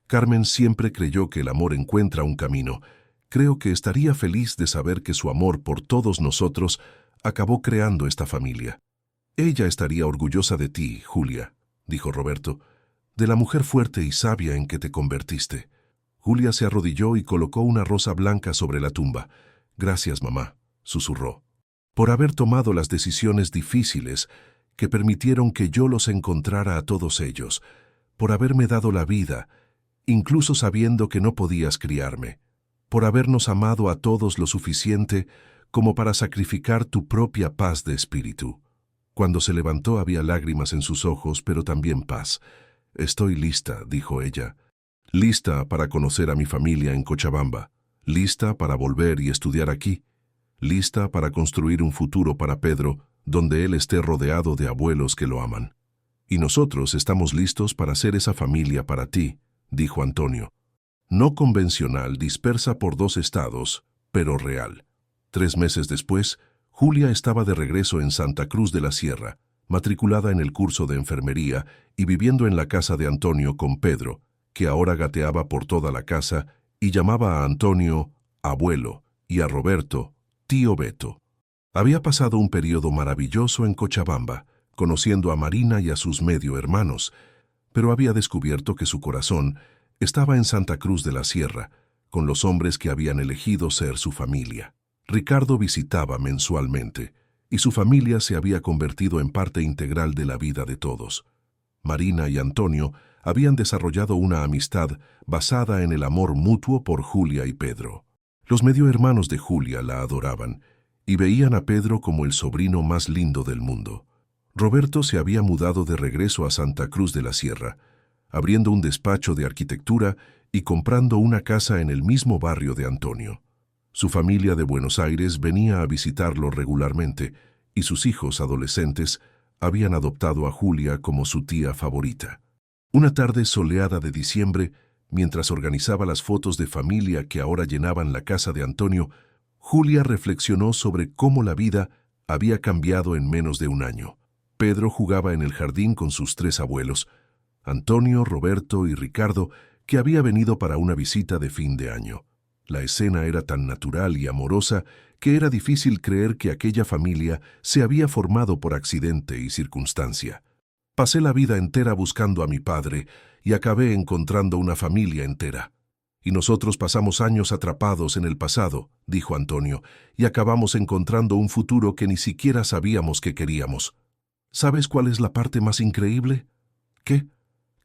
«Carmen siempre creyó que el amor encuentra un camino. Creo que estaría feliz de saber que su amor por todos nosotros acabó creando esta familia». «Ella estaría orgullosa de ti, Julia», dijo Roberto, «de la mujer fuerte y sabia en que te convertiste». Julia se arrodilló y colocó una rosa blanca sobre la tumba. «Gracias, mamá», susurró, «por haber tomado las decisiones difíciles que permitieron que yo los encontrara a todos ellos, por haberme dado la vida, incluso sabiendo que no podías criarme, por habernos amado a todos lo suficiente como para sacrificar tu propia paz de espíritu». Cuando se levantó había lágrimas en sus ojos, pero también paz. «Estoy lista», dijo ella, «lista para conocer a mi familia en Cochabamba, lista para volver y estudiar aquí, lista para construir un futuro para Pedro, donde él esté rodeado de abuelos que lo aman. Y nosotros estamos listos para ser esa familia para ti», dijo Antonio. «No convencional, dispersa por 2 estados, pero real». 3 meses después, Julia estaba de regreso en Santa Cruz de la Sierra, matriculada en el curso de enfermería y viviendo en la casa de Antonio con Pedro, que ahora gateaba por toda la casa y llamaba a Antonio abuelo y a Roberto tío Beto. Había pasado un periodo maravilloso en Cochabamba, conociendo a Marina y a sus medio hermanos, pero había descubierto que su corazón estaba en Santa Cruz de la Sierra, con los hombres que habían elegido ser su familia. Ricardo visitaba mensualmente, y su familia se había convertido en parte integral de la vida de todos. Marina y Antonio habían desarrollado una amistad basada en el amor mutuo por Julia y Pedro. Los medio hermanos de Julia la adoraban, y veían a Pedro como el sobrino más lindo del mundo. Roberto se había mudado de regreso a Santa Cruz de la Sierra, abriendo un despacho de arquitectura y comprando una casa en el mismo barrio de Antonio. Su familia de Buenos Aires venía a visitarlo regularmente y sus hijos adolescentes habían adoptado a Julia como su tía favorita. Una tarde soleada de diciembre, mientras organizaba las fotos de familia que ahora llenaban la casa de Antonio, Julia reflexionó sobre cómo la vida había cambiado en menos de un año. Pedro jugaba en el jardín con sus 3 abuelos, Antonio, Roberto y Ricardo, que había venido para una visita de fin de año. La escena era tan natural y amorosa que era difícil creer que aquella familia se había formado por accidente y circunstancia. Pasé la vida entera buscando a mi padre y acabé encontrando una familia entera. Y nosotros pasamos años atrapados en el pasado, dijo Antonio, y acabamos encontrando un futuro que ni siquiera sabíamos que queríamos. ¿Sabes cuál es la parte más increíble? ¿Qué?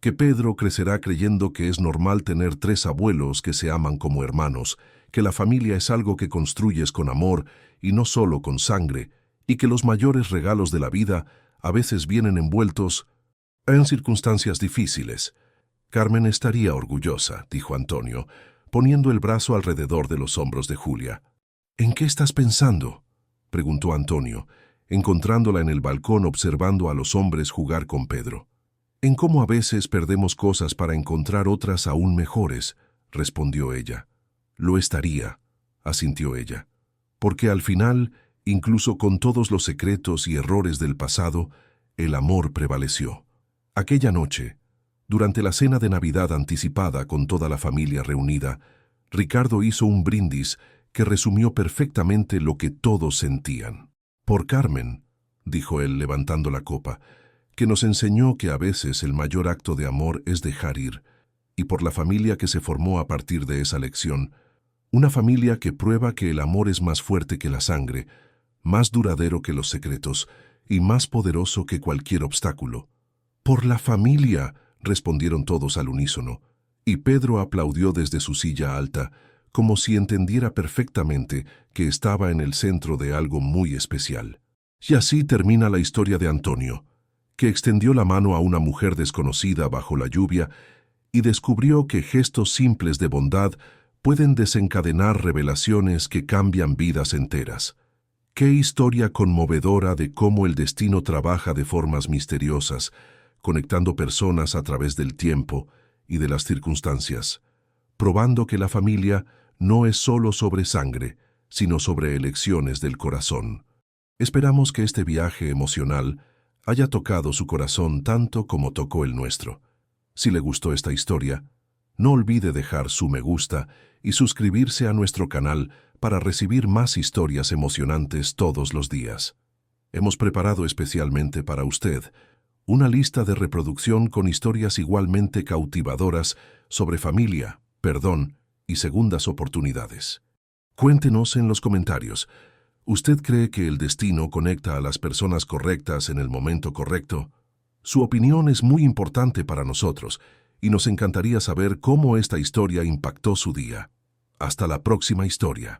Que Pedro crecerá creyendo que es normal tener 3 abuelos que se aman como hermanos, que la familia es algo que construyes con amor y no solo con sangre, y que los mayores regalos de la vida a veces vienen envueltos en circunstancias difíciles. Carmen estaría orgullosa, dijo Antonio, poniendo el brazo alrededor de los hombros de Julia. ¿En qué estás pensando?, preguntó Antonio, encontrándola en el balcón observando a los hombres jugar con Pedro. En cómo a veces perdemos cosas para encontrar otras aún mejores, respondió ella. Lo estaría, asintió ella, porque al final, incluso con todos los secretos y errores del pasado, el amor prevaleció. Aquella noche, durante la cena de Navidad anticipada con toda la familia reunida, Ricardo hizo un brindis que resumió perfectamente lo que todos sentían. Por Carmen, dijo él levantando la copa, que nos enseñó que a veces el mayor acto de amor es dejar ir, y por la familia que se formó a partir de esa lección, una familia que prueba que el amor es más fuerte que la sangre, más duradero que los secretos y más poderoso que cualquier obstáculo. «Por la familia», respondieron todos al unísono, y Pedro aplaudió desde su silla alta, como si entendiera perfectamente que estaba en el centro de algo muy especial. Y así termina la historia de Antonio, que extendió la mano a una mujer desconocida bajo la lluvia y descubrió que gestos simples de bondad pueden desencadenar revelaciones que cambian vidas enteras. Qué historia conmovedora de cómo el destino trabaja de formas misteriosas, conectando personas a través del tiempo y de las circunstancias, probando que la familia no es solo sobre sangre, sino sobre elecciones del corazón. Esperamos que este viaje emocional haya tocado su corazón tanto como tocó el nuestro. Si le gustó esta historia, no olvide dejar su me gusta y suscribirse a nuestro canal para recibir más historias emocionantes todos los días. Hemos preparado especialmente para usted una lista de reproducción con historias igualmente cautivadoras sobre familia, perdón y segundas oportunidades. Cuéntenos en los comentarios. ¿Usted cree que el destino conecta a las personas correctas en el momento correcto? Su opinión es muy importante para nosotros y nos encantaría saber cómo esta historia impactó su día. Hasta la próxima historia.